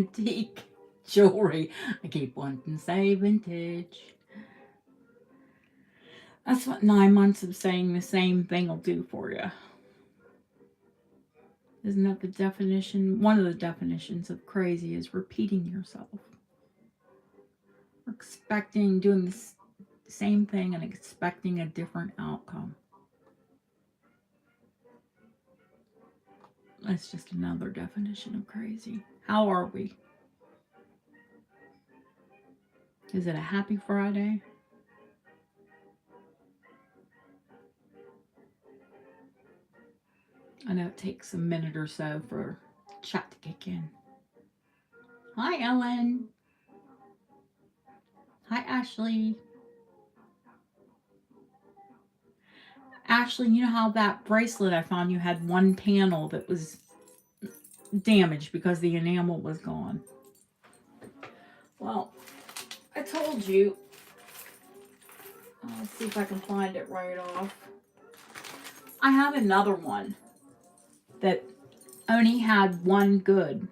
antique jewelry. I keep wanting to say vintage. That's what 9 months of saying the same thing will do for you. Isn't that the definition? One of the definitions of crazy is repeating yourself. Or expecting, doing the same thing and expecting a different outcome. That's just another definition of crazy. How are we? Is it a happy Friday? I know it takes a minute or so for chat to kick in. Hi, Ellen. Hi, Ashley. Ashley, you know how that bracelet I found you had one panel that was damaged because the enamel was gone? Well, I told you. Let's see if I can find it right off. I have another one that only had one good.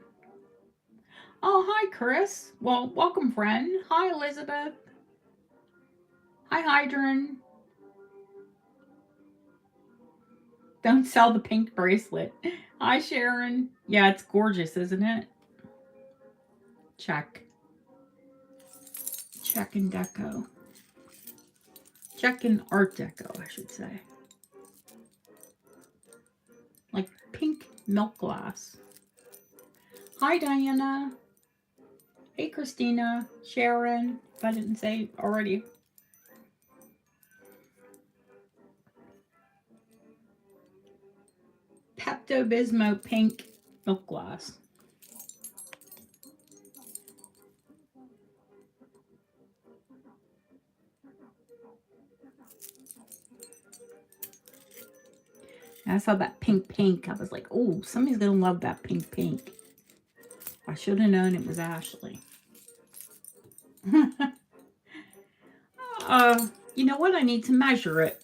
Oh, hi, Chris. Well, welcome, friend. Hi, Elizabeth. Hi, Hydran. Don't sell the pink bracelet. Hi, Sharon. Yeah, it's gorgeous, isn't it? Check. Check and deco. Check in Art Deco, I should say. Like pink milk glass. Hi, Diana. Hey, Christina. Sharon, if I didn't say already. Pepto Bismol pink milk glass. And I saw that pink. I was like, oh, somebody's going to love that pink. I should have known it was Ashley. You know what? I need to measure it.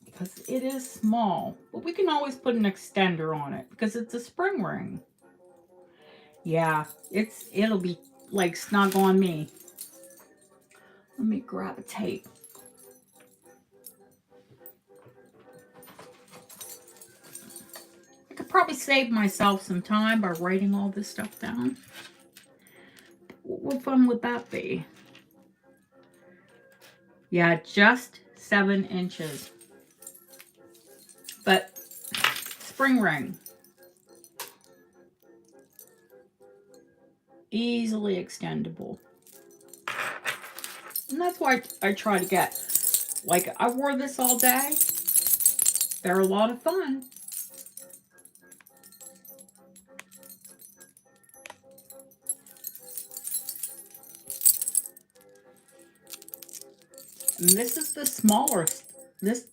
Because it is small. But we can always put an extender on it because it's a spring ring. Yeah, it'll be like snug on me. Let me grab a tape. I could probably save myself some time by writing all this stuff down. What fun would that be? Yeah, just 7 inches. But spring ring. Easily extendable. And that's why I try to get, like, I wore this all day. They're a lot of fun. And this is the smallest. This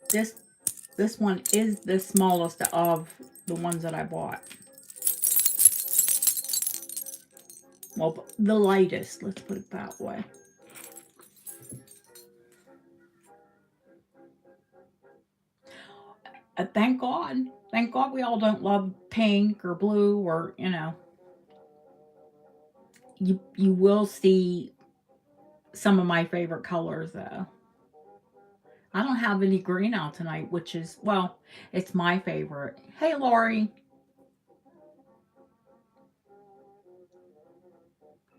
one is the smallest of the ones that I bought. Well, the lightest, let's put it that way. Thank God. Thank God we all don't love pink or blue or, you will see some of my favorite colors though. I don't have any green out tonight, which is, well, it's my favorite. Hey, Lori.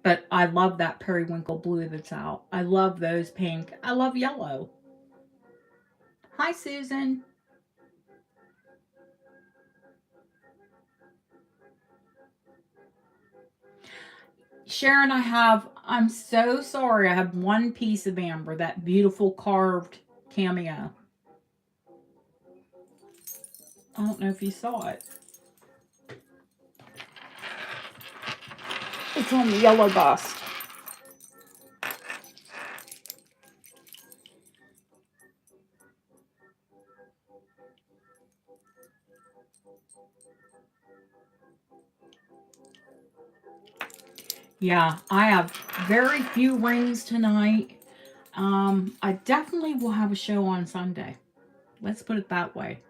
But I love that periwinkle blue that's out. I love those pink. I love yellow. Hi, Susan. Sharon, I'm so sorry. I have one piece of amber, that beautiful carved cameo. I don't know if you saw it. It's on the yellow bust. Yeah, I have very few rings tonight. I definitely will have a show on Sunday. Let's put it that way.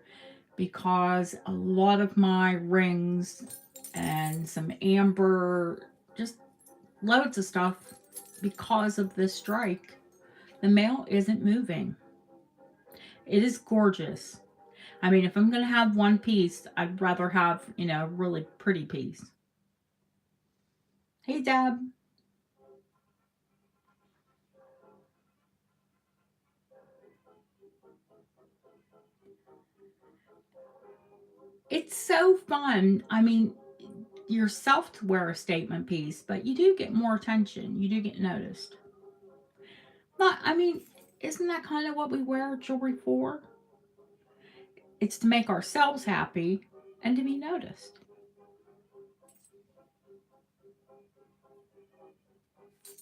Because a lot of my rings and some amber, just loads of stuff because of this strike. The mail isn't moving. It is gorgeous. I mean, if I'm going to have one piece, I'd rather have, a really pretty piece. Hey, Deb. It's so fun. I mean, yourself to wear a statement piece, but you do get more attention. You do get noticed. But, I mean, isn't that kind of what we wear jewelry for? It's to make ourselves happy and to be noticed.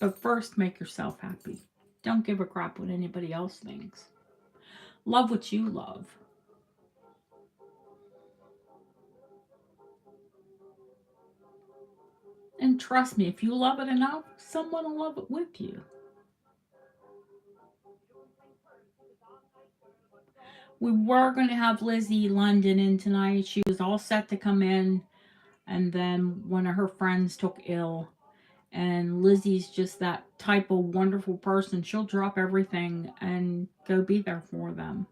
But first, make yourself happy. Don't give a crap what anybody else thinks. Love what you love. And trust me, if you love it enough, someone will love it with you. We were going to have Lizzie London in tonight. She was all set to come in, and then one of her friends took ill. And Lizzie's just that type of wonderful person. She'll drop everything and go be there for them.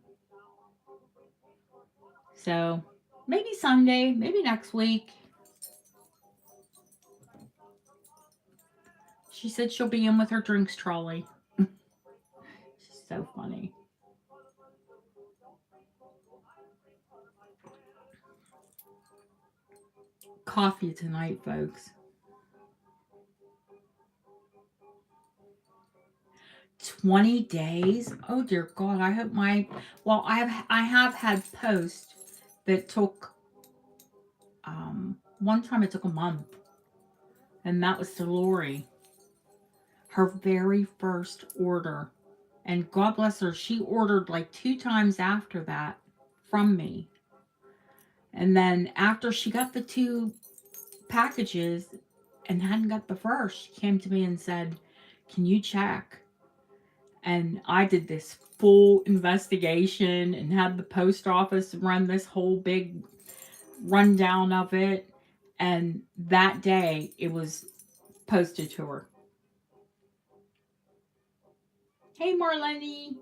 So maybe Sunday, maybe next week. She said she'll be in with her drinks trolley. She's so funny. Coffee tonight, folks. 20 days? Oh dear God, I hope I have had post that took one time it took a month. And that was to Lori. Her very first order. And God bless her, she ordered like 2 times after that from me. And then after she got the 2 packages and hadn't got the first, she came to me and said, "Can you check?" And I did this full investigation and had the post office run this whole big rundown of it. And that day it was posted to her. Hey, Marlene.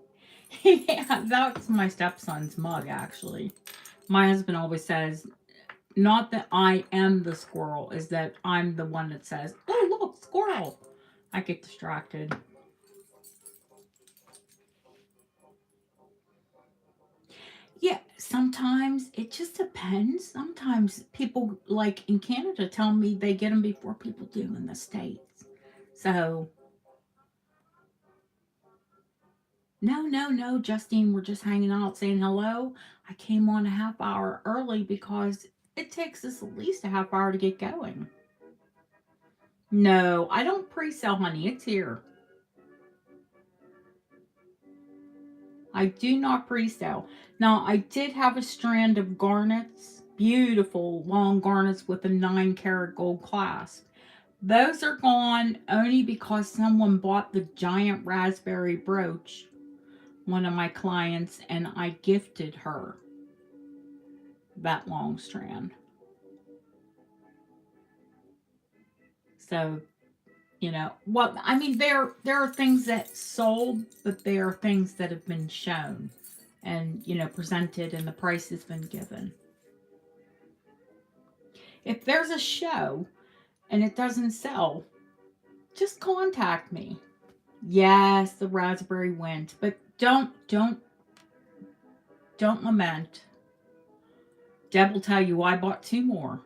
Yeah, that's my stepson's mug, actually. My husband always says, not that I am the squirrel, is that I'm the one that says, "Oh, look, squirrel." I get distracted. Yeah, sometimes it just depends. Sometimes people, like in Canada, tell me they get them before people do in the States. So, no, Justine, we're just hanging out saying hello. I came on a half hour early because it takes us at least a half hour to get going. No, I don't pre-sell, honey. It's here. I do not pre-sell. Now, I did have a strand of garnets, beautiful long garnets with a 9 karat gold clasp. Those are gone only because someone bought the giant raspberry brooch, one of my clients, and I gifted her that long strand. So, well, I mean, there are things that sold, but there are things that have been shown and, presented, and the price has been given. If there's a show and it doesn't sell, just contact me. Yes, the raspberry went, but don't lament. Deb will tell you I bought 2 more.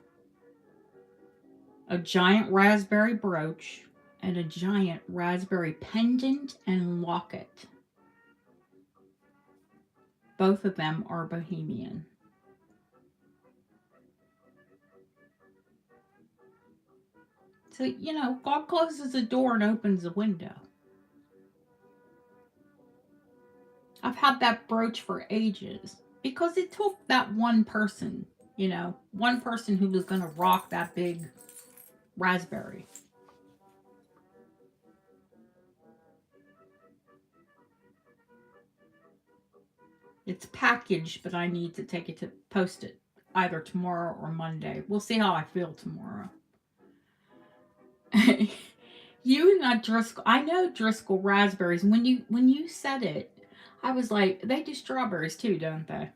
A giant raspberry brooch and a giant raspberry pendant and locket. Both of them are bohemian. So, God closes a door and opens a window. I've had that brooch for ages because it took that one person, one person who was going to rock that big raspberry. It's packaged, but I need to take it to post it either tomorrow or Monday. We'll see how I feel tomorrow. You and Driscoll. I know Driscoll raspberries. When you said it, I was like, they do strawberries too, don't they?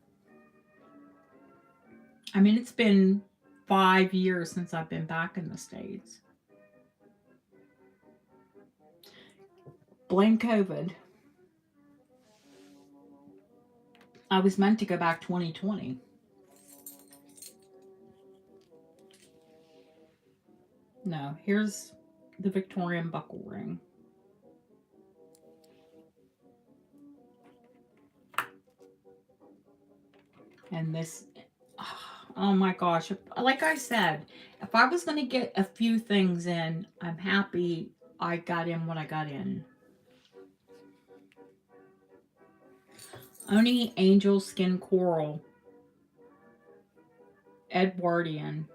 I mean, it's been 5 years since I've been back in the States. Blame COVID. I was meant to go back 2020. No, here's the Victorian buckle ring. And this, oh my gosh. Like I said, if I was going to get a few things in, I'm happy I got in what I got in. Oni Angel Skin Coral. Edwardian.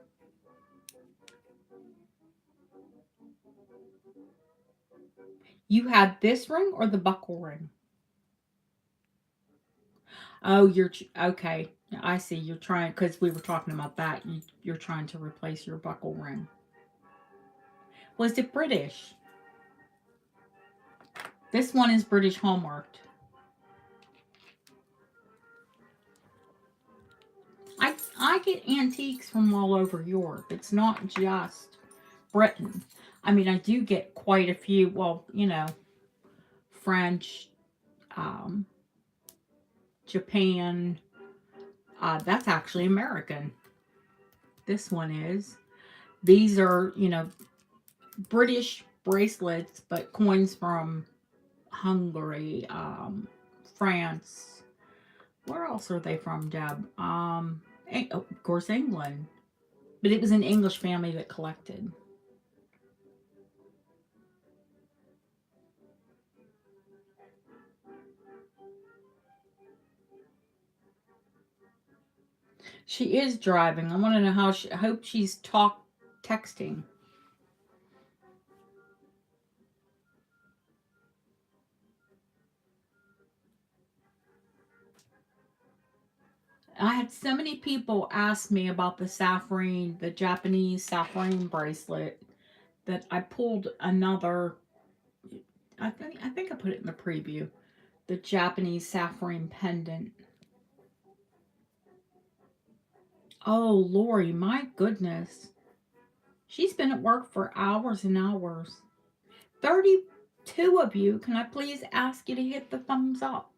You had this ring or the buckle ring? Oh, you're okay. I see. You're trying because we were talking about that. You're trying to replace your buckle ring. Was it British? This one is British hallmarked. I get antiques from all over Europe. It's not just Britain. I mean, I do get quite a few. Well, French, um, Japan. That's actually American. This one is. These are, British bracelets, but coins from Hungary, France. Where else are they from, Deb? Of course, England. But it was an English family that collected. She is driving. I want to know how I hope she's texting. I had so many people ask me about the Japanese sapphire bracelet, that I pulled another. I think I put it in the preview. The Japanese sapphire pendant. Oh, Lori, my goodness. She's been at work for hours and hours. 32 of you. Can I please ask you to hit the thumbs up?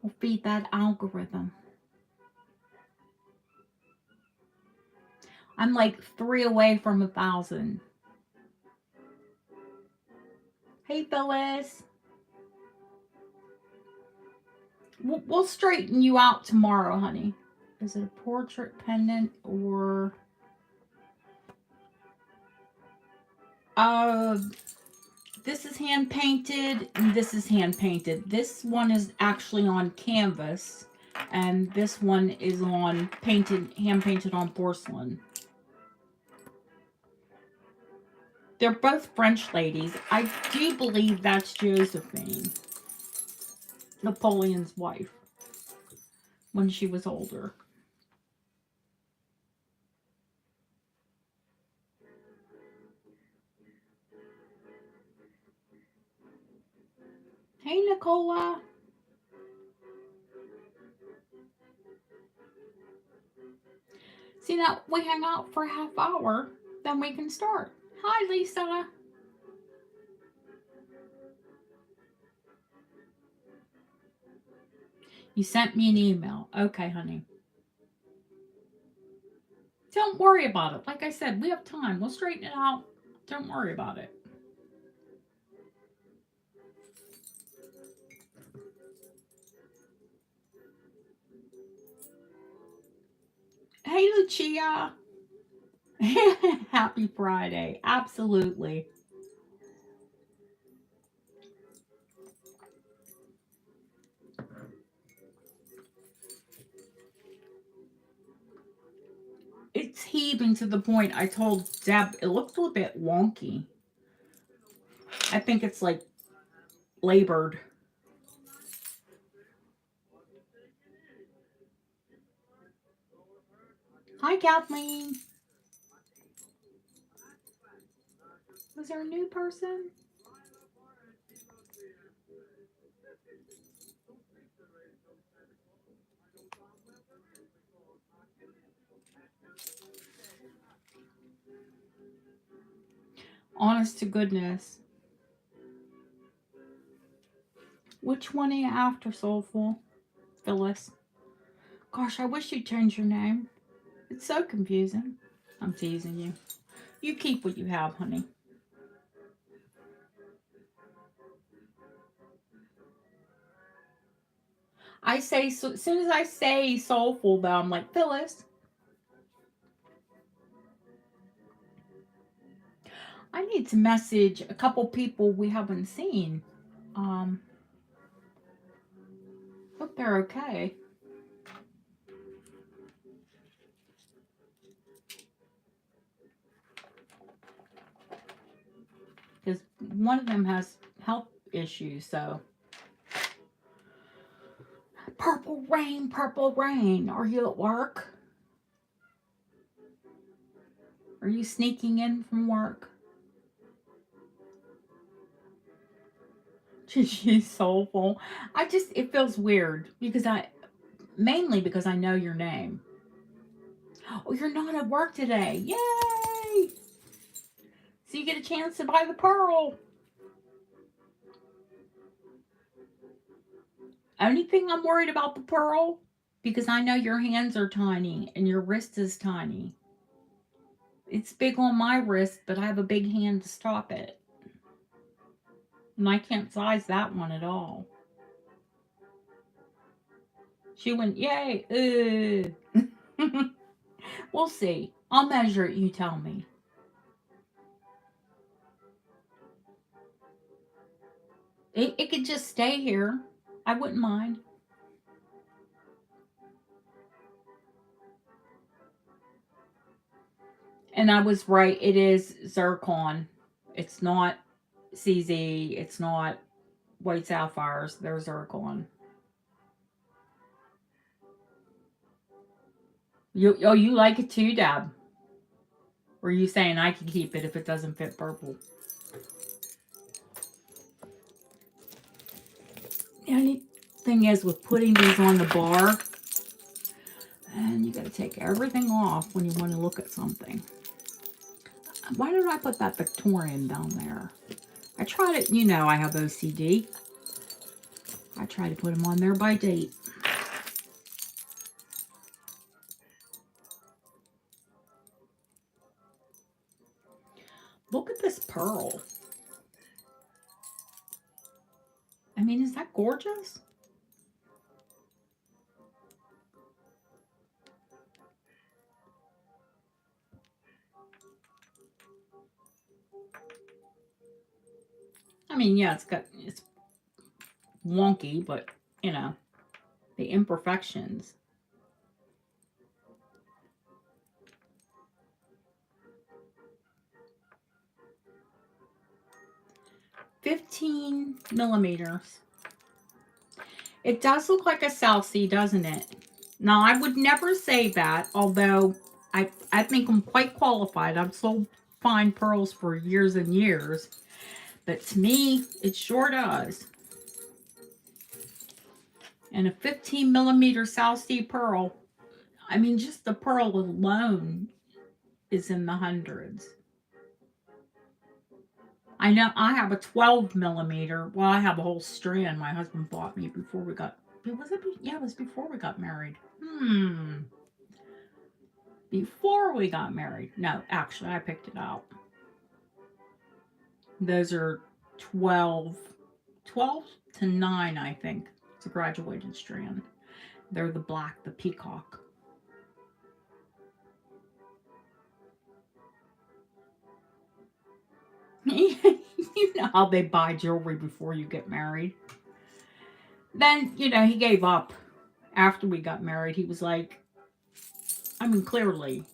We'll feed that algorithm. I'm like 3 away from 1,000. Hey, Phyllis. We'll straighten you out tomorrow, honey. Is it a portrait pendant or... This is hand painted and this is hand painted. This one is actually on canvas and this one is on hand painted on porcelain. They're both French ladies. I do believe that's Josephine, Napoleon's wife, when she was older. Hey, Nicola. See, now we hang out for a half hour, then we can start. Hi, Lisa. You sent me an email. Okay, honey. Don't worry about it. Like I said, we have time. We'll straighten it out. Don't worry about it. Hey, Lucia. Happy Friday. Absolutely. It's heaving to the point I told Deb it looks a little bit wonky. I think it's like labored. Hi, Kathleen. Was there a new person? Honest to goodness. Which one are you after, Soulful? Phyllis. Gosh, I wish you'd change your name. It's so confusing. I'm teasing you. You keep what you have, honey. I say, so, as soon as I say Soulful, though, I'm like, Phyllis. I need to message a couple people we haven't seen. Hope they're okay. Because one of them has health issues, so. Purple rain, purple rain. Are you at work? Are you sneaking in from work? She's soulful. It feels weird because mainly because I know your name. Oh, you're not at work today. Yay! So you get a chance to buy the pearl. Only thing I'm worried about the pearl, because I know your hands are tiny and your wrist is tiny. It's big on my wrist, but I have a big hand to stop it. And I can't size that one at all. She went, yay. We'll see. I'll measure it, you tell me. It could just stay here. I wouldn't mind. And I was right. It is zircon. It's not CZ. It's not white sapphires. They're zircon. You like it too, Dab? Or are you saying I can keep it if it doesn't fit purple? The only thing is with putting these on the bar, and you got to take everything off when you want to look at something. Why did I put that Victorian down there? I tried it. You know I have OCD. I try to put them on there by date. Look at this pearl. I mean, is that gorgeous? I mean, yeah, it's wonky, but you know, the imperfections. $15 millimeters. It does look like a South Sea, doesn't it? Now, I would never say that, although I think I'm quite qualified. I've sold fine pearls for years and years. But to me, it sure does. And a 15 millimeter South Sea pearl, I mean, just the pearl alone is in the hundreds. I know I have a 12 millimeter. Well, I have a whole strand my husband bought me before we got. Was it? Yeah, it was before we got married. Before we got married. No, actually, I picked it out. Those are 12, 12 to 9, I think. It's a graduated strand. They're the black, the peacock. You know how they buy jewelry before you get married. Then, he gave up after we got married. He was like, I mean, clearly,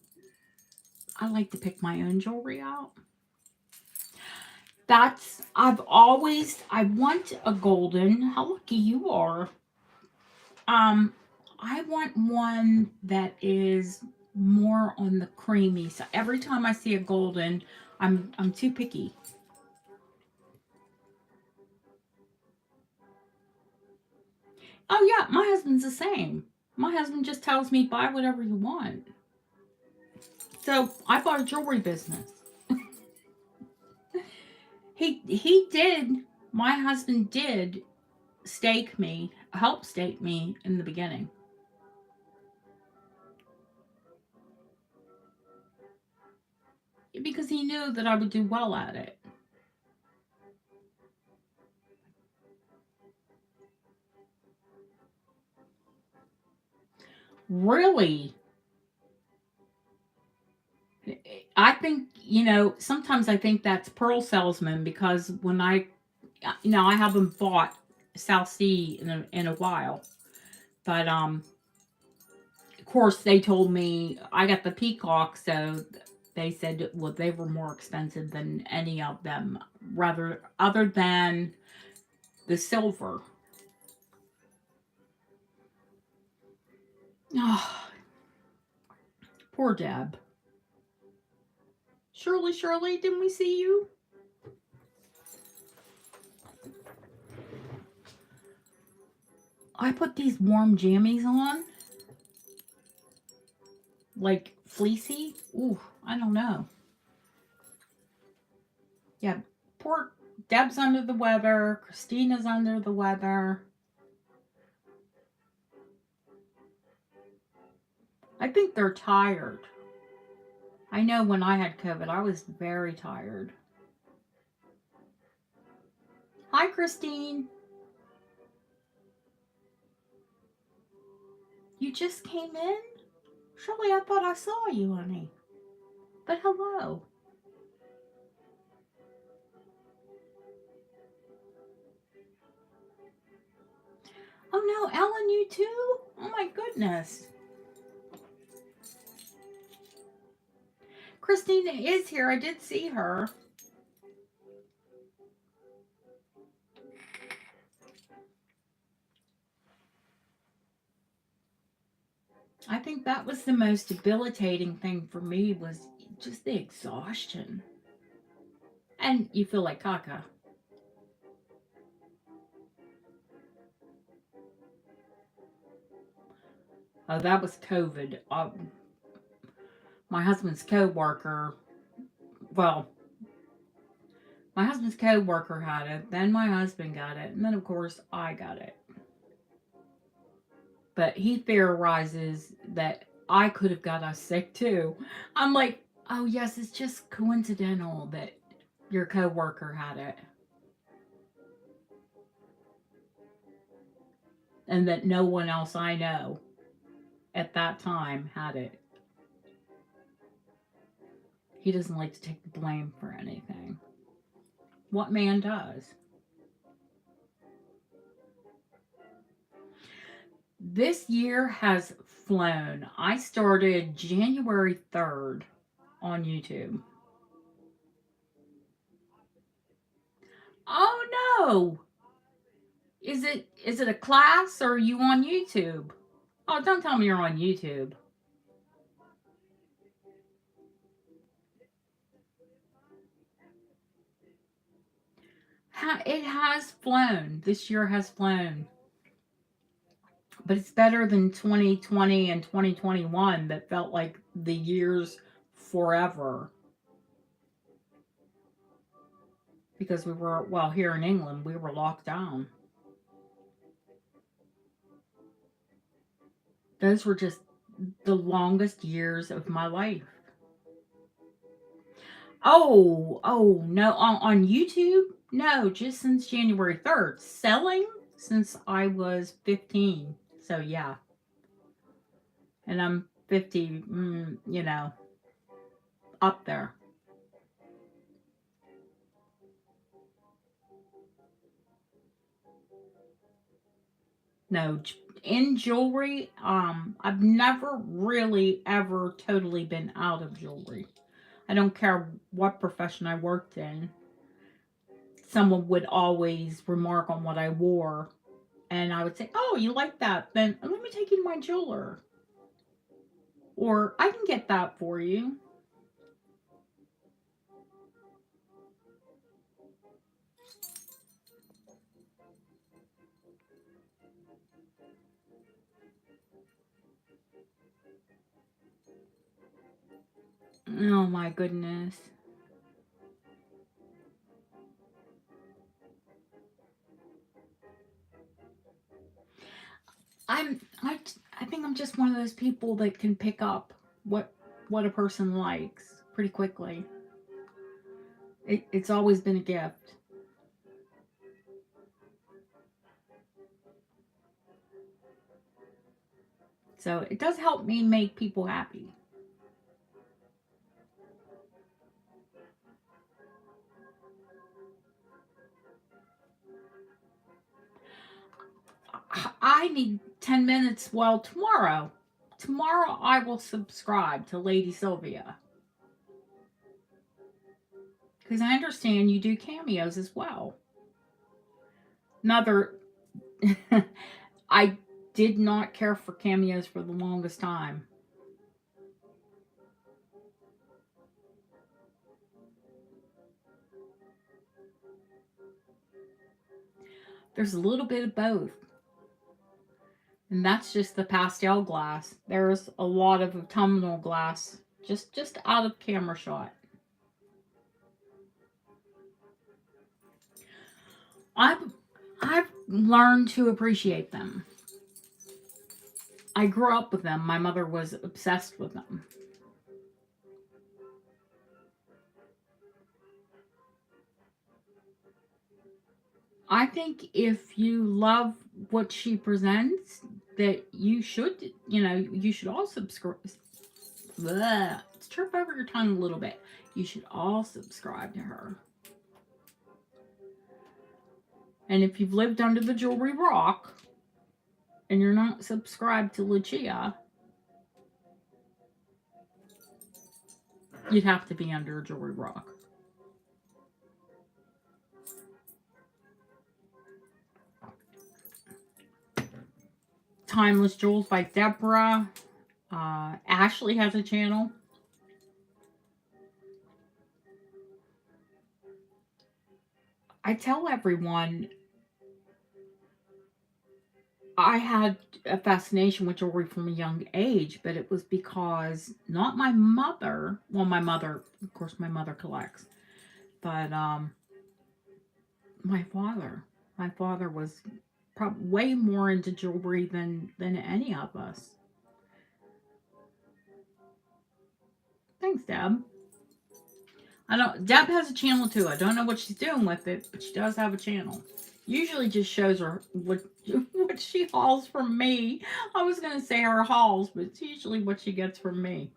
I like to pick my own jewelry out. I want a golden. How lucky you are. I want one that is more on the creamy side. Every time I see a golden, I'm too picky. Oh yeah, my husband's the same. My husband just tells me buy whatever you want. So I bought a jewelry business. He did. My husband did help stake me in the beginning. Because he knew that I would do well at it. Really? I think, sometimes I think that's Pearl Salesman because when I haven't bought South Sea in a while. But of course they told me I got the Peacock, so they said well they were more expensive than any of them, rather other than the silver. Oh, poor Deb. Shirley, didn't we see you? I put these warm jammies on, like fleecy. Ooh, I don't know. Yeah, poor Deb's under the weather. Christina's under the weather. I think they're tired. I know when I had COVID, I was very tired. Hi, Christine. You just came in? Surely I thought I saw you, honey. But hello. Oh no, Ellen, you too? Oh my goodness. Christina is here. I did see her. I think that was the most debilitating thing for me was just the exhaustion. And you feel like caca. Oh, that was COVID. My husband's co-worker, well, my husband's co-worker had it, then my husband got it, and then of course I got it. But he theorizes that I could have got us sick too. I'm like, oh yes, it's just coincidental that your coworker had it. And that no one else I know at that time had it. He doesn't like to take the blame for anything. What man does? This year has flown. I started January 3rd on YouTube. Oh no! Is it a class or are you on YouTube? Oh, don't tell me you're on YouTube. It has flown. This year has flown. But it's better than 2020 and 2021 that felt like the years forever. Because we were, well, here in England, we were locked down. Those were just the longest years of my life. Oh, no. On YouTube? No, just since January 3rd. Selling since I was 15. So, yeah. And I'm 50, up there. No, in jewelry, I've never really ever totally been out of jewelry. I don't care what profession I worked in. Someone would always remark on what I wore, and I would say, "Oh, you like that? Then let me take you to my jeweler." Or I can get that for you. Oh my goodness. I think I'm just one of those people that can pick up what a person likes pretty quickly. It's always been a gift. So it does help me make people happy. I need 10 minutes. Well, tomorrow I will subscribe to Lady Sylvia. Because I understand you do cameos as well. Another, I did not care for cameos for the longest time. There's a little bit of both. And that's just the pastel glass. There's a lot of autumnal glass just out of camera shot. I've I've learned to appreciate them. I grew up with them. My mother was obsessed with them. I think if you love what she presents, that you should all subscribe. Trip over your tongue a little bit. You should all subscribe to her. And if you've lived under the jewelry rock and you're not subscribed to Lucia, you'd have to be under a jewelry rock. Timeless Jewels by Deborah. Ashley has a channel. I tell everyone I had a fascination with jewelry from a young age, but it was because not my mother, well, my mother, of course, my mother collects, but my father. My father was probably way more into jewelry than any of us. Thanks, Deb. I don't. Deb has a channel too. I don't know what she's doing with it, but she does have a channel. Usually, just shows her what she hauls from me. I was gonna say her hauls, but it's usually what she gets from me.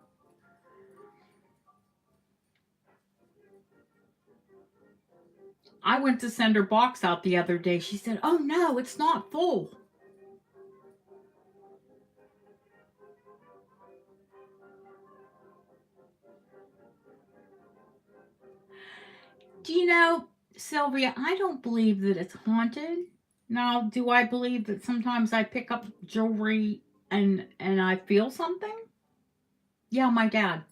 I went to send her box out the other day. She said, "Oh no, it's not full." Do you know, Sylvia? I don't believe that it's haunted. Now, do I believe that sometimes I pick up jewelry and I feel something? Yeah, my dad.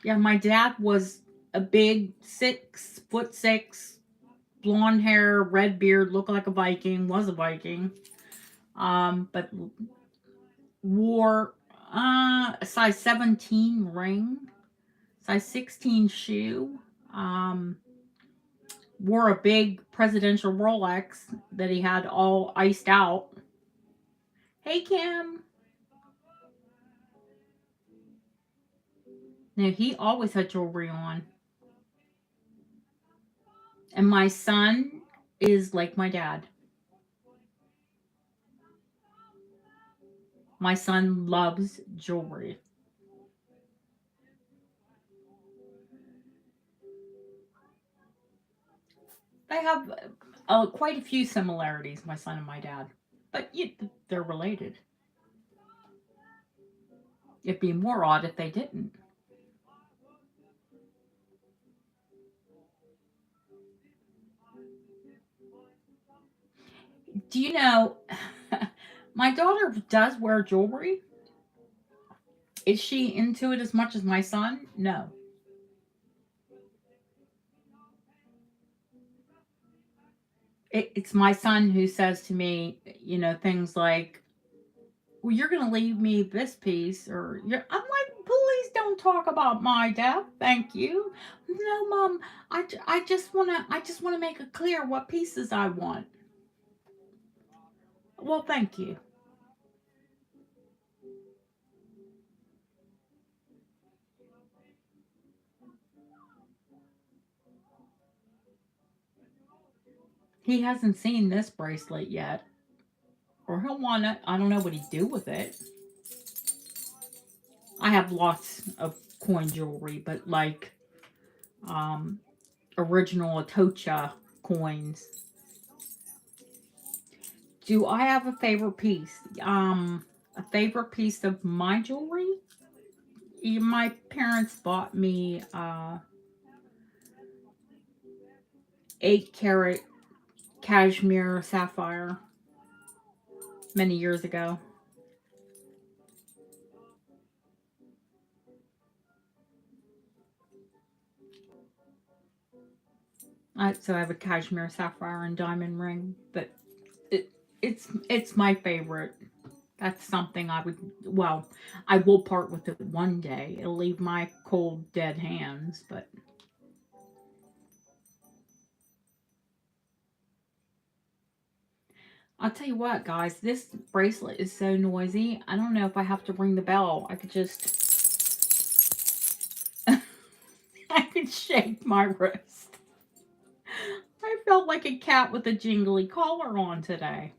Yeah, my dad was a big 6'6", blonde hair, red beard, looked like a Viking, was a Viking. But wore a size 17 ring, size 16 shoe. Um, Wore a big presidential Rolex that he had all iced out. Hey, Kim. Now, he always had jewelry on. And my son is like my dad. My son loves jewelry. They have quite a few similarities, my son and my dad. But they're related. It'd be more odd if they didn't. Do you know, my daughter does wear jewelry, Is she into it as much as my son? No. It's my son who says to me, things like, well, you're going to leave me this piece, or I'm like, please don't talk about my death. Thank you. No, Mom, I just want to make it clear what pieces I want. Well, thank you. He hasn't seen this bracelet yet, or he'll want it. I don't know what he'd do with it. I have lots of coin jewelry, but like um, original Atocha coins. Do I have a favorite piece? A favorite piece of my jewelry? My parents bought me 8 carat cashmere sapphire many years ago. So I have a cashmere sapphire and diamond ring, but it's my favorite. That's something I would, well, I will part with it one day. It'll leave my cold, dead hands, but I'll tell you what, guys, this bracelet is so noisy. I don't know if I have to ring the bell. I could just, I could shake my wrist. I felt like a cat with a jingly collar on today.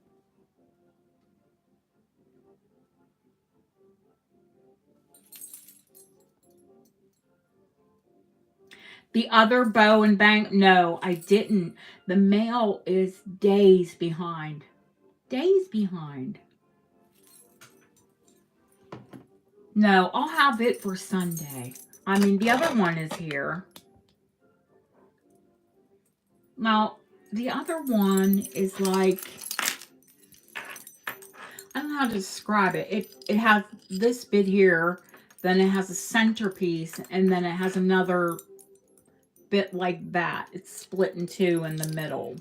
The other bow and bang, no, I didn't. The mail is days behind. Days behind. No, I'll have it for Sunday. I mean, the other one is here. Now, the other one is like, I don't know how to describe it. It has this bit here, then it has a centerpiece, and then it has another bit like that. It's split in two in the middle.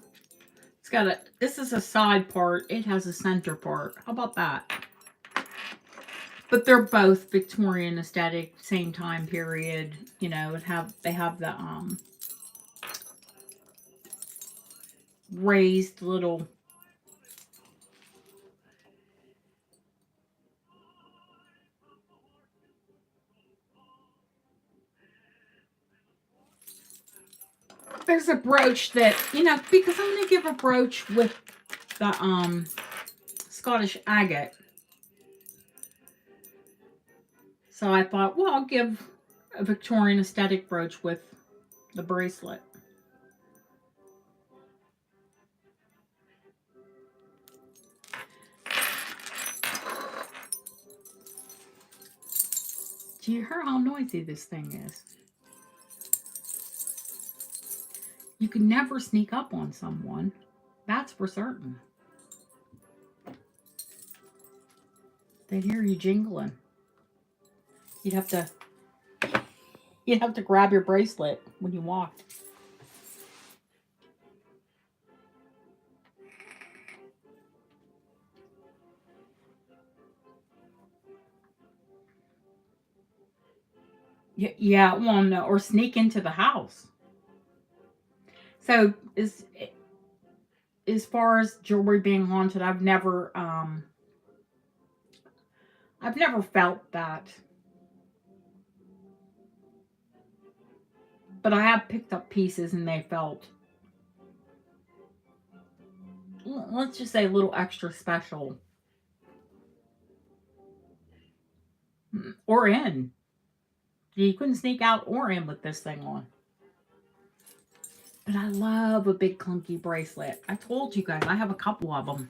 It's got a, this is a side part. It has a center part. How about that? But they're both Victorian aesthetic, same time period. They have the raised little. There's a brooch that, because I'm gonna give a brooch with the Scottish agate. So I thought, well, I'll give a Victorian aesthetic brooch with the bracelet. Do you hear how noisy this thing is? You can never sneak up on someone. That's for certain. They'd hear you jingling. You'd have to grab your bracelet when you walked. Yeah, well, no, or sneak into the house. So as far as jewelry being haunted, I've never felt that, but I have picked up pieces and they felt, let's just say, a little extra special. Or in. You couldn't sneak out or in with this thing on. But I love a big clunky bracelet. I told you guys, I have a couple of them.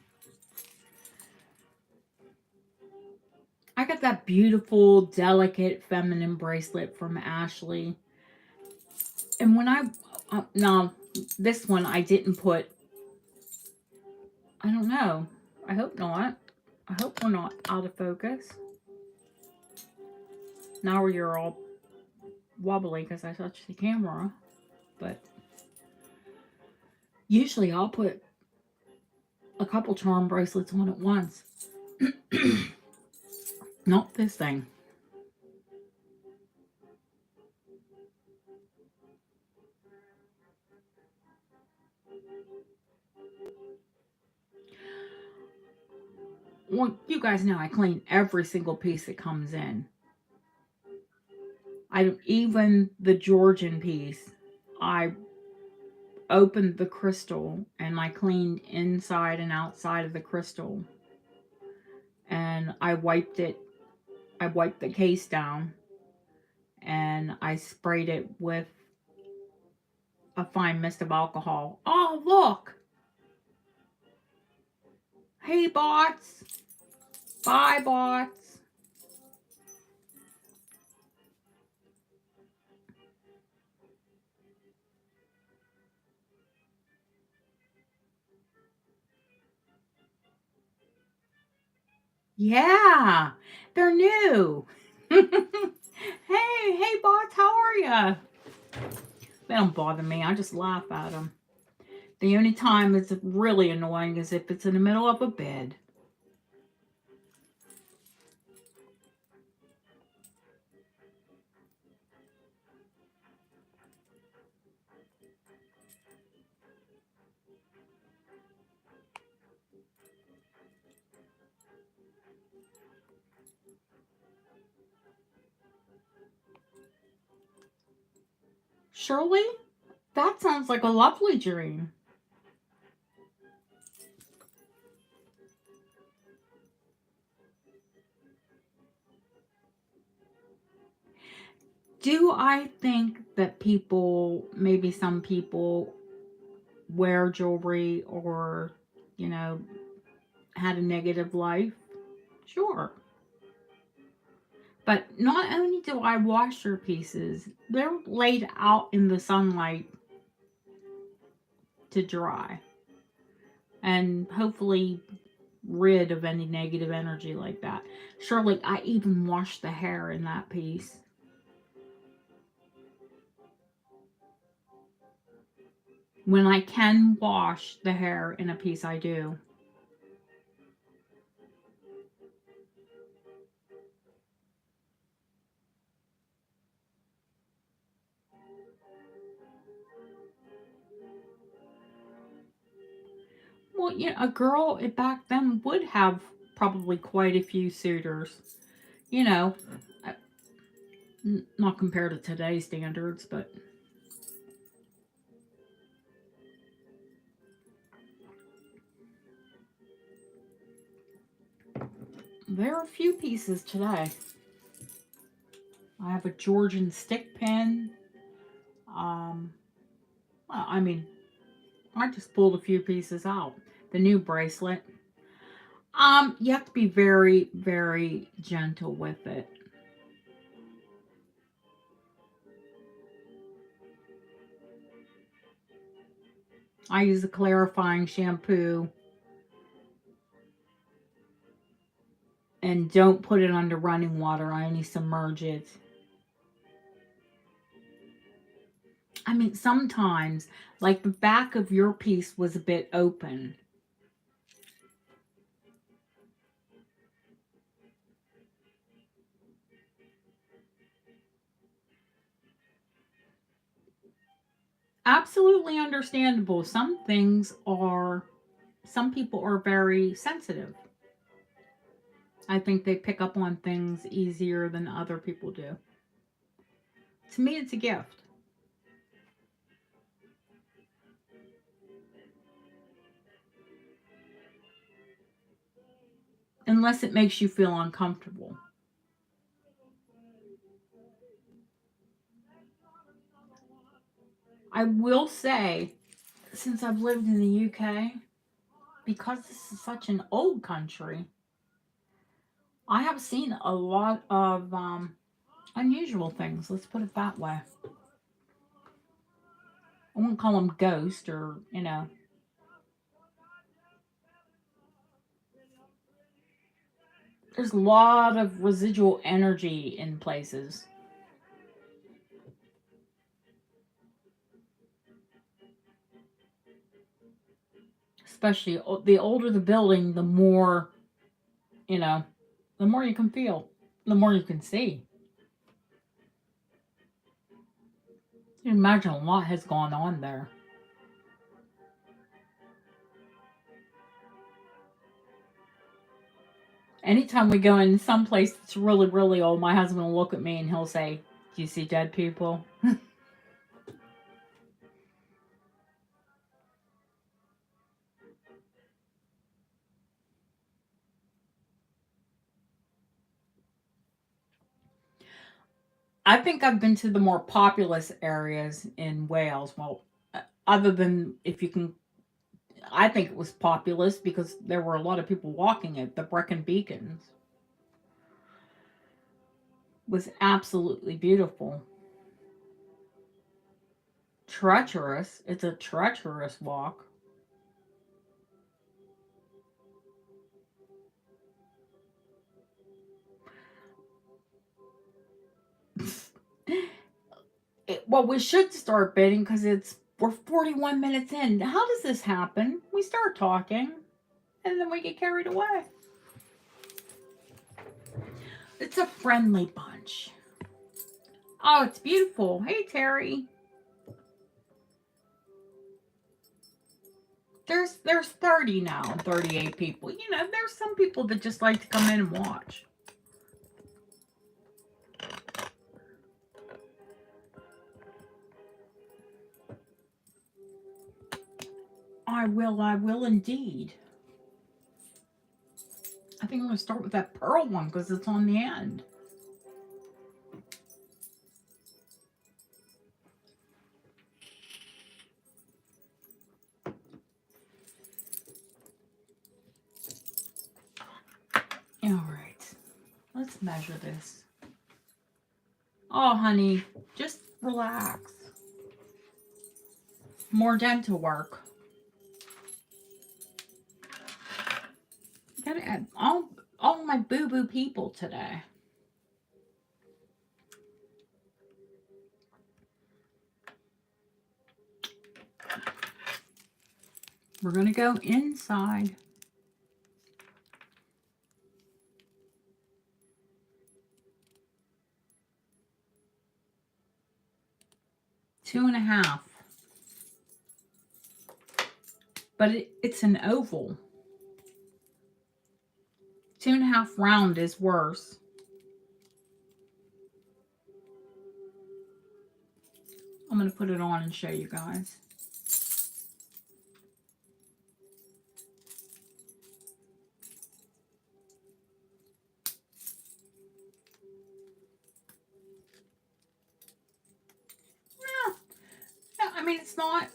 I got that beautiful, delicate, feminine bracelet from Ashley. And when no, this one I didn't put, I don't know. I hope not. I hope we're not out of focus. Now you're all wobbly because I touched the camera. But usually I'll put a couple charm bracelets on at once. Not this thing. Well, you guys know I clean every single piece that comes in. Even the Georgian piece, I opened the crystal and I cleaned inside and outside of the crystal. And I wiped the case down and I sprayed it with a fine mist of alcohol. Oh, look! Hey, bots! Bye, bots! Yeah, they're new. Hey, bots, how are ya? They don't bother me. I just laugh at them. The only time it's really annoying is if it's in the middle of a bed. Shirley, that sounds like a lovely dream. Do I think that maybe some people, wear jewelry or, you know, had a negative life? Sure. But not only do I wash your pieces, they're laid out in the sunlight to dry and hopefully rid of any negative energy like that. Surely I even wash the hair in that piece. When I can wash the hair in a piece, I do. Well, a girl back then would have probably quite a few suitors. You know, uh, not compared to today's standards, but there are a few pieces today. I have a Georgian stick pin. Well, I mean, I just pulled a few pieces out. The new bracelet. You have to be very, very gentle with it. I use a clarifying shampoo and don't put it under running water. I only submerge it. I mean, sometimes, like the back of your piece was a bit open. Absolutely understandable. Some people are very sensitive. I think they pick up on things easier than other people do. To me, it's a gift. Unless it makes you feel uncomfortable. I will say, since I've lived in the UK, because this is such an old country, I have seen a lot of unusual things. Let's put it that way. I won't call them ghosts or, There's a lot of residual energy in places. Especially the older the building, the more, you know, the more you can feel, the more you can see. You can imagine a lot has gone on there. Anytime we go in some place that's really, really old, my husband will look at me and he'll say, "Do you see dead people?" I think I've been to the more populous areas in Wales. Well, other than if you can, I think it was populous because there were a lot of people walking it. The Brecon Beacons was absolutely beautiful. Treacherous. It's a treacherous walk. Well, we should start bidding because we're 41 minutes in. How does this happen? We start talking and then we get carried away. It's a friendly bunch. Oh, it's beautiful. Hey, Terry. There's 30 now, 38 people. You know, there's some people that just like to come in and watch. I will indeed. I think I'm going to start with that pearl one because it's on the end. All right, let's measure this. Oh, honey, just relax. More dental work. Gotta add all my boo-boo people today. We're gonna go inside. Two and a half. But it's an oval. 2.5 round is worse. I'm going to put it on and show you guys. No, I mean, it's not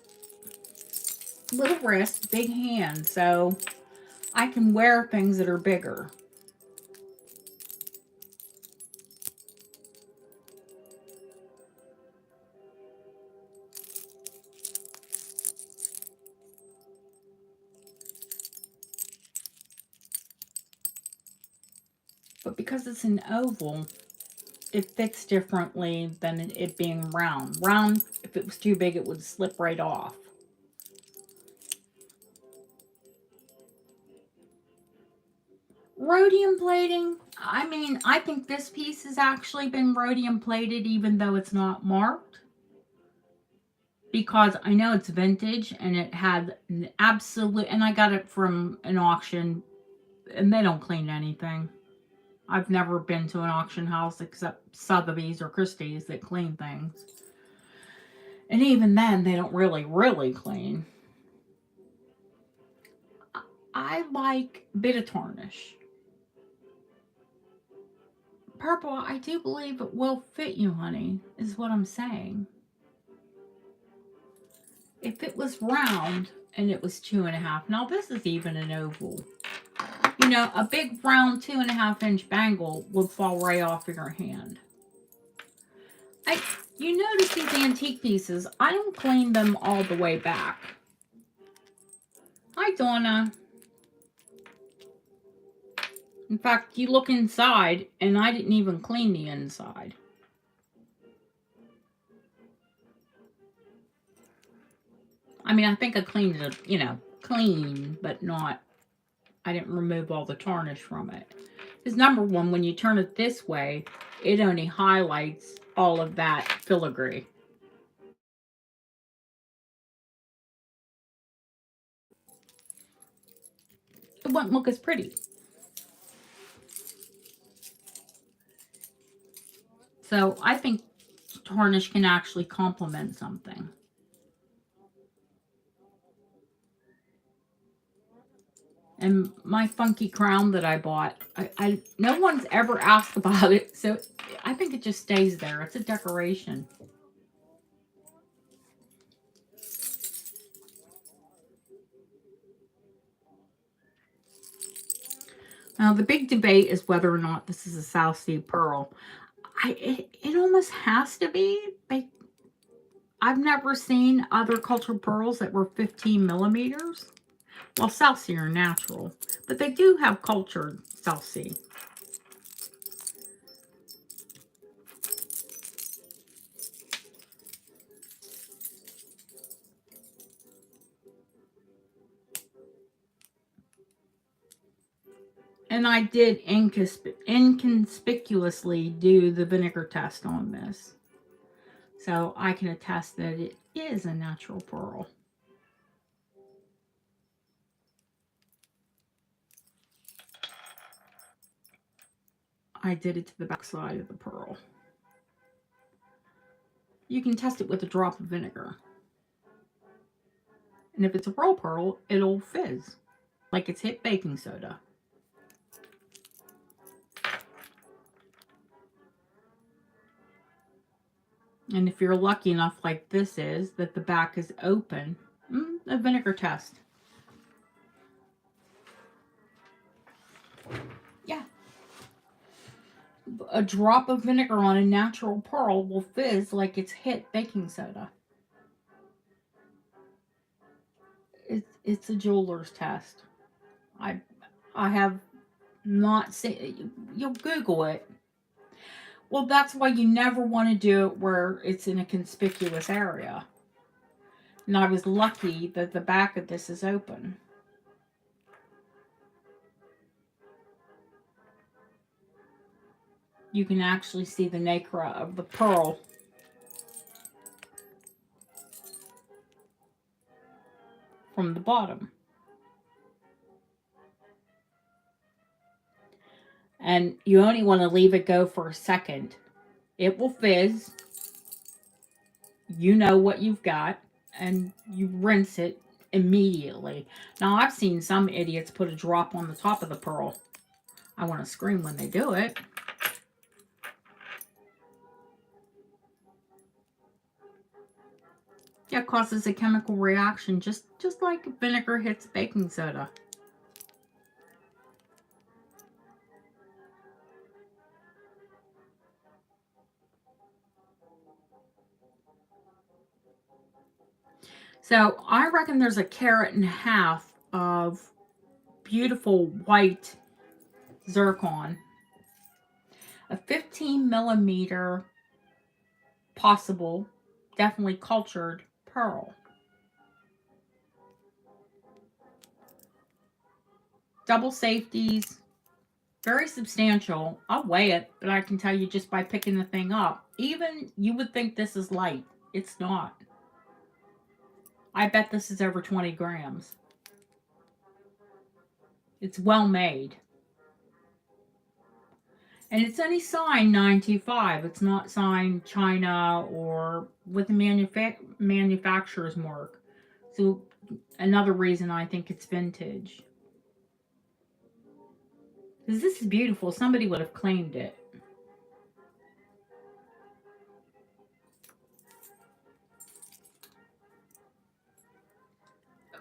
little wrist, big hand, so I can wear things that are bigger. But because it's an oval, it fits differently than it being round. Round, if it was too big, it would slip right off. Rhodium plating, I mean, I think this piece has actually been rhodium plated even though it's not marked. Because I know it's vintage and it had an absolute, and I got it from an auction and they don't clean anything. I've never been to an auction house except Sotheby's or Christie's that clean things. And even then, they don't really clean. I like bit of tarnish. Purple, I do believe it will fit you, honey, is what I'm saying. If it was round and it was 2.5, now this is even an oval. You know, a big round 2.5-inch bangle would fall right off of your hand. You notice these antique pieces, I don't clean them all the way back. Hi, Donna. In fact, you look inside, and I didn't even clean the inside. I mean, I think I cleaned it, clean, but not, I didn't remove all the tarnish from it. Because number one, when you turn it this way, it only highlights all of that filigree. It wouldn't look as pretty. So I think tarnish can actually complement something. And my funky crown that I bought, no one's ever asked about it, so I think it just stays there. It's a decoration. Now, the big debate is whether or not this is a South Sea pearl. It almost has to be. I've never seen other cultured pearls that were 15 millimeters. Well, South Sea are natural, but they do have cultured South Sea. And I did inconspicuously do the vinegar test on this. So I can attest that it is a natural pearl. I did it to the back side of the pearl. You can test it with a drop of vinegar. And if it's a real pearl, it'll fizz like it's hit baking soda. And if you're lucky enough, like this is, that the back is open, a vinegar test. Yeah. A drop of vinegar on a natural pearl will fizz like it's hit baking soda. It's a jeweler's test. I have not seen. You'll Google it. Well, that's why you never want to do it where it's in a conspicuous area. And I was lucky that the back of this is open. You can actually see the nacre of the pearl. From the bottom. And you only want to leave it go for a second. It will fizz. You know what you've got. And you rinse it immediately. Now, I've seen some idiots put a drop on the top of the pearl. I want to scream when they do it. Yeah, it causes a chemical reaction just like vinegar hits baking soda. So I reckon there's a carat and a half of beautiful white zircon. A 15 millimeter possible, definitely cultured pearl. Double safeties, very substantial. I'll weigh it, but I can tell you just by picking the thing up. Even you would think this is light. It's not. I bet this is over 20 grams. It's well made. And it's only signed 925. It's not signed China or with the manufacturer's mark. So another reason I think it's vintage. Because this is beautiful. Somebody would have claimed it.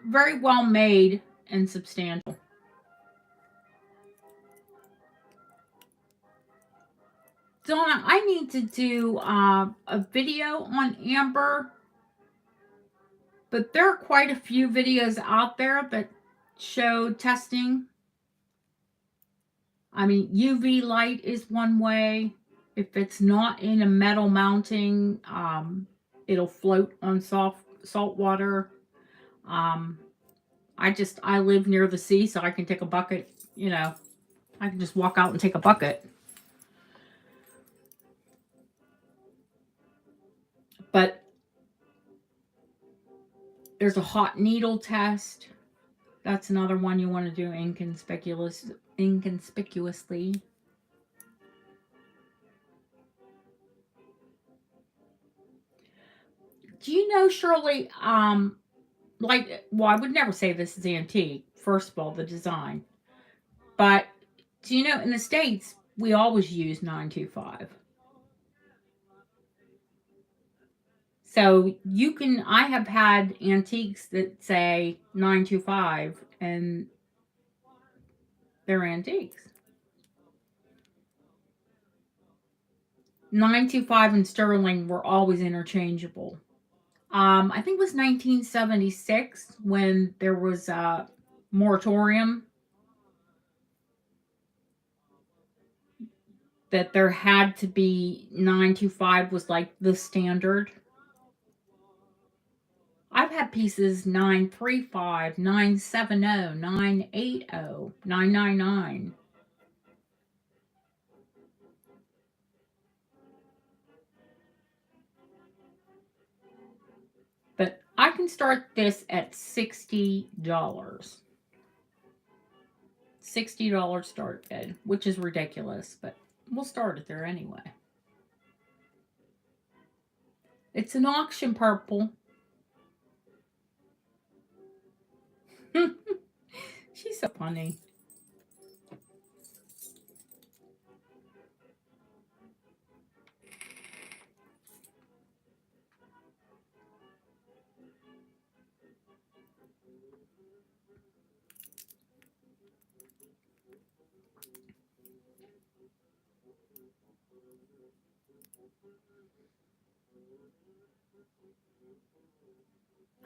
Very well made and substantial. Donna, I need to do a video on amber, but there are quite a few videos out there that show testing. I mean, UV light is one way. If it's not in a metal mounting, it'll float on salt water. Um, I live near the sea, so I can take a bucket, I can just walk out and take a bucket. But there's a hot needle test. That's another one you want to do inconspicuously. Do you know, Shirley, well, I would never say this is antique, first of all, the design. But do you know, in the States, we always use 925. So I have had antiques that say 925 and they're antiques. 925 and sterling were always interchangeable. I think it was 1976 when there was a moratorium that there had to be 925 was like the standard. I've had pieces 935, 970, 980, 999. But I can start this at $60. $60 start bid, which is ridiculous, but we'll start it there anyway. It's an auction purple. She's so funny.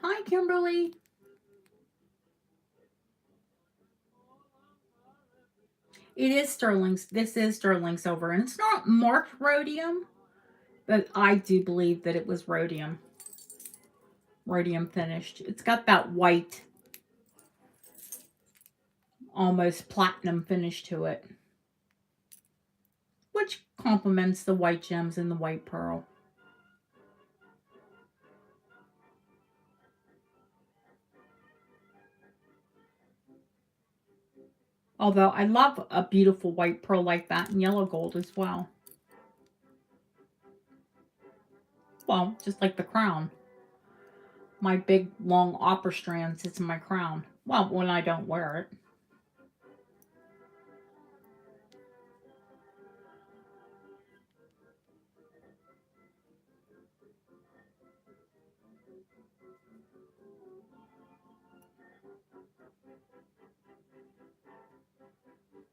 Hi, Kimberly. It is sterling. This is sterling silver, and it's not marked rhodium, but I do believe that it was rhodium. Rhodium finished. It's got that white, almost platinum finish to it, which complements the white gems and the white pearl. Although I love a beautiful white pearl like that in yellow gold as well. Well, just like the crown. My big long opera strand sits in my crown. Well, when I don't wear it.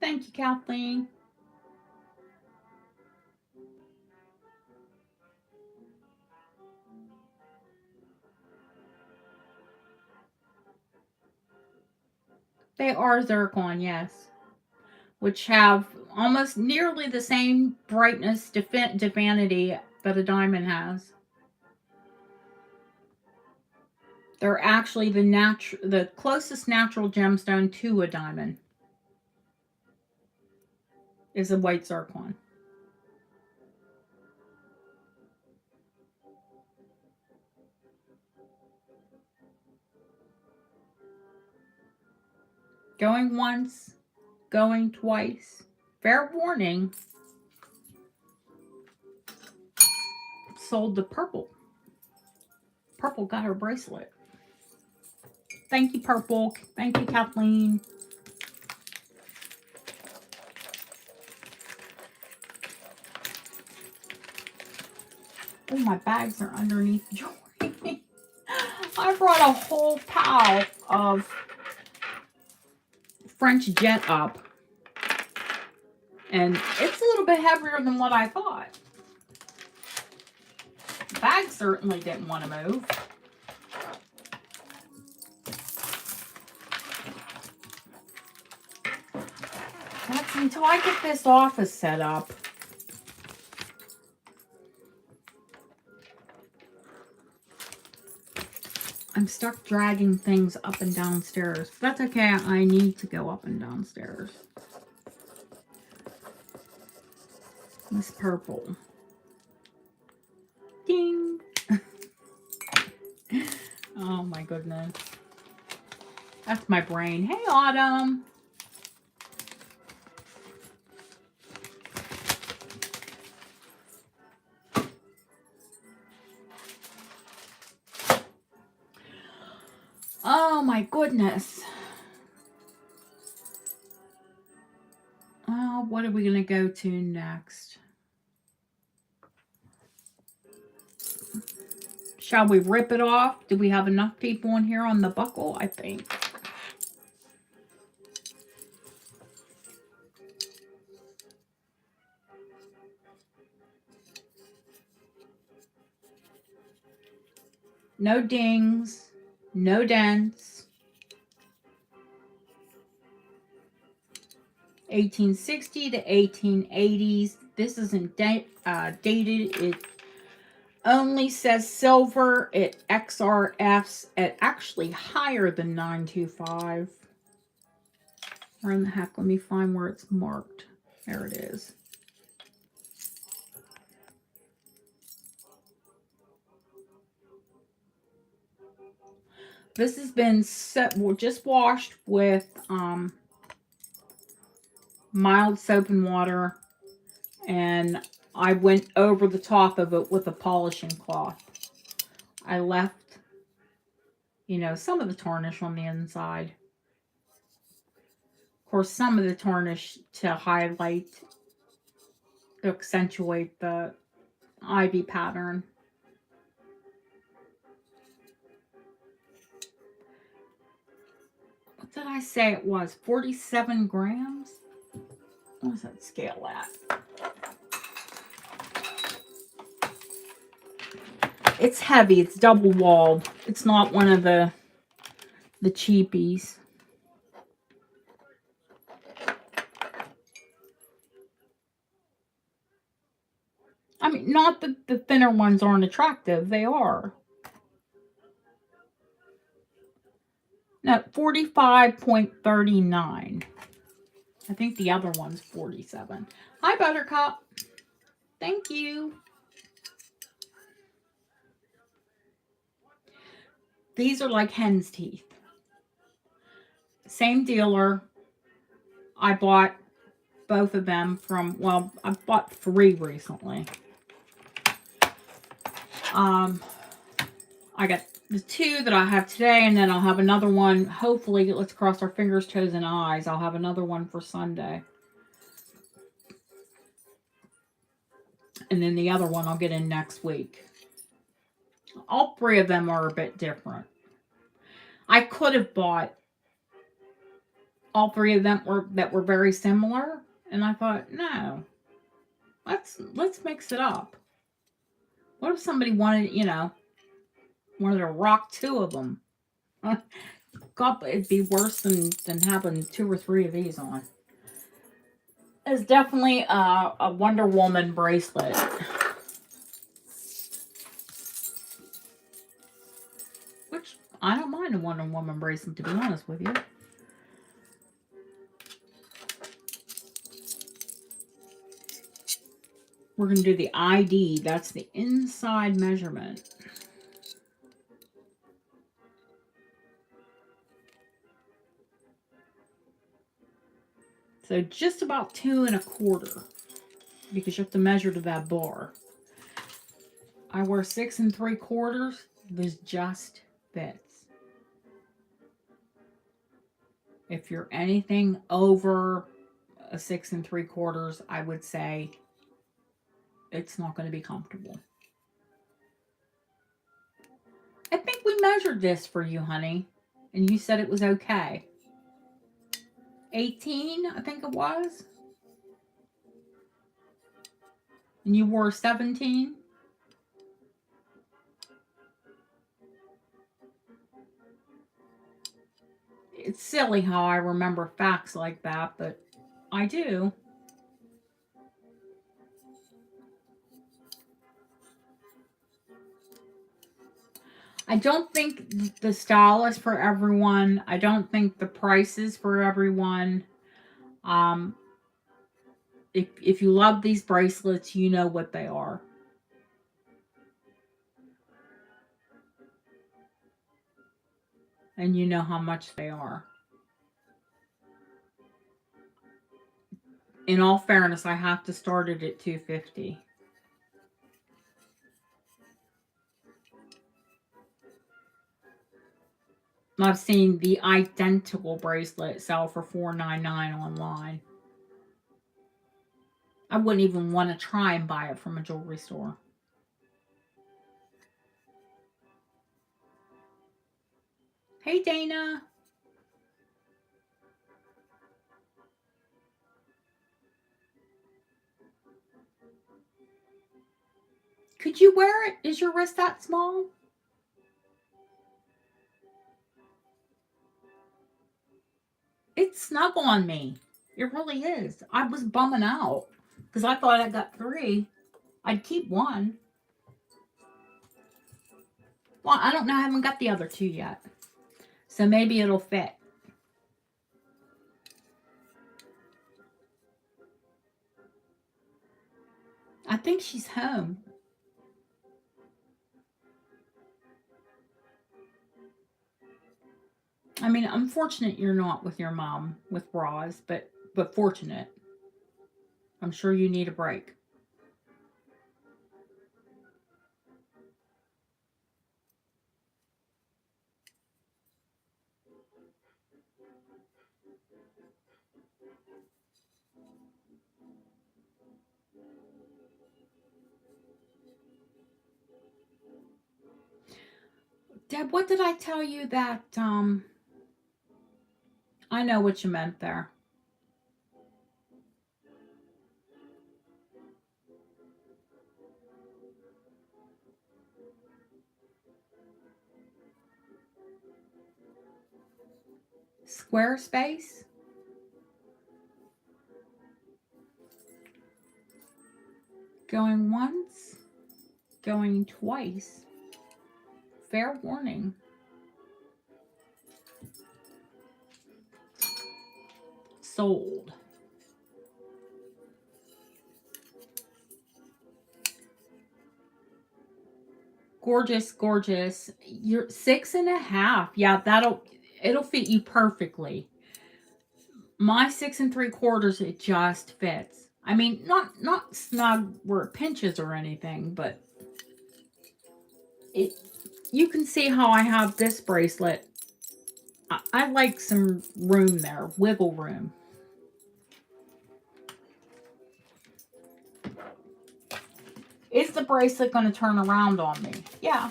Thank you, Kathleen. They are zircon, yes. Which have almost nearly the same brightness to vanity that a diamond has. They're actually the closest natural gemstone to a diamond is a white zircon. Going once, going twice. Fair warning. Sold the purple. Purple got her bracelet. Thank you, Purple. Thank you, Kathleen. Oh, my bags are underneath the jewelry. I brought a whole pile of French Jet up. And it's a little bit heavier than what I thought. The bag certainly didn't want to move. That's until I get this office set up. I'm stuck dragging things up and downstairs. That's okay. I need to go up and downstairs. This purple. Ding. Oh my goodness. That's my brain. Hey, Autumn. Oh my goodness. Oh, what are we going to go to next? Shall we rip it off? Do we have enough people in here on the buckle? I think. No dings. No dents. 1860 to 1880s. This isn't dated. It only says silver. It XRFs at actually higher than 925. Where in the heck? Let me find where it's marked. There it is. This has been just washed with mild soap and water, and I went over the top of it with a polishing cloth. I left, some of the tarnish on the inside. Of course, some of the tarnish to highlight, to accentuate the ivy pattern. What did I say it was? 47 grams? What's that scale at? It's heavy. It's double walled. It's not one of the cheapies. I mean, not that the thinner ones aren't attractive. They are. No, 45.39. I think the other one's 47. Hi, Buttercup. Thank you. These are like hen's teeth. Same dealer. I bought both of them from, well, I bought 3 recently. I got the 2 that I have today, and then I'll have another one. Hopefully, let's cross our fingers, toes, and eyes. I'll have another one for Sunday. And then the other one I'll get in next week. All 3 of them are a bit different. I could have bought all 3 of them that were very similar, and I thought, no, let's mix it up. What if somebody wanted to rock 2 of them? God, it'd be worse than having 2 or 3 of these on. It's definitely a Wonder Woman bracelet. Which, I don't mind a Wonder Woman bracelet, to be honest with you. We're going to do the ID. That's the inside measurement. So just about 2 1/4, because you have to measure to that bar. I wear 6 3/4. This just fits. If you're anything over a 6 3/4, I would say it's not going to be comfortable. I think we measured this for you, honey, and you said it was okay. 18, I think it was. And you wore 17? It's silly how I remember facts like that, but I do. I don't think the style is for everyone. I don't think the price is for everyone. Um, if you love these bracelets, you know what they are. And you know how much they are. In all fairness, I have to start it at 250. I've seen the identical bracelet sell for $499 online. I wouldn't even want to try and buy it from a jewelry store. Hey, Dana. Could you wear it? Is your wrist that small? It's snug on me. It really is. I was bumming out because I thought I got 3. I'd keep 1. Well, I don't know. I haven't got the other 2 yet. So maybe it'll fit. I think she's home. I mean, I'm fortunate you're not with your mom with bras, but fortunate. I'm sure you need a break. Deb, what did I tell you that I know what you meant there. Squarespace? Going once, going twice. Fair warning. Sold. Gorgeous, gorgeous. You're 6.5. Yeah, it'll fit you perfectly. My 6 3/4, it just fits. I mean, not snug where it pinches or anything, but it. You can see how I have this bracelet. I like some room there, wiggle room. Is the bracelet going to turn around on me? Yeah.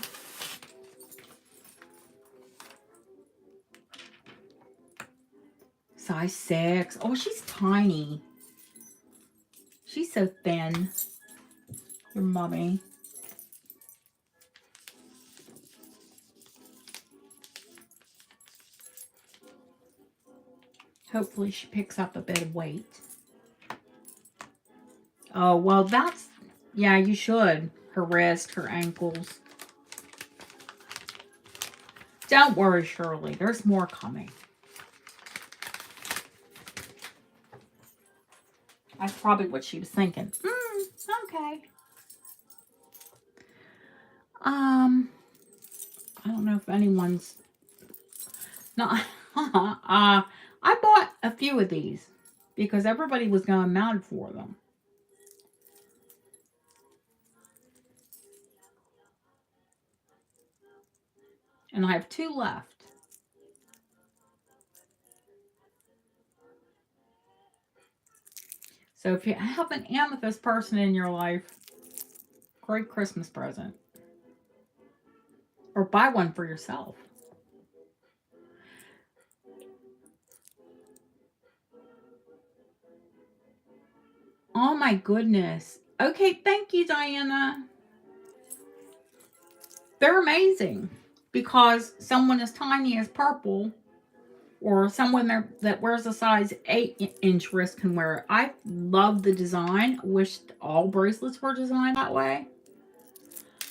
Size 6. Oh, she's tiny. She's so thin. Your mommy. Hopefully she picks up a bit of weight. Oh, well, that's... Yeah, you should. Her wrist, her ankles. Don't worry, Shirley. There's more coming. That's probably what she was thinking. Okay. I don't know if anyone's... No. I bought a few of these because everybody was going mad for them. And I have 2 left. So if you have an amethyst person in your life, great Christmas present. Or buy one for yourself. Oh my goodness. Okay, thank you, Diana. They're amazing because someone as tiny as Purple or someone that wears a size 8-inch wrist can wear it. I love the design. Wish all bracelets were designed that way.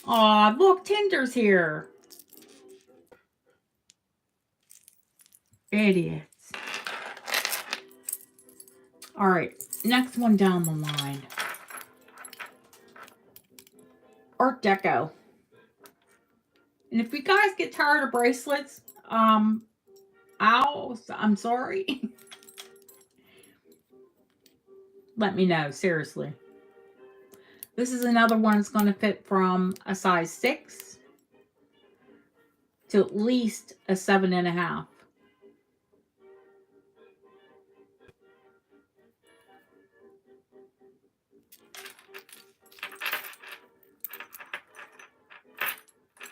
Aw, look, Tinder's here. Idiots. All right, next one down the line. Art Deco. And if you guys get tired of bracelets, I'm sorry. Let me know, seriously. This is another one that's going to fit from a size 6 to at least a 7.5.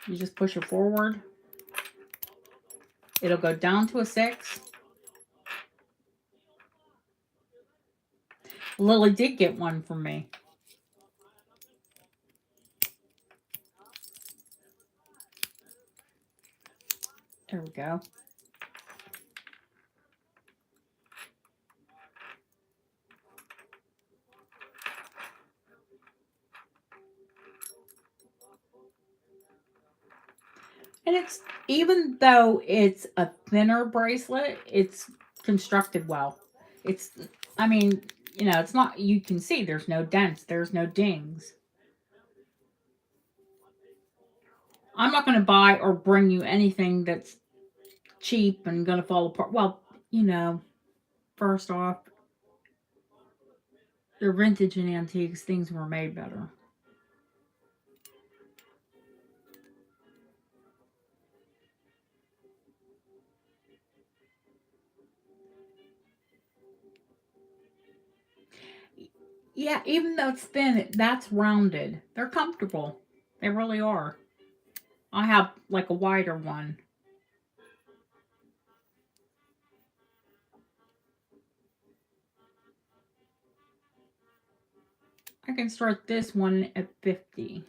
You just push it forward. It'll go down to a 6. Lily did get one from me. There we go. And it's, even though it's a thinner bracelet, it's constructed well. It's, I mean, you know, it's not, you can see there's no dents, there's no dings. I'm not going to buy or bring you anything that's cheap and going to fall apart. Well, you know, first off, they're vintage and antiques. Things were made better. Yeah, even though it's thin, that's rounded. They're comfortable. They really are. I have like a wider one. I can start this one at 50.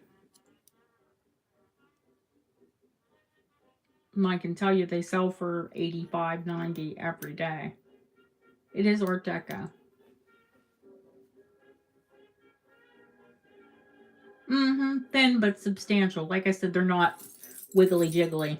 And I can tell you they sell for 85, 90 every day. It is Art Deco. Thin but substantial. Like I said, they're not wiggly jiggly.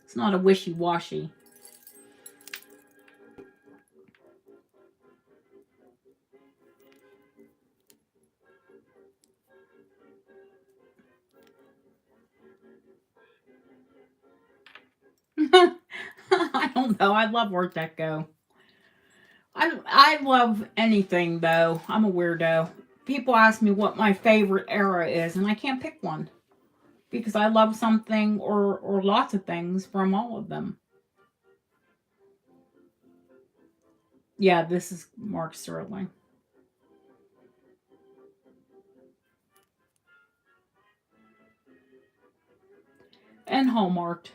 It's not a wishy-washy. I don't know. I love Art Deco. I love anything, though. I'm a weirdo. People ask me what my favorite era is, and I can't pick one. Because I love something or lots of things from all of them. Yeah, this is Mark Sterling. And Hallmarked.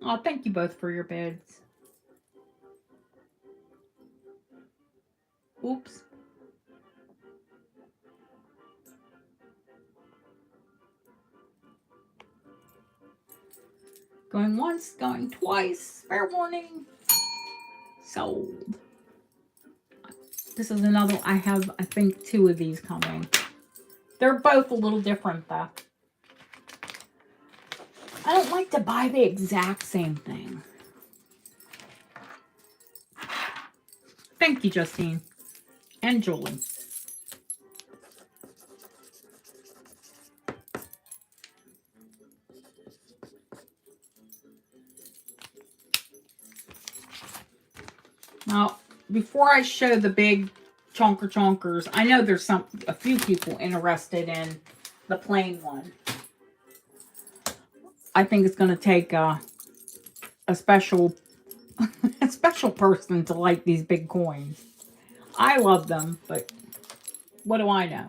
Oh, thank you both for your bids. Oops. Going once, going twice. Fair warning. Sold. This is another, I have, I think, 2 of these coming. They're both a little different, though. I don't like to buy the exact same thing. Thank you, Justine. And Julie. Now, before I show the big chonkers, I know there's a few people interested in the plain one. I think it's going to take a special a special person to like these big coins. I love them, but what do I know?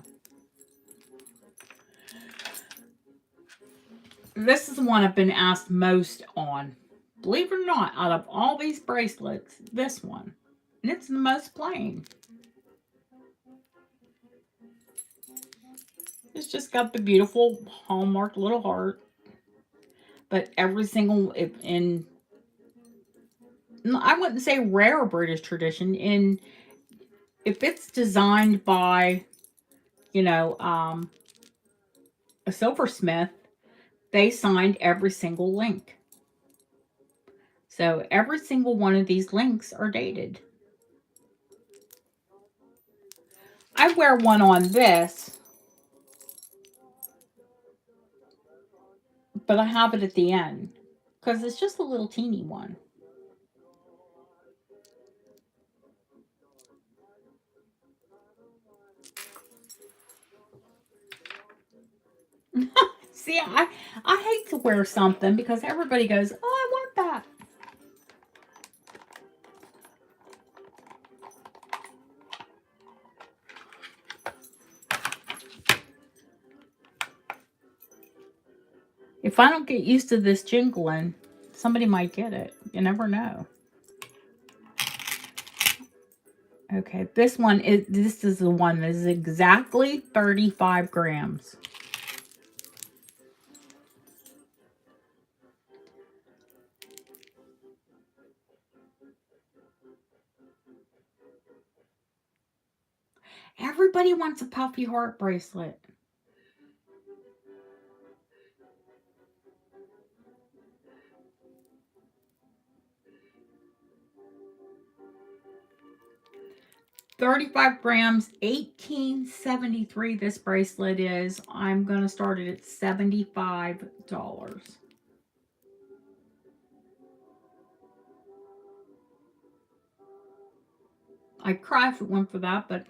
This is the one I've been asked most on. Believe it or not, out of all these bracelets, this one. And it's the most plain. It's just got the beautiful hallmark little heart. But every single, I wouldn't say rare British tradition, if it's designed by, a silversmith, they signed every single link. So every single one of these links are dated. I wear one on this, but I have it at the end because it's just a little teeny one. See, I hate to wear something because everybody goes, "Oh, I want that." If I don't get used to this jingling, somebody might get it. You never know. Okay, this is the one that is exactly 35 grams. Everybody wants a puffy heart bracelet. $35 grams, $18.73 this bracelet is. I'm going to start it at $75. I'd cry if it went for that, but...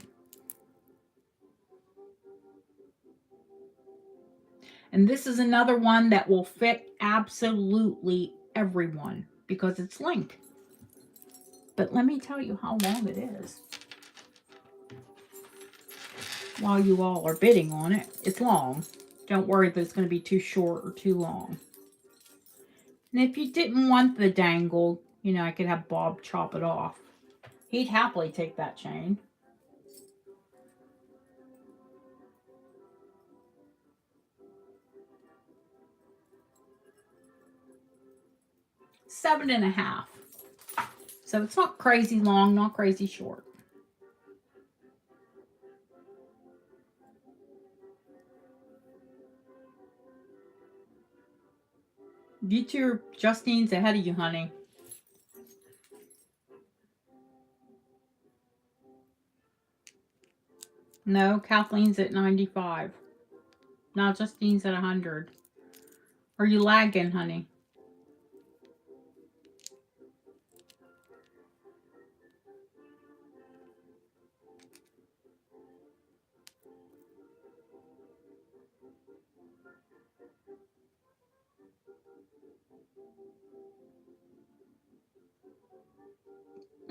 And this is another one that will fit absolutely everyone because it's link. But let me tell you how long it is. While you all are bidding on it, it's long. Don't worry that it's going to be too short or too long. And if you didn't want the dangle, I could have Bob chop it off. He'd happily take that chain. Seven and a half. So it's not crazy long, not crazy short. You two, Justine's ahead of you, honey. No, Kathleen's at 95. Now Justine's at 100. Are you lagging, honey?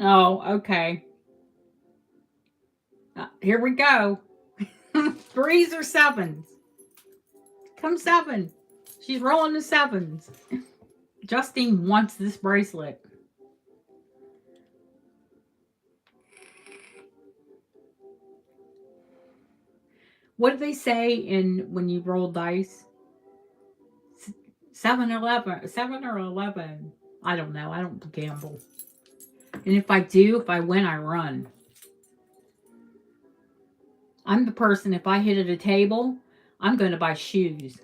Oh, okay. Here we go. 3s or 7s. Come 7. She's rolling the 7s. Justine wants this bracelet. What do they say when you roll dice? 7 or 11. 7 or 11. I don't know. I don't gamble. And if I win, I run. I'm the person, if I hit at a table, I'm going to buy shoes.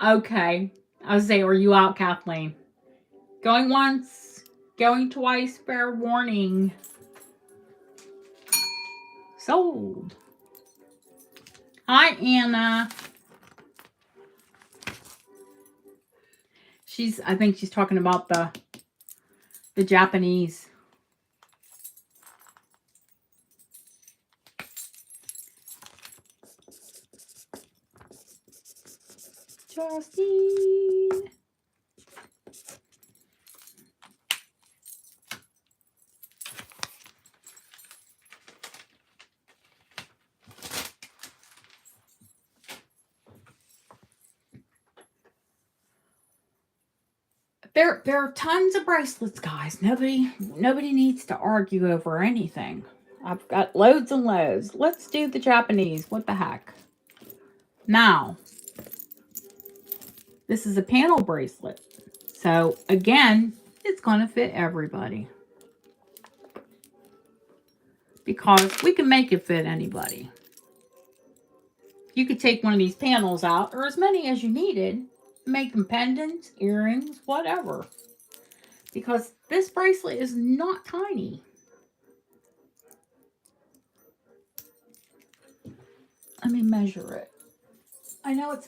Okay. I was saying, are you out, Kathleen? Going once, going twice, fair warning. Sold. Hi, Anna. I think she's talking about the Japanese. Justine. There are tons of bracelets, guys. Nobody needs to argue over anything. I've got loads and loads. Let's do the Japanese. What the heck? Now, this is a panel bracelet. So again, it's going to fit everybody. Because we can make it fit anybody. You could take one of these panels out, or as many as you needed, make them pendants, earrings, whatever. Because this bracelet is not tiny. Let me measure it. I know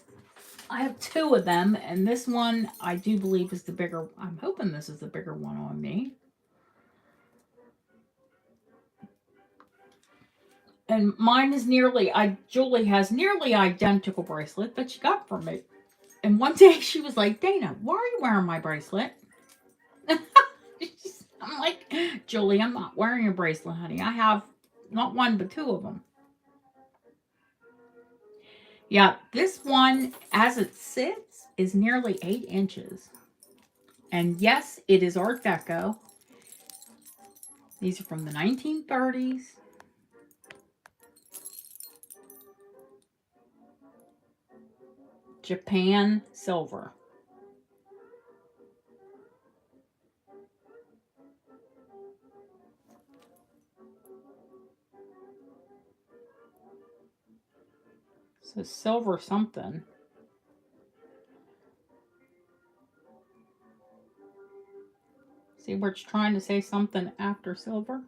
I have two of them, and this one I do believe is the bigger. I'm hoping this is the bigger one on me. And mine is Julie has nearly identical bracelet that she got from me. And one day she was like, Dana, why are you wearing my bracelet? I'm like, Julie, I'm not wearing your bracelet, honey. I have not one, but two of them. Yeah, this one, as it sits, is nearly 8 inches. And yes, it is Art Deco. These are from the 1930s. Japan silver. So silver something. See where it's trying to say something after silver?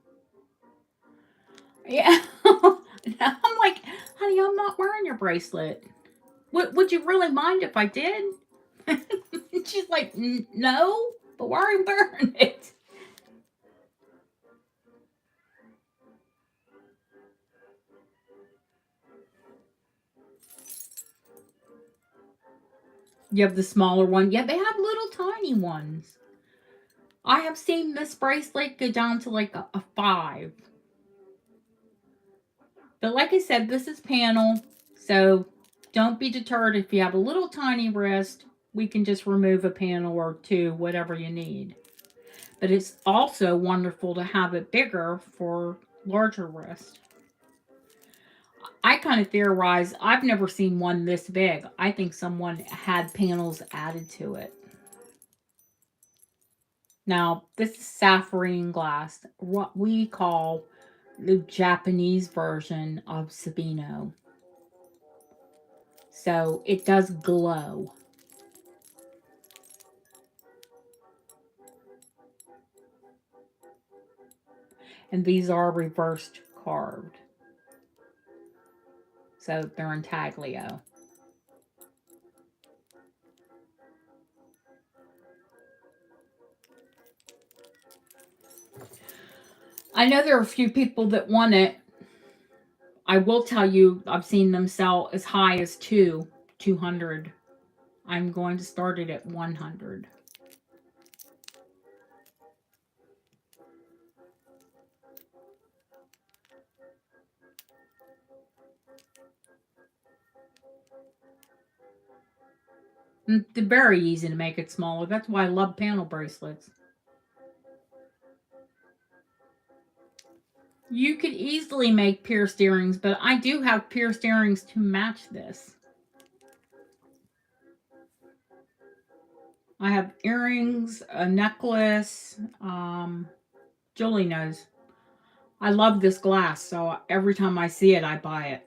Yeah. I'm like, honey, I'm not wearing your bracelet. Would you really mind if I did? She's like, no, but why are you wearing it? You have the smaller one. Yeah, they have little tiny ones. I have seen this bracelet go down to like a 5. But like I said, this is panel, so don't be deterred if you have a little tiny wrist. We can just remove a panel or two, whatever you need. But it's also wonderful to have it bigger for larger wrists. I kind of theorize, I've never seen one this big. I think someone had panels added to it. Now, this is sapphire glass, what we call the Japanese version of Sabino. So it does glow. And these are reversed carved. So they're intaglio. I know there are a few people that want it. I will tell you, I've seen them sell as high as 200. I'm going to start it at 100. They're very easy to make it smaller. That's why I love panel bracelets. You could easily make pierced earrings, but I do have pierced earrings to match this. I have earrings, a necklace. Julie knows. I love this glass, so every time I see it, I buy it.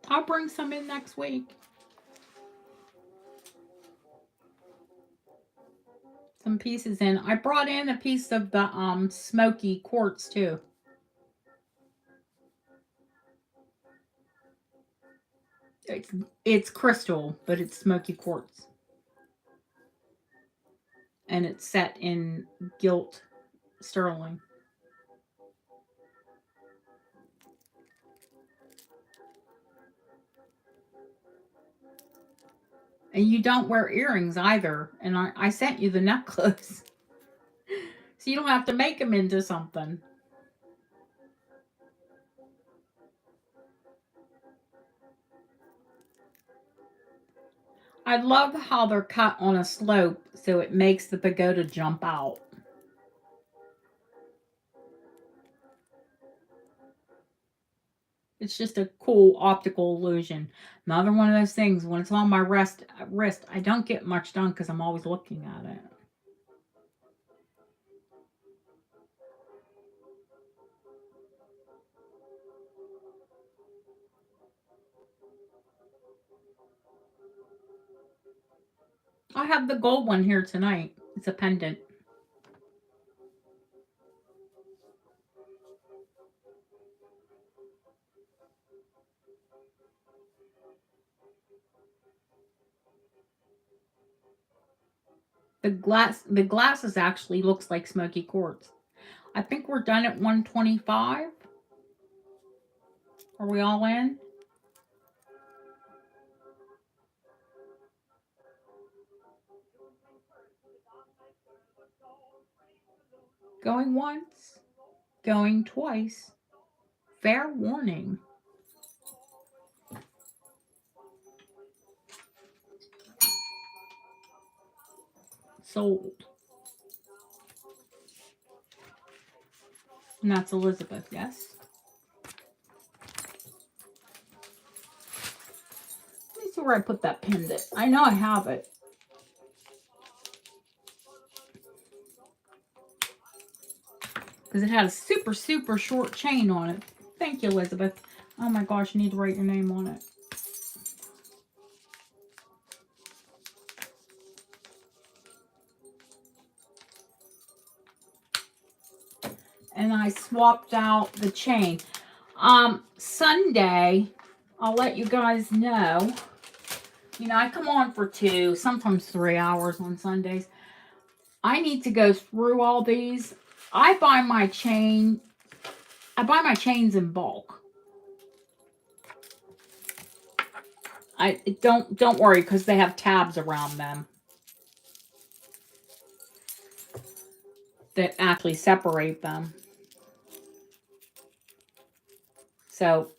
I'll bring some in next week. some pieces in. I brought in a piece of the smoky quartz too. It's crystal, but it's smoky quartz. And it's set in gilt sterling. And you don't wear earrings either. And I sent you the necklace. So you don't have to make them into something. I love how they're cut on a slope so it makes the pagoda jump out. It's just a cool optical illusion. Another one of those things, when it's on my wrist, I don't get much done because I'm always looking at it. I have the gold one here tonight. It's a pendant. The glasses actually looks like smoky quartz. I think we're done at 125. Are we all in? Going once, going twice. Fair warning. Sold. And that's Elizabeth, yes? Let me see where I put that pendant. I know I have it. Because it had a super, super short chain on it. Thank you, Elizabeth. Oh my gosh, you need to write your name on it. And I swapped out the chain. Sunday, I'll let you guys know. You know, I come on for 2, sometimes 3 hours on Sundays. I need to go through all these. I buy my chains in bulk. I don't worry because they have tabs around them that actually separate them. So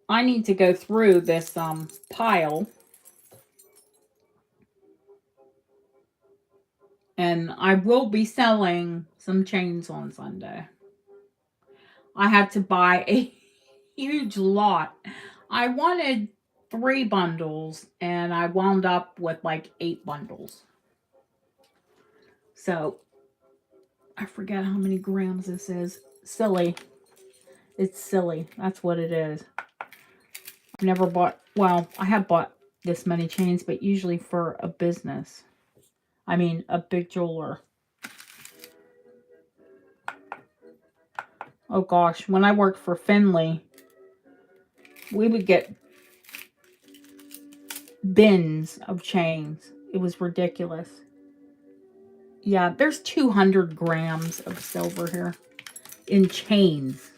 I need to go through this pile. And I will be selling some chains on Sunday. I had to buy a huge lot. I wanted 3 bundles and I wound up with like 8 bundles. So I forget how many grams this is. Silly. It's silly. That's what it is. I've never bought, well, I have bought this many chains, but usually for a business. I mean, a big jeweler. Oh gosh, when I worked for Finley, we would get bins of chains. It was ridiculous. Yeah, there's 200 grams of silver here in chains.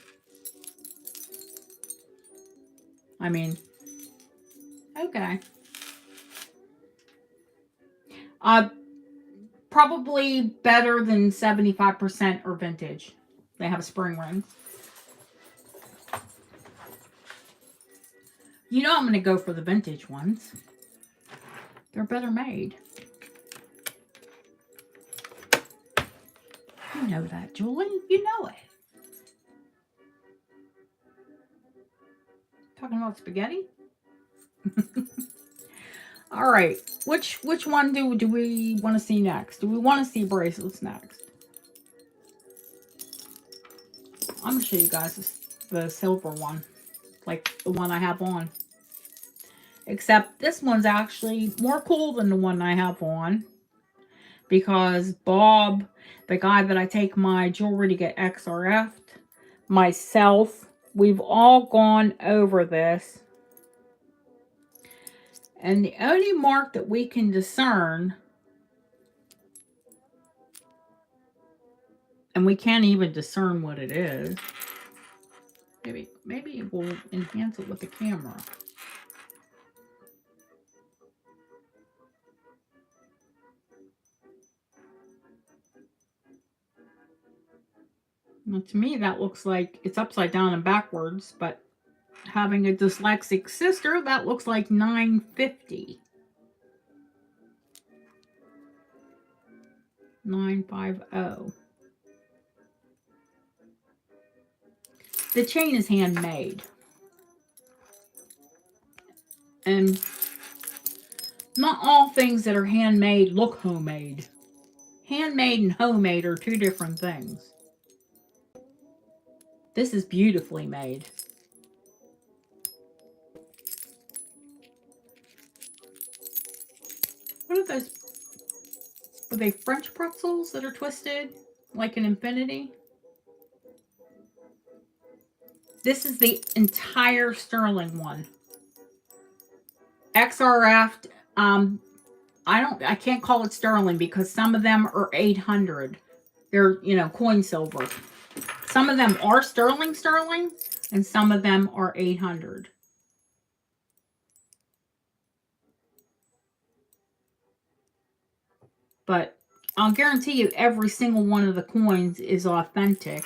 I mean, okay. Probably better than 75% are vintage. They have spring rings. You know I'm going to go for the vintage ones. They're better made. You know that, Julie. You know it. Talking about spaghetti? All right. Which one do we want to see next? Do we want to see bracelets next? I'm going to show you guys the silver one. Like the one I have on. Except this one's actually more cool than the one I have on. Because Bob, the guy that I take my jewelry to get XRF'd, myself, we've all gone over this. And the only mark that we can discern, and we can't even discern what it is. Maybe it will enhance it with the camera. Well, to me, that looks like it's upside down and backwards, but having a dyslexic sister, that looks like 950. 950. The chain is handmade. And not all things that are handmade look homemade. Handmade and homemade are two different things. This is beautifully made. What are those? Are they French pretzels that are twisted like an infinity? This is the entire sterling one. XRF, I can't call it sterling because some of them are 800. They're, coin silver. Some of them are sterling, and some of them are 800. But I'll guarantee you every single one of the coins is authentic.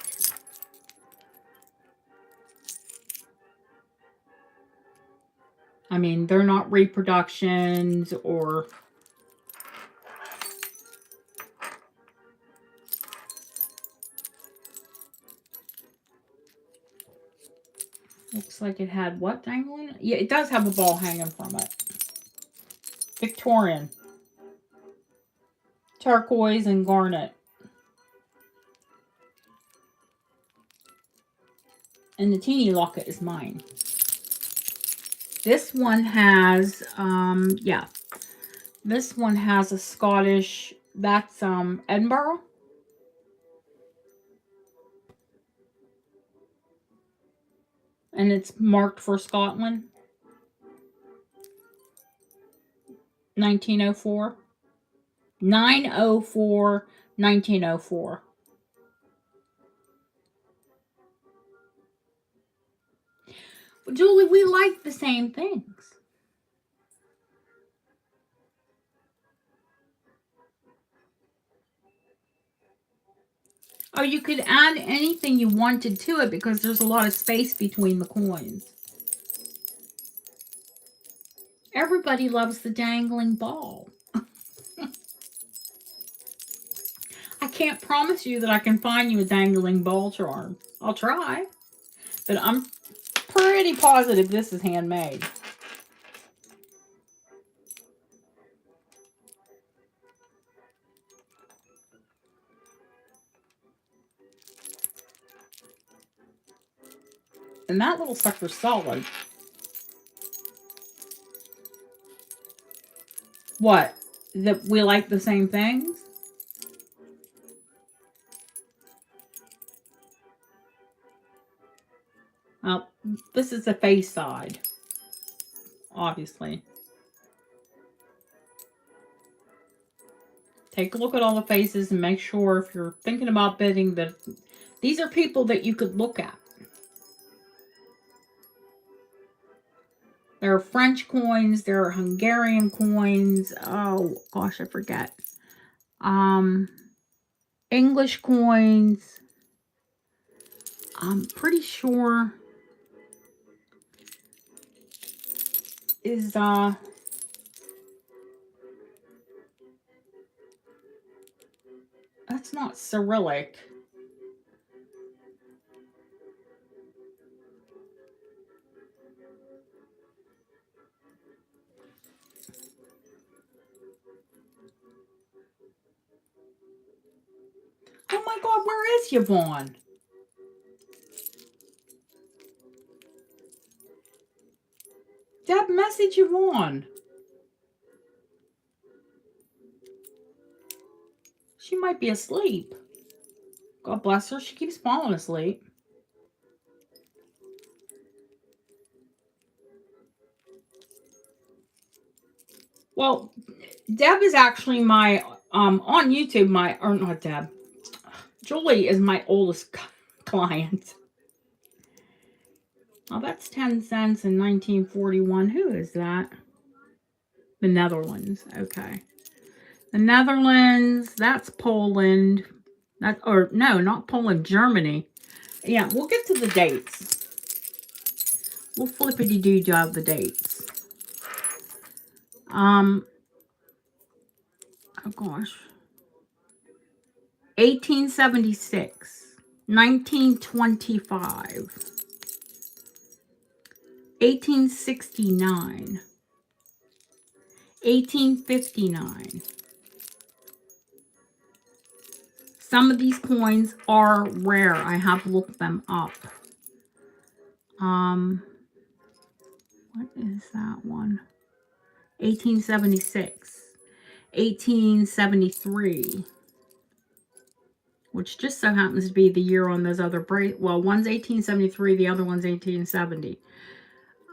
I mean, they're not reproductions or... Looks like it had what dangling? Yeah, it does have a ball hanging from it. Victorian. Turquoise and garnet. And the teeny locket is mine. This one has, this one has a Scottish, that's Edinburgh. And it's marked for Scotland. 1904. 904, 1904. Julie, we like the same things. Oh, you could add anything you wanted to it because there's a lot of space between the coins. Everybody loves the dangling ball. I can't promise you that I can find you a dangling ball charm. I'll try. But I'm pretty positive this is handmade. And that little sucker's solid. What? That we like the same things? Well, this is the face side. Obviously. Take a look at all the faces and make sure if you're thinking about bidding that these are people that you could look at. There are French coins. There are Hungarian coins. Oh, gosh, I forget. English coins. I'm pretty sure is, that's not Cyrillic. Oh my God, where is Yvonne? Deb, message Yvonne. She might be asleep. God bless her. She keeps falling asleep. Well, Deb is actually my on YouTube. Or not Deb. Julie is my oldest client. Oh, that's 10 cents in 1941. Who is that? The Netherlands. Okay. The Netherlands. That's Poland. Or no, not Poland. Germany. Yeah, we'll get to the dates. We'll flippity-doo job the dates. Oh gosh. 1876. 1925. 1869. 1859. Some of these coins are rare. I have looked them up. What is that one? 1876. 1873. Which just so happens to be the year on those other well, one's 1873, the other one's 1870.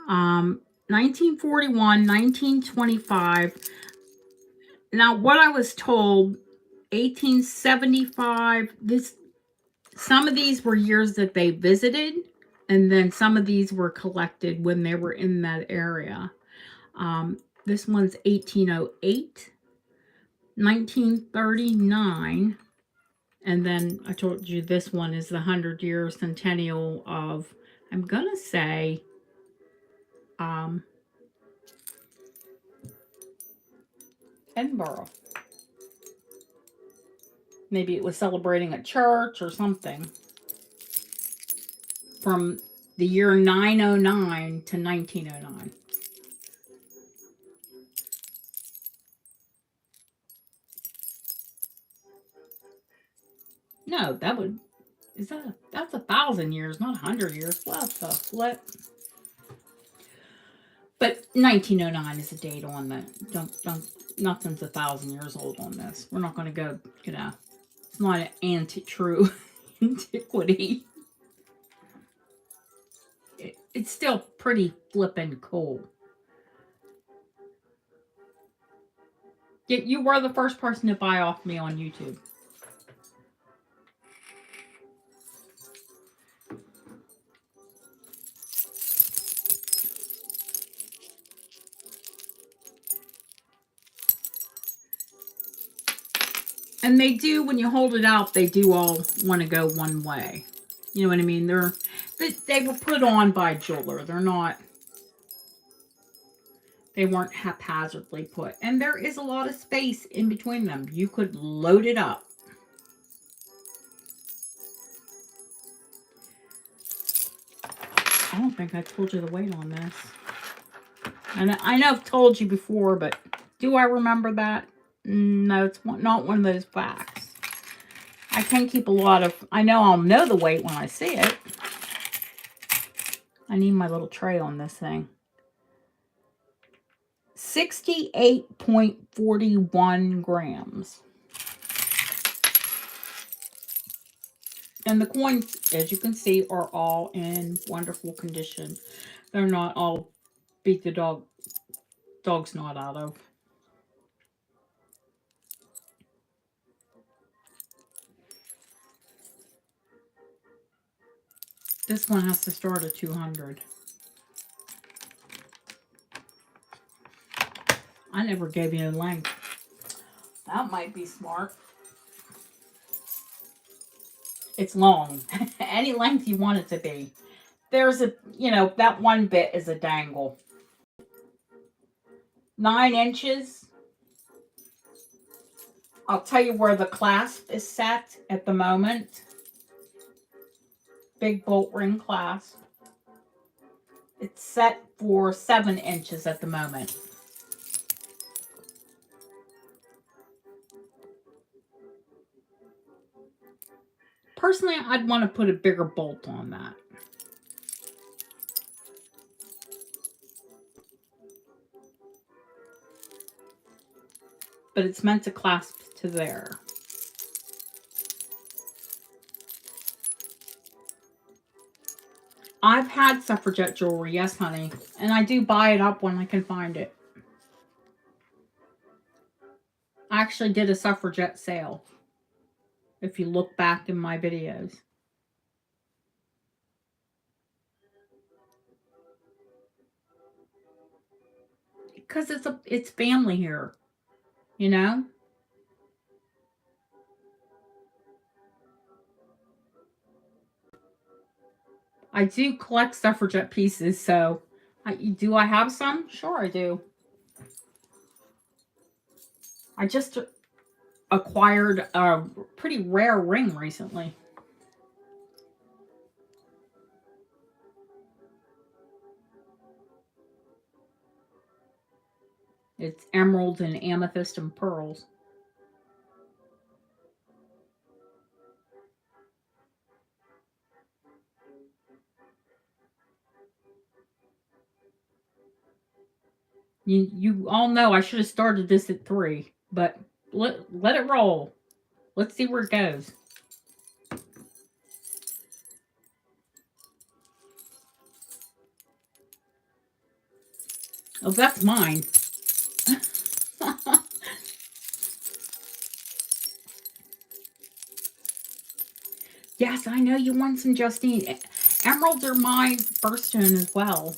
1941, 1925. Now, what I was told, 1875, some of these were years that they visited, and then some of these were collected when they were in that area. This one's 1808, 1939, and then I told you this one is the 100-year centennial of, I'm going to say, Edinburgh. Maybe it was celebrating a church or something. From the year 909 to 1909. No, that's 1,000 years, not 100 years. What the flip? But 1909 is the date on that. Nothing's 1,000 years old on this. We're not going to go, it's not an true antiquity. It's still pretty flippin' cool. You were the first person to buy off me on YouTube. And they do, when you hold it out, they do all want to go one way. You know what I mean? They were put on by a jeweler. They weren't haphazardly put. And there is a lot of space in between them. You could load it up. I don't think I told you the weight on this. And I know I've told you before, but do I remember that? No, it's not one of those facts. I can keep a lot of... I know I'll know the weight when I see it. I need my little tray on this thing. 68.41 grams. And the coins, as you can see, are all in wonderful condition. They're not all beat the dog's not out of. This one has to start at 200. I never gave you a length. That might be smart. It's long. Any length you want it to be. There's that one bit is a dangle. 9 inches. I'll tell you where the clasp is set at the moment. Big bolt ring clasp. It's set for 7 inches at the moment. Personally, I'd want to put a bigger bolt on that. but it's meant to clasp to there. I've had suffragette jewelry, yes, honey. And I do buy it up when I can find it. I actually did a suffragette sale, if you look back in my videos. Because it's family here, you know? I do collect suffragette pieces, so do I have some? Sure I do. I just acquired a pretty rare ring recently. It's emeralds and amethyst and pearls. You all know I should have started this at 3, but let it roll. Let's see where it goes. Oh, that's mine. Yes, I know you want some, Justine. Emeralds are my birthstone as well.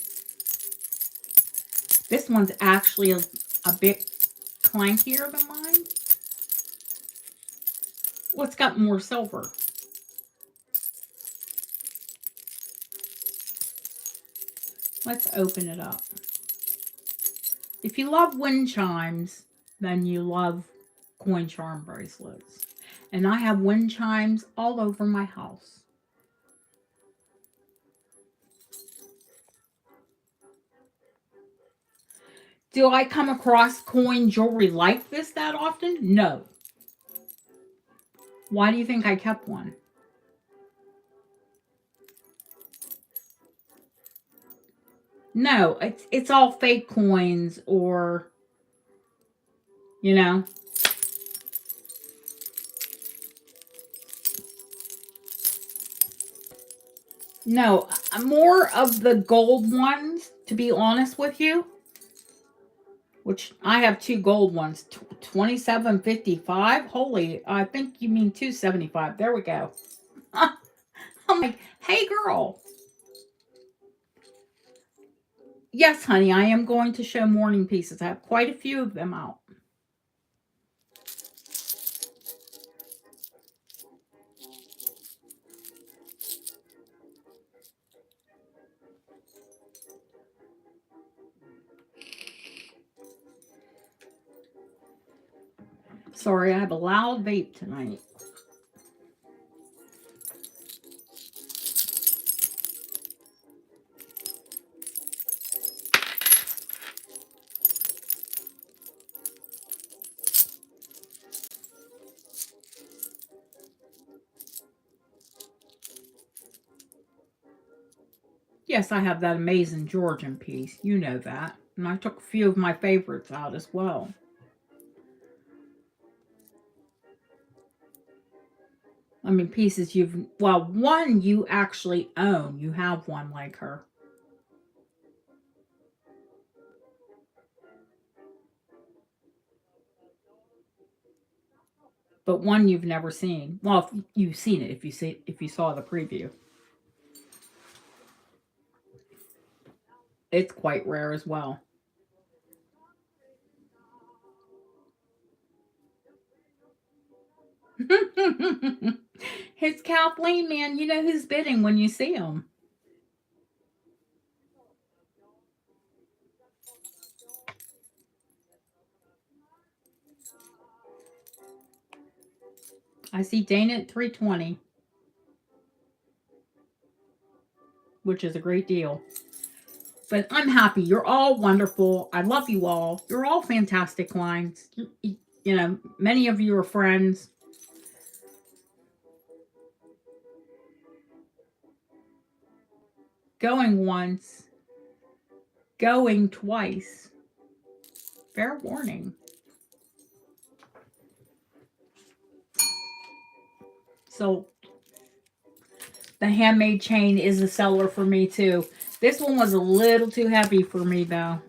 This one's actually a bit clankier than mine. Well, it's got more silver. Let's open it up. If you love wind chimes, then you love coin charm bracelets. And I have wind chimes all over my house. Do I come across coin jewelry like this that often? No. Why do you think I kept one? No, it's all fake coins or, you know. No, more of the gold ones, to be honest with you. Which I have 2 gold ones, 27.55. Holy, I think you mean 2.75. There we go. I'm like, hey girl. Yes, honey, I am going to show mourning pieces. I have quite a few of them out. Sorry, I have a loud vape tonight. Yes, I have that amazing Georgian piece. You know that. And I took a few of my favorites out as well. I mean, pieces well, one you actually own. You have one like her. But one you've never seen. Well, if you've seen it, if you saw the preview. It's quite rare as well. It's Kathleen, man. You know who's bidding when you see him. I see Dana at 320, which is a great deal. But I'm happy. You're all wonderful. I love you all. You're all fantastic clients. You know, many of you are friends. Going once, going twice. Fair warning. So the handmade chain is a seller for me too. This one was a little too heavy for me though.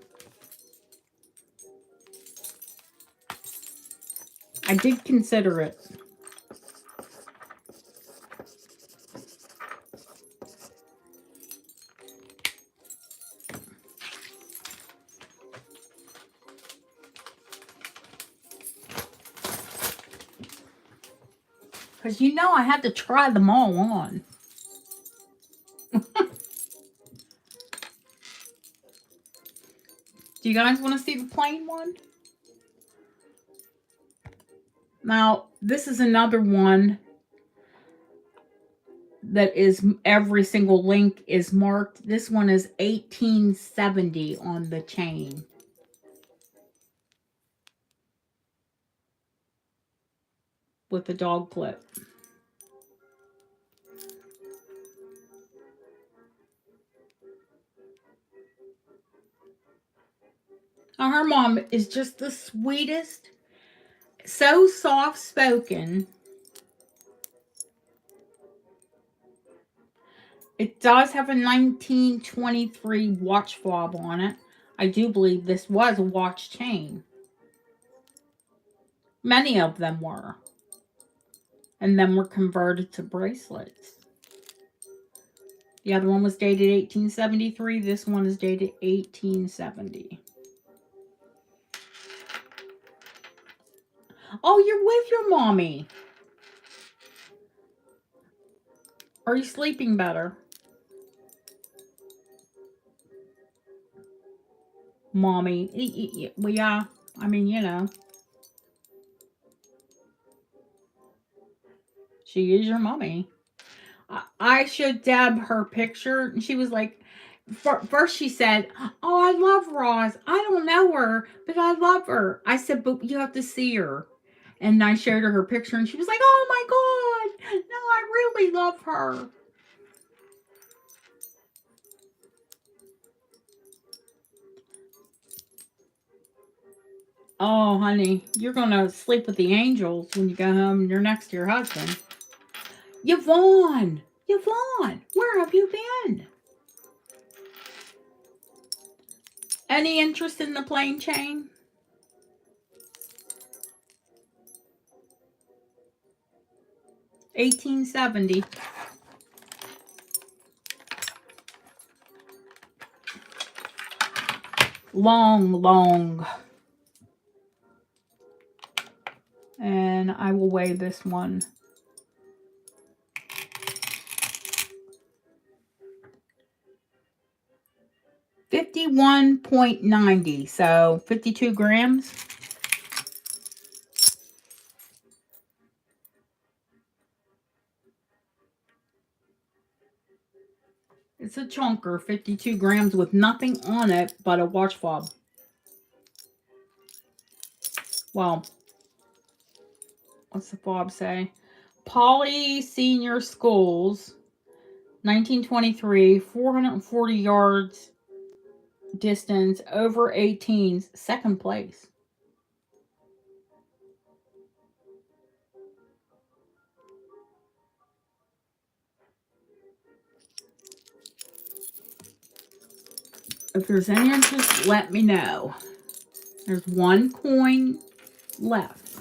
I did consider it. Because you know I had to try them all on. Do you guys want to see the plain one? Now, this is another one that is every single link is marked. This one is 1870 on the chain. With the dog clip. Now, her mom is just the sweetest, so soft spoken. It does have a 1923 watch fob on it. I do believe this was a watch chain. Many of them were. And then were converted to bracelets. The other one was dated 1873. This one is dated 1870. Oh, you're with your mommy. Are you sleeping better? Mommy. Well, yeah. I mean, you know. She is your mommy. I showed Deb her picture, and she was like, first she said, "Oh, I love Roz. I don't know her, but I love her." I said, "But you have to see her." And I showed her picture, and she was like, "Oh my God, no, I really love her." Oh, honey, you're going to sleep with the angels when you go home and you're next to your husband. Yvonne, where have you been? Any interest in the plain chain? $18.70. Long. And I will weigh this one. $51.90, so 52 grams. It's a chunker, 52 grams with nothing on it but a watch fob. Well, what's the fob say? Poly Senior Schools, 1923, 440 yards distance, over 18s, second place. If there's any interest, let me know. There's one coin left.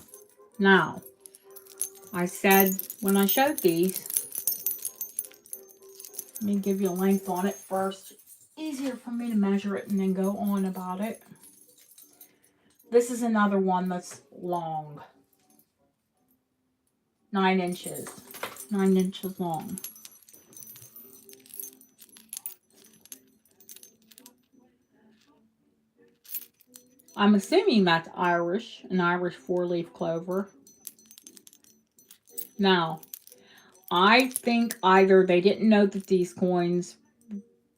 Now, I said when I showed these, let me give you a length on it first. Easier for me to measure it and then go on about it. This is another one that's long. 9 inches. 9 inches long. I'm assuming that's Irish, an Irish 4-leaf clover. Now, I think either they didn't know that these coins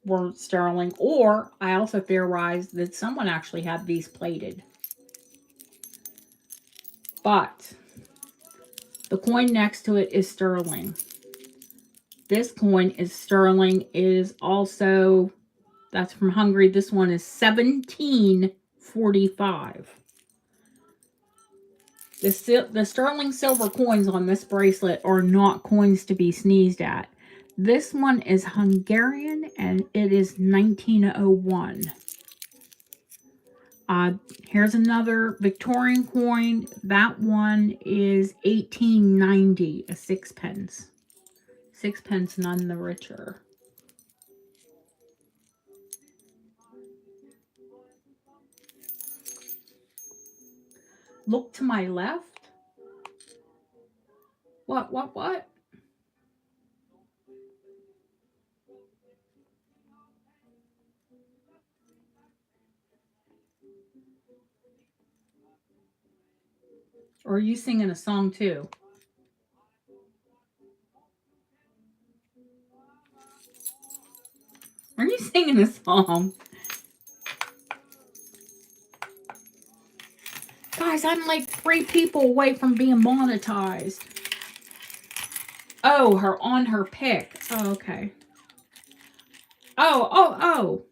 were sterling, or I also theorized that someone actually had these plated. But the coin next to it is sterling. This coin is sterling. It is also, that's from Hungary. This one is 1745. The sterling silver coins on this bracelet are not coins to be sneezed at. This one is Hungarian and it is 1901. Here's another Victorian coin. That one is 1890, a sixpence. Sixpence, none the richer. Look to my left. What? Or are you singing a song too? Are you singing a song? Guys, I'm like 3 people away from being monetized. Oh, on her pick. Oh, okay. Oh.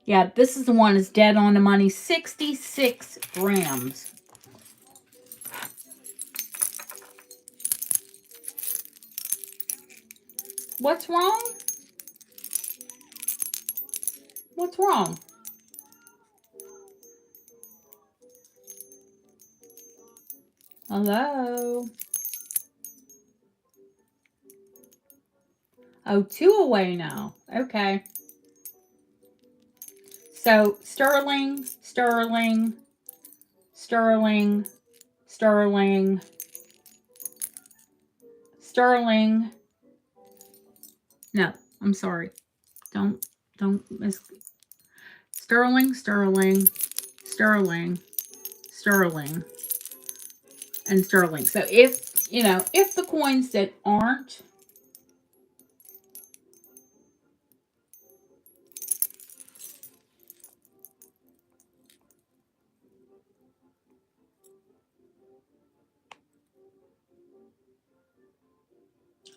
Yeah, this is the one that's dead on the money. 66 grams. What's wrong? What's wrong? Hello? Oh, 2 away now. Okay. So, sterling, sterling, sterling, sterling, sterling. No, I'm sorry. Don't miss. Sterling, sterling, sterling, sterling, and sterling. So if, if the coins that aren't,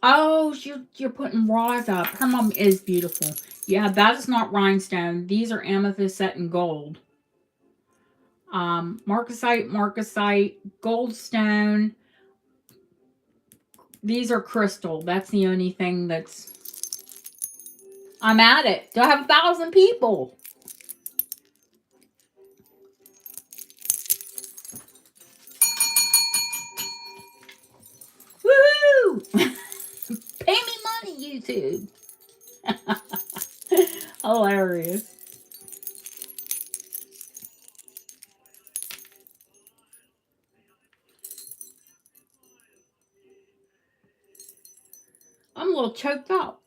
oh, you're putting Roz up. Her mom is beautiful. Yeah, that is not rhinestone. These are amethyst set in gold. Marcasite, goldstone. These are crystal. That's the only thing that's... I'm at it. Do I have 1,000 people? Woohoo! Pay me money, YouTube. Hilarious. I'm a little choked up.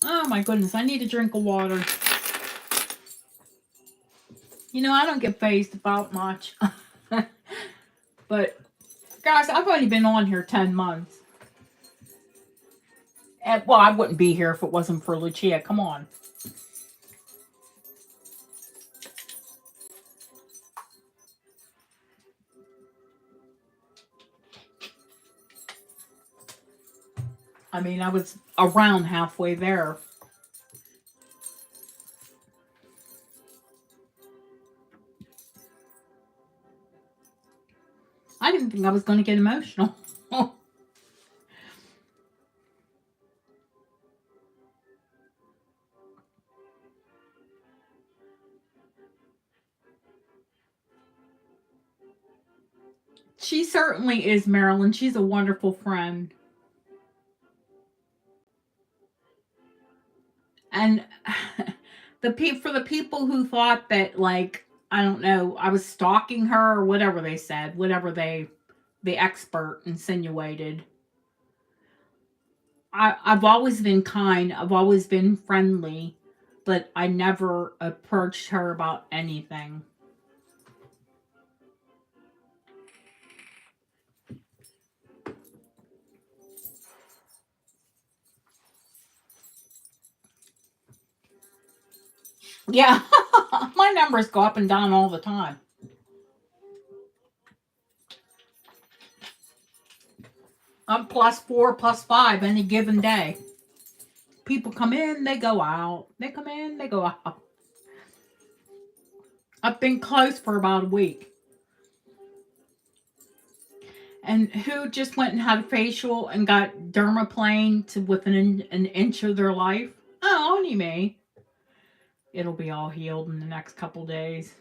Oh my goodness, I need a drink of water. I don't get phased about much. But, guys, I've only been on here 10 months. And, well, I wouldn't be here if it wasn't for Lucia. Come on. I mean, I was around halfway there. I didn't think I was going to get emotional. She certainly is, Marilyn. She's a wonderful friend. And for the people who thought that, like, I don't know, I was stalking her or whatever they said, whatever the expert insinuated. I've always been kind. I've always been friendly, but I never approached her about anything. Yeah, my numbers go up and down all the time. I'm +4, +5 any given day. People come in, they go out. They come in, they go out. I've been closed for about a week. And who just went and had a facial and got dermaplane to within an inch of their life? Oh, only me. It'll be all healed in the next couple days.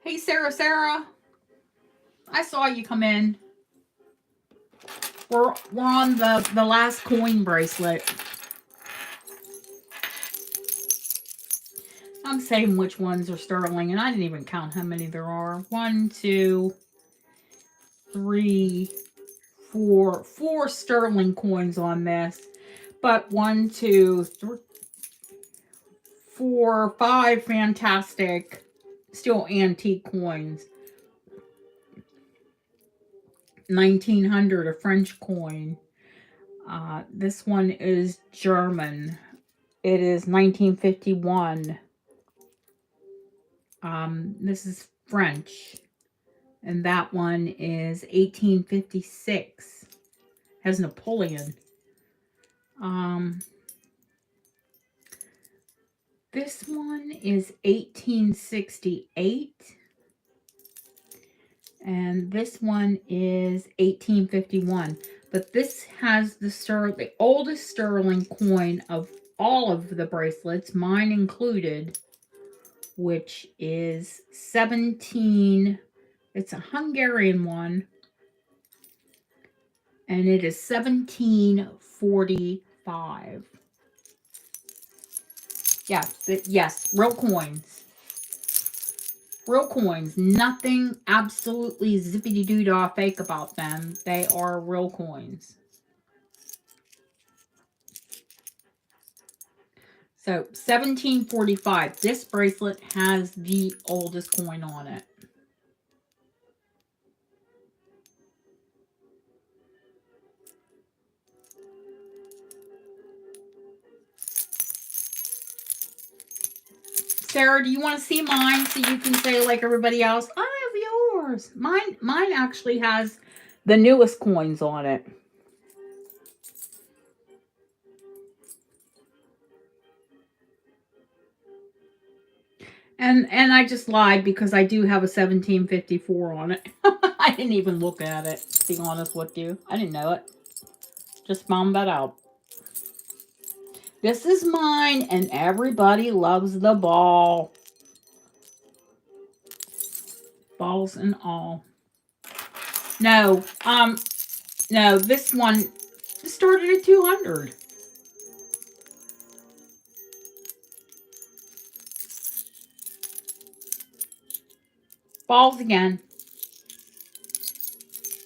Hey, Sarah. I saw you come in. We're on the last coin bracelet. I'm saying which ones are sterling, and I didn't even count how many there are. 1, 2, 3, 4. 4 sterling coins on this. But 1, 2, 3, 4, 5 fantastic, still antique coins. 1900, a French coin. This one is German. It is 1951. This is French. And that one is 1856. Has Napoleon. This one is 1868. And this one is 1851. But this has the oldest sterling coin of all of the bracelets, mine included, which is 17. It's a Hungarian one. And it is 1745. Yes, real coins. Real coins. Nothing absolutely zippity-doo-dah fake about them. They are real coins. So, 1745. This bracelet has the oldest coin on it. Sarah, do you want to see mine so you can say like everybody else, I have yours? Mine actually has the newest coins on it. And I just lied because I do have a 1754 on it. I didn't even look at it, to be honest with you. I didn't know it. Just found that out. This is mine, and everybody loves the ball. Balls and all. No, this one started at 200. Balls again.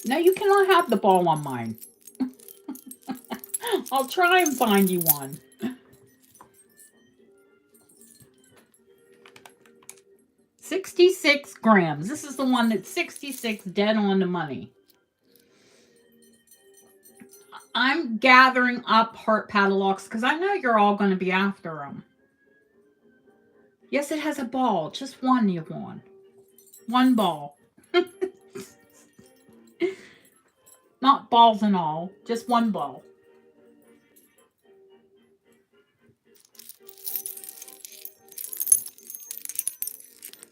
No, you cannot have the ball on mine. I'll try and find you one. 66 grams. This is the one that's 66 dead on the money. I'm gathering up heart padlocks because I know you're all going to be after them. Yes, it has a ball. Just one, Yvonne. One ball. Not balls and all. Just one ball.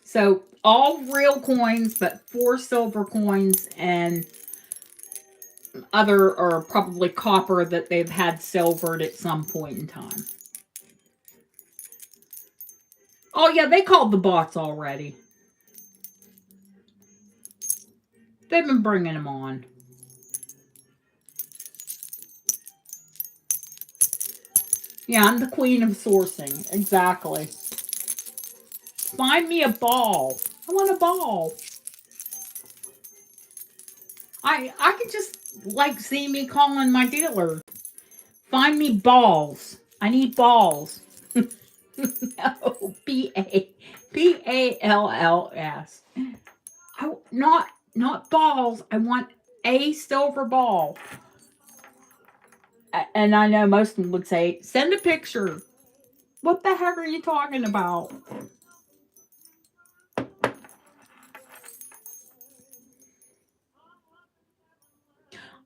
So, all real coins, but 4 silver coins and other, or probably copper that they've had silvered at some point in time. Oh, yeah, they called the bots already. They've been bringing them on. Yeah, I'm the queen of sourcing. Exactly. Find me a ball. I want a ball. I can just like see me calling my dealer. Find me balls. I need balls. No, Balls. Not balls. I want a silver ball. And I know most of them would say, send a picture. What the heck are you talking about?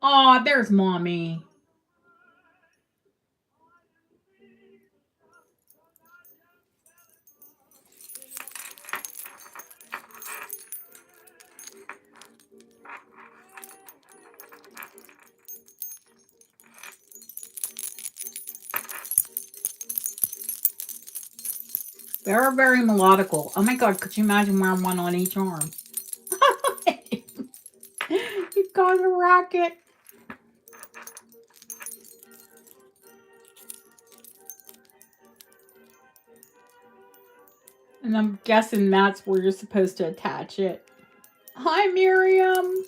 Aw, there's Mommy. They're very melodical. Oh my god, could you imagine wearing one on each arm? You got a racket. And I'm guessing that's where you're supposed to attach it. Hi, Miriam.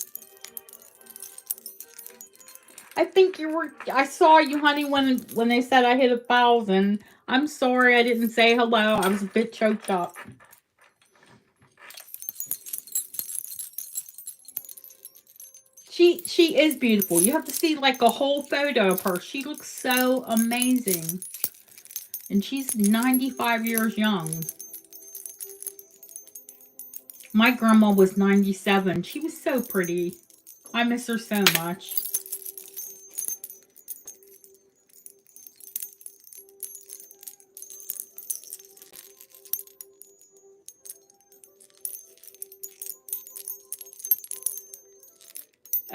I think you were. I saw you, honey, when they said I hit 1,000. I'm sorry I didn't say hello. I was a bit choked up. She is beautiful. You have to see like a whole photo of her. She looks so amazing. And she's 95 years young. My grandma was 97. She was so pretty. I miss her so much.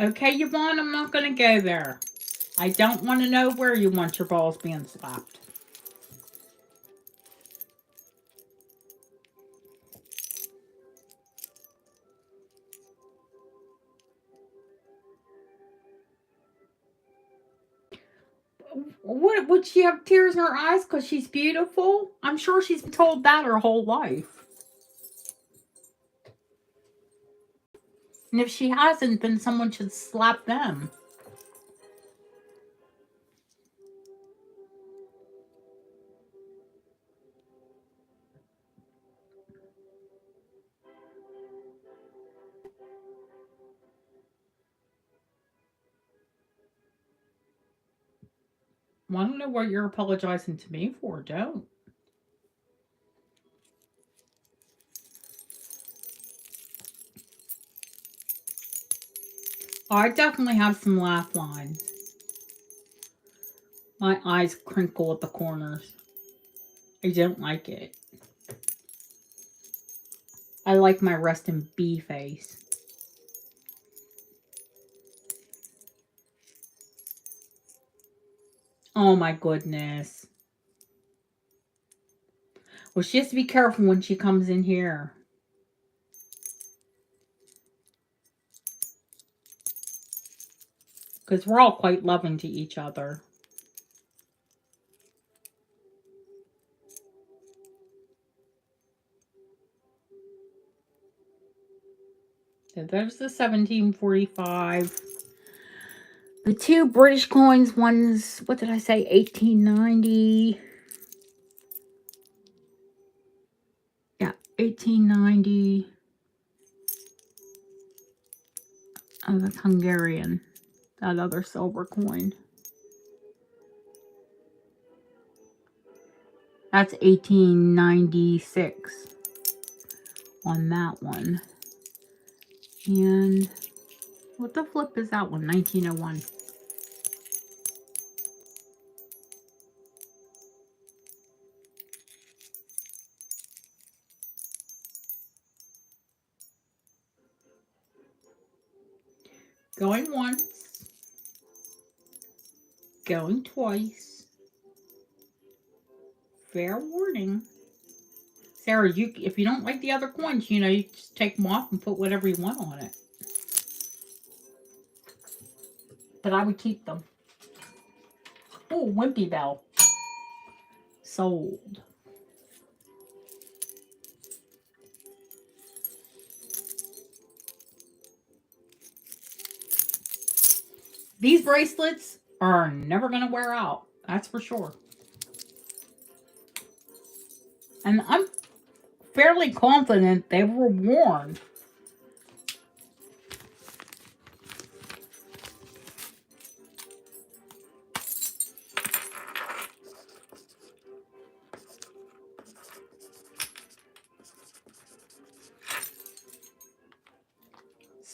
Okay, Yvonne, I'm not going to go there. I don't want to know where you want your balls being slapped. What, would she have tears in her eyes because she's beautiful? I'm sure she's been told that her whole life. And if she hasn't, then someone should slap them. Well, I don't know what you're apologizing to me for. Don't. Oh, I definitely have some laugh lines. My eyes crinkle at the corners. I don't like it. I like my resting bee face. Oh my goodness. Well, she has to be careful when she comes in here. Because we're all quite loving to each other. So there's the 1745. The two British coins, one's, what did I say, 1890. Yeah, 1890. Oh, that's Hungarian. That other silver coin. That's 1896 on that one. And what the flip is that one? 1901. Going once. Going twice. Fair warning. Sarah, if you don't like the other coins, you just take them off and put whatever you want on it. But I would keep them. Oh, Wimpy Bell. Sold. These bracelets are never going to wear out. That's for sure. And I'm fairly confident they were worn.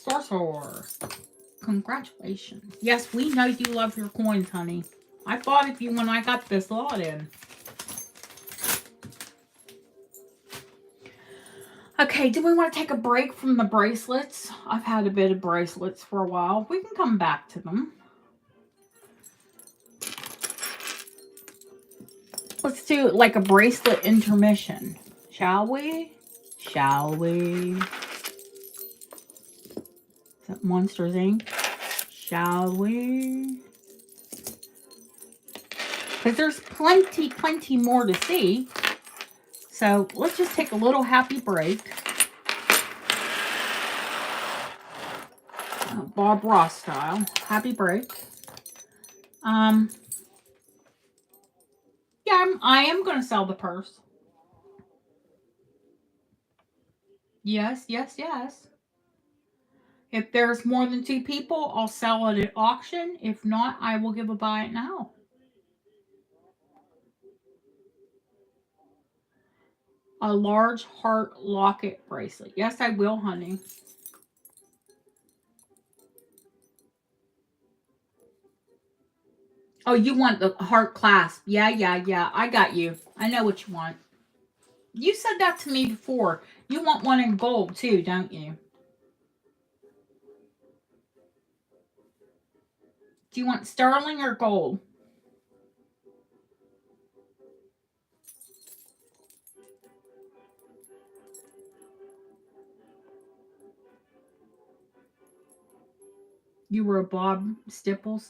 Sorcerer. Congratulations. Yes, we know you love your coins, honey. I thought of you when I got this lot in. Okay, do we want to take a break from the bracelets? I've had a bit of bracelets for a while. We can come back to them. Let's do like a bracelet intermission. Shall we? Shall we? Is that Monsters Inc? Shall we? Because there's plenty more to see. So let's just take a little happy break. Bob Ross style. Happy break. Yeah, I am going to sell the purse. Yes. If there's more than 2 people, I'll sell it at auction. If not, I will give a buy it now. A large heart locket bracelet. Yes, I will, honey. Oh, you want the heart clasp. Yeah. I got you. I know what you want. You said that to me before. You want one in gold too, don't you? Do you want sterling or gold? You were a Bob Stipple.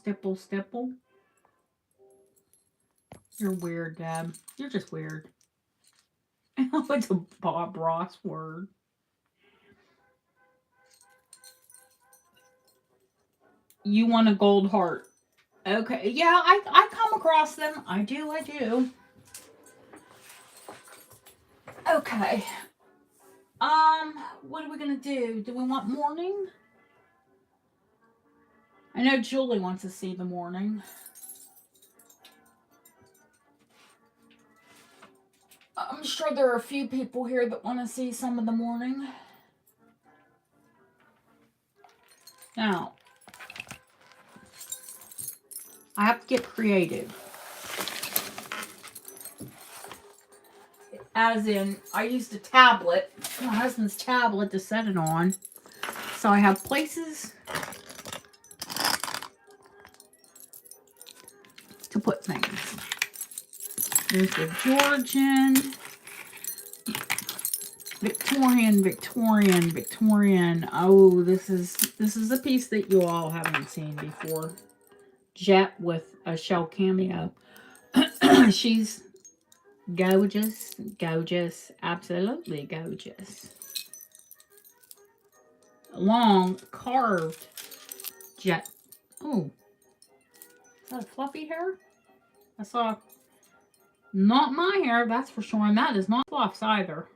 You're weird, Deb. You're just weird. It's a Bob Ross word. You want a gold heart. Okay. Yeah, I come across them. I do. Okay. What are we gonna do? Do we want morning? I know Julie wants to see the morning. I'm sure there are a few people here that want to see some of the morning. Now, I have to get creative. As in, I used a tablet, my husband's tablet, to set it on. So I have places to put things. There's the Georgian, Victorian. Oh, this is a piece that you all haven't seen before. Jet with a shell cameo. She's gorgeous, absolutely gorgeous. Long carved jet. Oh, is that a fluffy hair? I saw. Not my hair, that's for sure, and that is not fluffs either.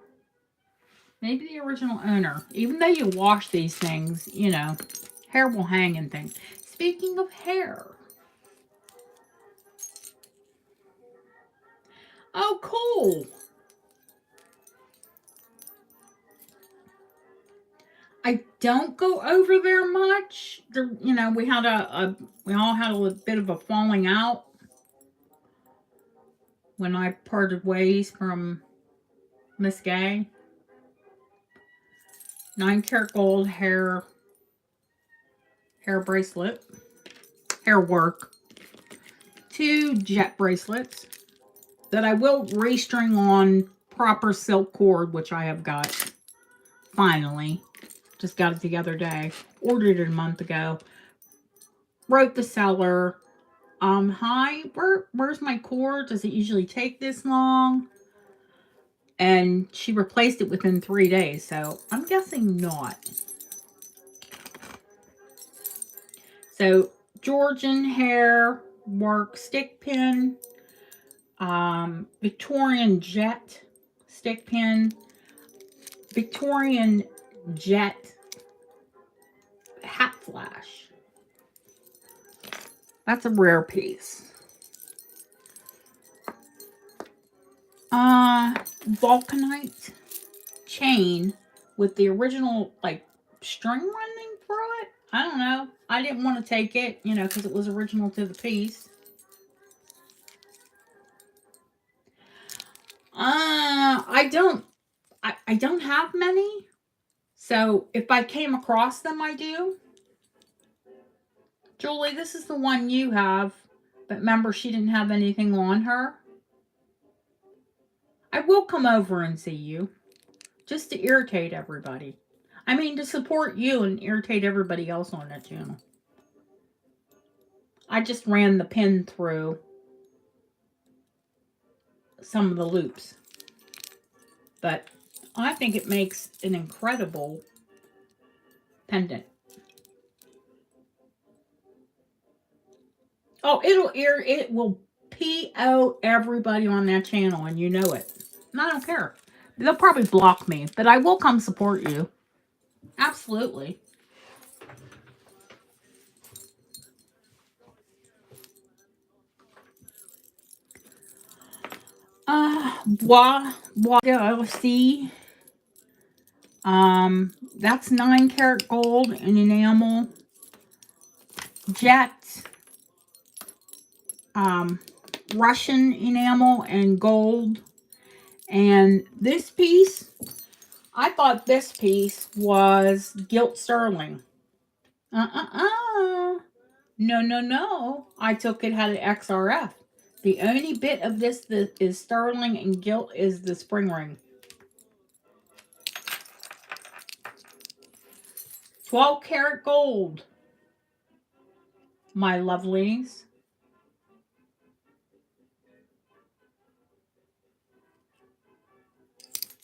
Maybe the original owner. Even though you wash these things, you know, hair will hang and things. Speaking of hair. Oh, cool. I don't go over there much. You know, we all had a bit of a falling out when I parted ways from Miss Gay. 9-karat gold hair bracelet, hair work. 2 jet bracelets that I will restring on proper silk cord, which I have got. Finally. Just got it the other day. Ordered it a month ago. Wrote the seller. Hi, where's my cord? Does it usually take this long? And she replaced it within 3 days, so I'm guessing not. So, Georgian hair work stick pin. Victorian jet stick pin. Victorian jet hat flash. That's a rare piece. Vulcanite chain with the original like string running through I don't know. I didn't want to take it, you know, because it was original to the piece. I don't have many. So if I came across them, I do. Julie, this is the one you have. But remember, she didn't have anything on her. I will come over and see you. Just to irritate everybody. I mean, to support you and irritate everybody else on that channel. I just ran the pin through some of the loops. But I think it makes an incredible pendant. Oh, it will PO everybody on that channel, and you know it. And I don't care. They'll probably block me, but I will come support you. Absolutely. YLC. That's 9 karat gold and enamel. Jet. Russian enamel and gold. And this piece, I thought this piece was gilt sterling. No, no, no. I took it, had an XRF. The only bit of this that is sterling and gilt is the spring ring. 12 karat gold, my lovelies.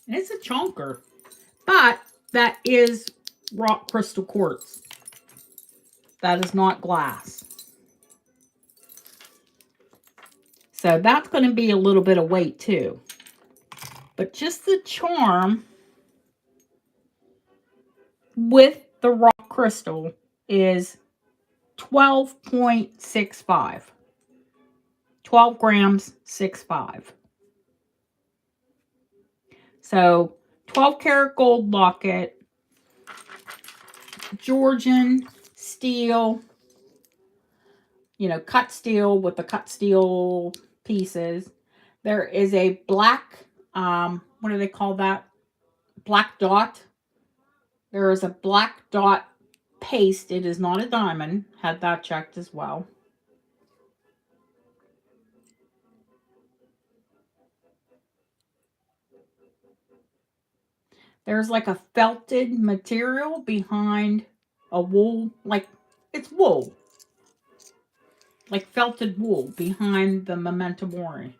And it's a chunker, but that is rock crystal quartz. That is not glass. So that's going to be a little bit of weight too. But just the charm with the rock crystal is 12.65. 12 grams, 6.5. So 12 karat gold locket, Georgian steel, you know, cut steel with the cut steel pieces. There is a black, what do they call that? Black dot. There is a black dot paste. It is not a diamond. Had that checked as well. There's like a felted material behind a wool, like it's wool. Like felted wool behind the memento mori.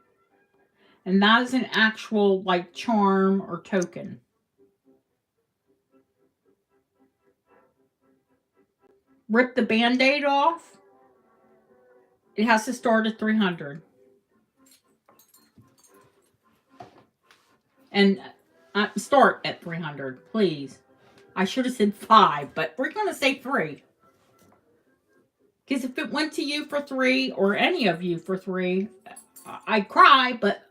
And that is an actual like charm or token. Rip the band-aid off. It has to start at 300. And start at 300, please. I should have said 5, but we're going to say 3. Because if it went to you for 3, or any of you for 3, I'd cry, but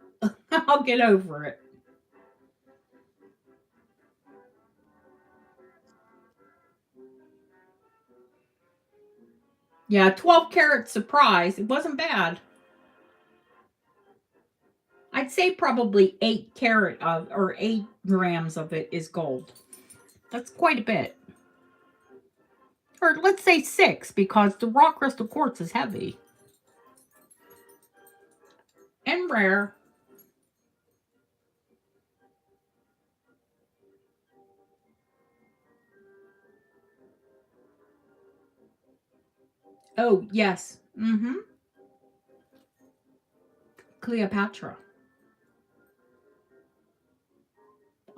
I'll get over it. Yeah, 12 karat surprise. It wasn't bad. I'd say probably 8 karat of, or 8 grams of it is gold. That's quite a bit. Or let's say 6, because the rock crystal quartz is heavy. And rare. Oh, yes. Mm-hmm. Cleopatra.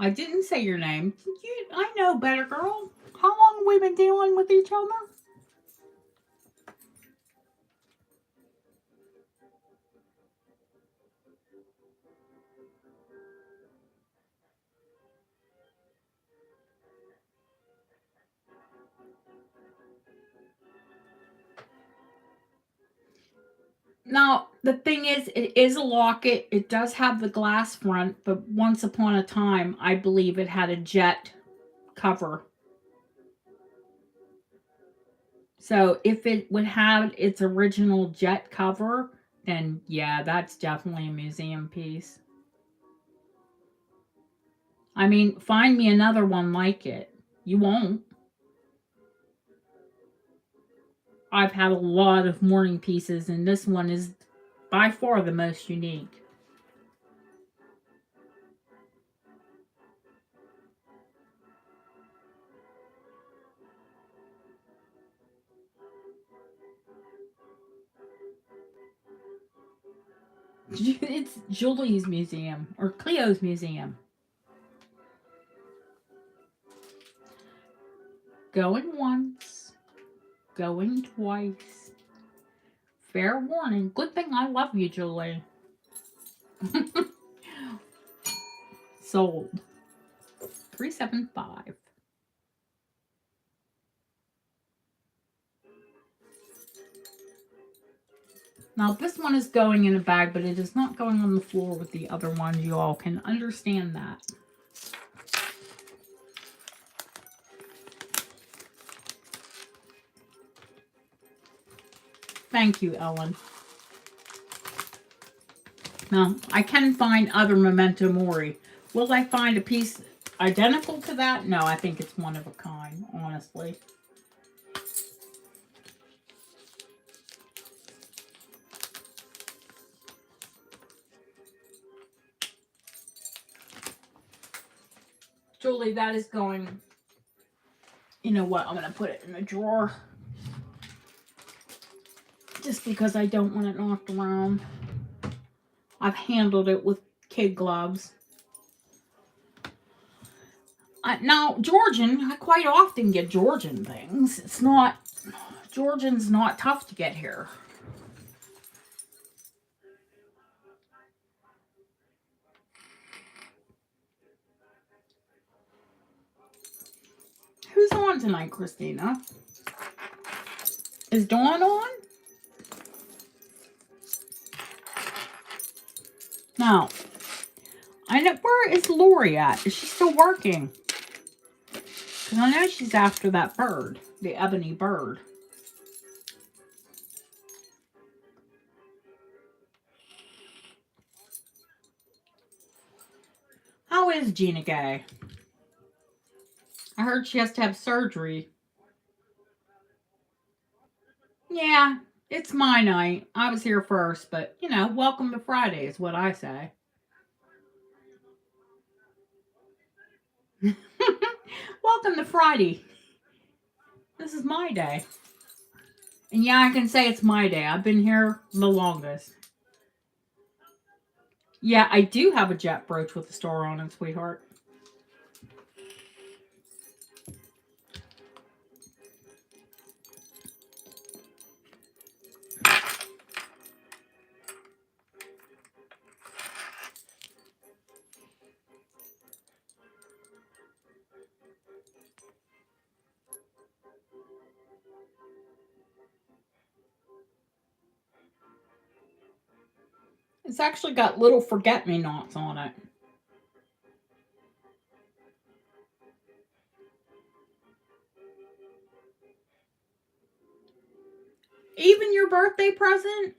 I didn't say your name. I know better, girl. How long have we been dealing with each other? Now, the thing is, it is a locket. It does have the glass front, but once upon a time, I believe it had a jet cover. So if it would have its original jet cover, then yeah, that's definitely a museum piece. I mean, find me another one like it. You won't. I've had a lot of mourning pieces, and this one is by far the most unique. It's Julie's museum or Cleo's museum. Going once, going twice. Fair warning. Good thing I love you, Julie. Sold. 375. Now this one is going in a bag, but it is not going on the floor with the other ones. You all can understand that. Thank you, Ellen. Now, I can find other Memento Mori. Will I find a piece identical to that? No, I think it's one of a kind, honestly. Julie, that is going... You know what? I'm going to put it in a drawer. Just because I don't want it knocked around. I've handled it with kid gloves. Now, Georgian, I quite often get Georgian things. It's not... Georgian's not tough to get here. Who's on tonight, Christina? Is Dawn on? Now, I know, where is Lori at? Is she still working? Because I know she's after that bird, the ebony bird. How is Gina Gay? I heard she has to have surgery. Yeah, it's my night. I was here first, but, you know, welcome to Friday is what I say. Welcome to Friday. This is my day. And yeah, I can say it's my day. I've been here the longest. Yeah, I do have a jet brooch with a star on it, sweetheart. It's actually got little forget-me-nots on it. Even your birthday present?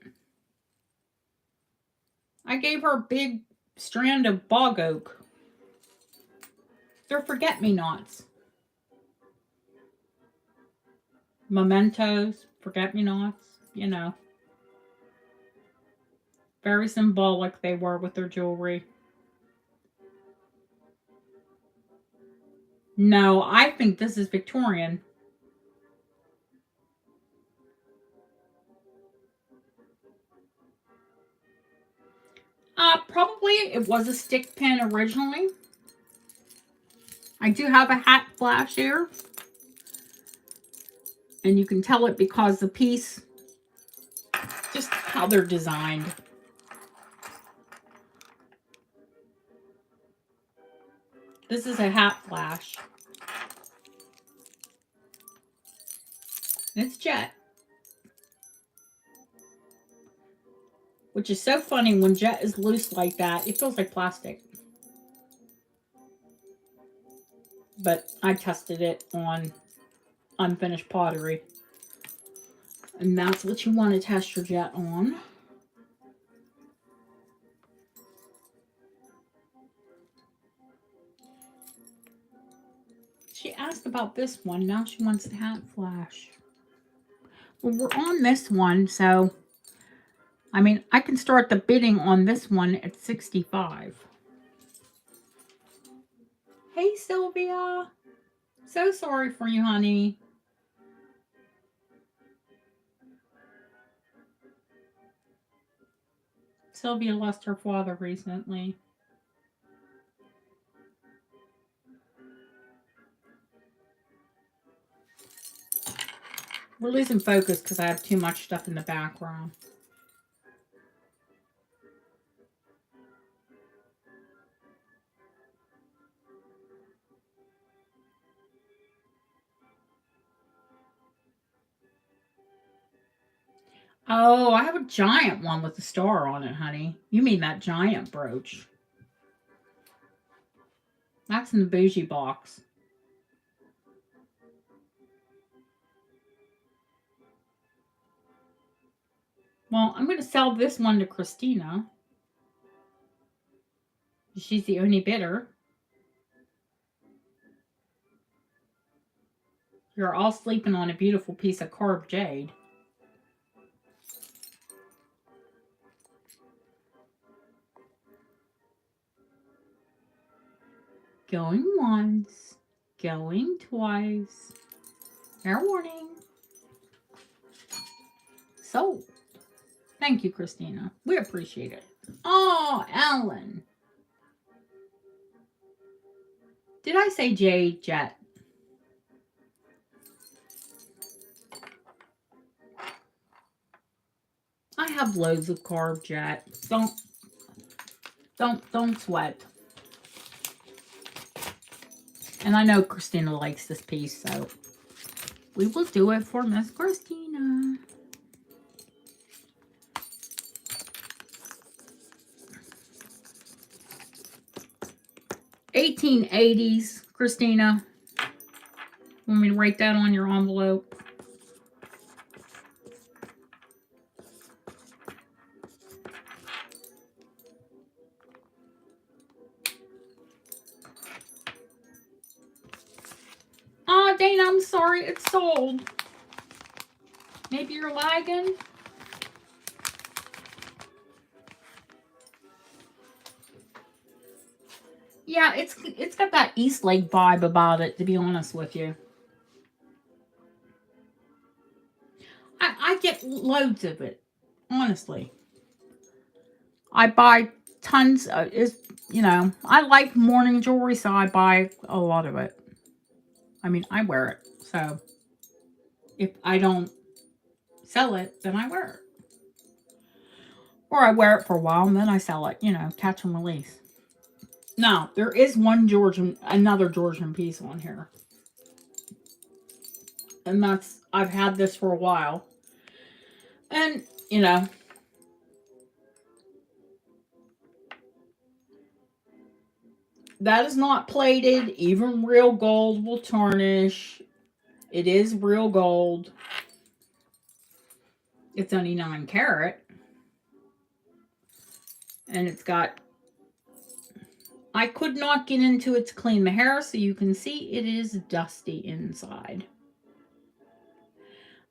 I gave her a big strand of bog oak. They're forget-me-nots. Mementos, forget-me-nots, you know. Very symbolic they were with their jewelry. No, I think this is Victorian. Probably it was a stick pin originally. I do have a hat flash here. And you can tell it because the piece, just how they're designed. This is a hat flash. It's jet. Which is so funny, when jet is loose like that, it feels like plastic. But I tested it on unfinished pottery. And that's what you want to test your jet on. She asked about this one. Now she wants the hat flash. Well, we're on this one, so I mean, I can start the bidding on this one at 65. Hey, Sylvia. So sorry for you, honey. Sylvia lost her father recently. We're losing focus because I have too much stuff in the background. Oh, I have a giant one with a star on it, honey. You mean that giant brooch. That's in the bougie box. Well, I'm going to sell this one to Christina. She's the only bidder. You're all sleeping on a beautiful piece of carved jade. Going once, going twice. Fair warning. So, thank you, Christina. We appreciate it. Oh, Ellen. Did I say jade jet? I have loads of carved jet. Don't sweat. And I know Christina likes this piece, so we will do it for Miss Christina. $18.80s, Christina. Want me to write that on your envelope? Oh, Dana, I'm sorry. It's sold. Maybe you're lagging. Yeah, it's got that Eastlake vibe about it, to be honest with you. I get loads of it, honestly. I buy tons. I like morning jewelry, so I buy a lot of it. I mean, I wear it, so if I don't sell it, then I wear it. Or I wear it for a while and then I sell it, catch and release. Now, there is another Georgian piece on here. And I've had this for a while. And, that is not plated. Even real gold will tarnish. It is real gold. It's only 9 carat. And it's got... I could not get into it to clean the hair, so you can see it is dusty inside.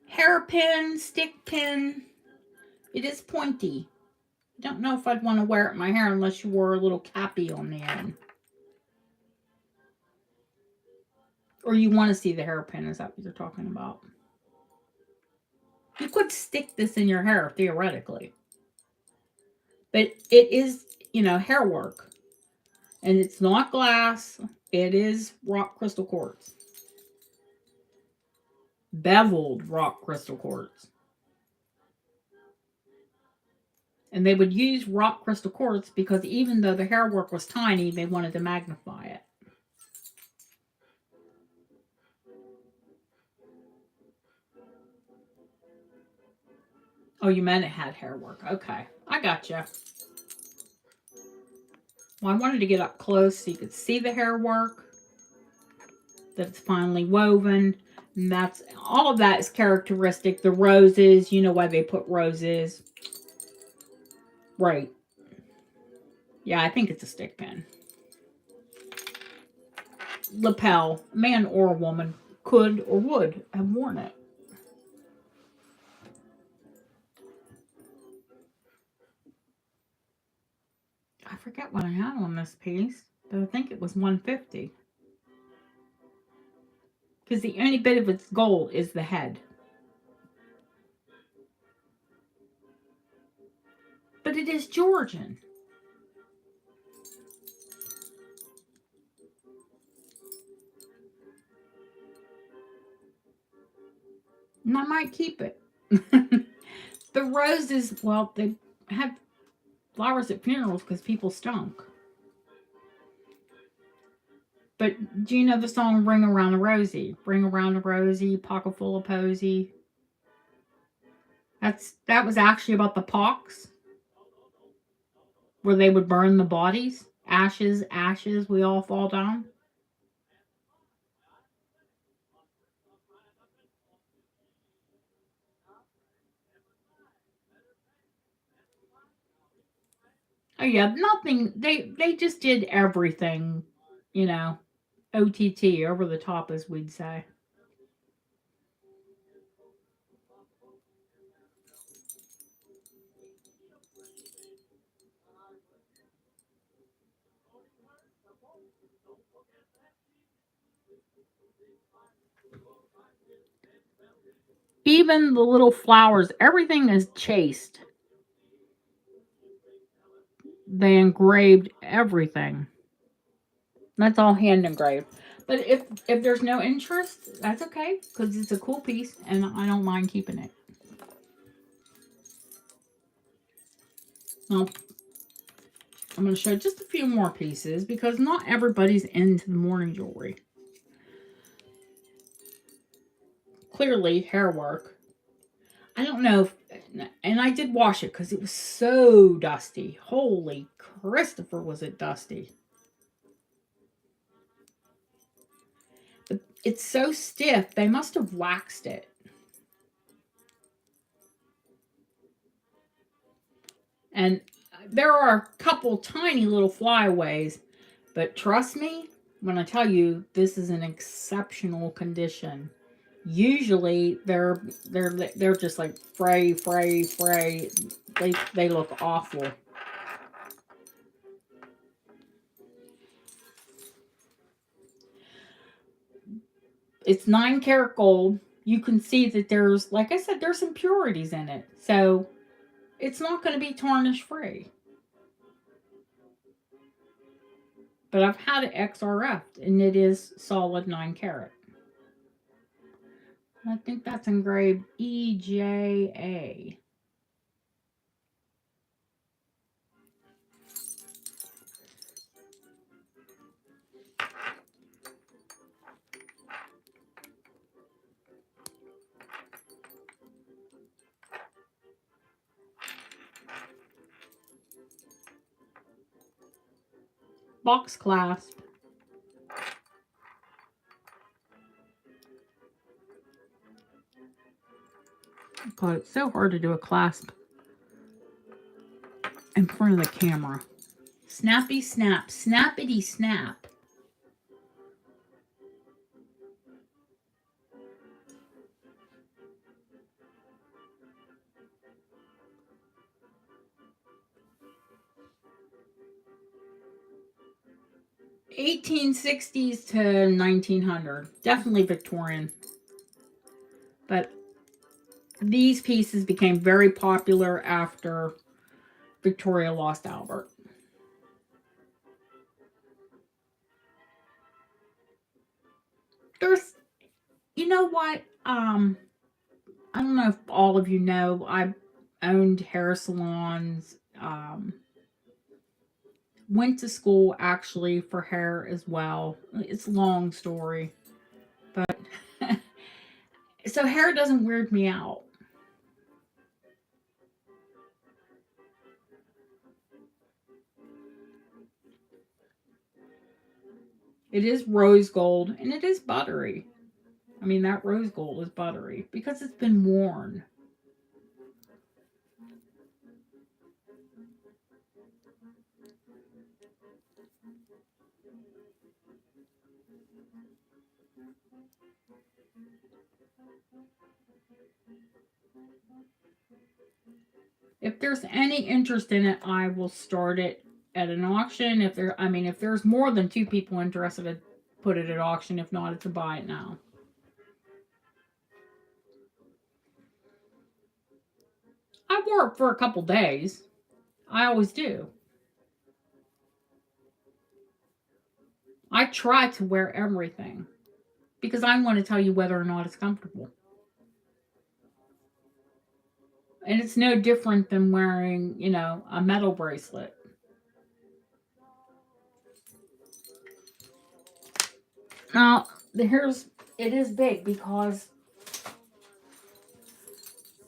Hairpin, stick pin. It is pointy. I don't know if I'd want to wear it in my hair unless you wore a little cappy on the end. Or you want to see the hairpin, is that what you're talking about? You could stick this in your hair, theoretically. But it is, hair work. And it's not glass. It is rock crystal quartz. Beveled rock crystal quartz. And they would use rock crystal quartz because even though the hair work was tiny, they wanted to magnify it. Oh, you meant it had hair work. Okay, I gotcha. Well, I wanted to get up close so you could see the hair work. That it's finely woven. And that's all of that is characteristic. The roses, you know why they put roses. Right. Yeah, I think it's a stick pin. Lapel, a man or a woman could or would have worn it. I forget what I had on this piece, but I think it was 150. Because the only bit of its gold is the head. But it is Georgian. And I might keep it. The roses, well, they had flowers at funerals because people stunk. But do you know the song Ring Around the Rosie? Ring around the Rosie, pocket full of posy. That was actually about the pox where they would burn the bodies. Ashes, ashes, we all fall down. Oh yeah, nothing. They just did everything, you know, OTT, over the top, as we'd say. Even the little flowers, everything is chased. They engraved everything. That's all hand engraved. But if there's no interest, that's okay because it's a cool piece and I don't mind keeping it. Now I'm going to show just a few more pieces because not everybody's into the morning jewelry. Clearly, hair work. I don't know if, and I did wash it because it was so dusty. Holy Christopher, was it dusty? But it's so stiff, they must have waxed it. And there are a couple tiny little flyaways, but trust me when I tell you this is an exceptional condition. Usually they're just like fray, fray, fray. They look awful. It's 9 karat gold. You can see that there's, like I said, there's impurities in it, so it's not going to be tarnish free. But I've had it XRF'd and it is solid 9 karat. I think that's engraved EJA. Box clasp. God, it's so hard to do a clasp in front of the camera. Snappy snap, snappity snap. (1860s to 1900). Definitely Victorian. But these pieces became very popular after Victoria lost Albert. There's, you know what? I don't know if all of you know, I owned hair salons. Went to school actually for hair as well. It's a long story, but so hair doesn't weird me out. It is rose gold and it is buttery. I mean, that rose gold is buttery because it's been worn. If there's any interest in it, I will start it at an auction. If there's more than two people interested, I'd put it at auction. If not, it's a buy it now. I wore it for a couple days. I always do. I try to wear everything because I want to tell you whether or not it's comfortable. And it's no different than wearing, a metal bracelet. Now, it is big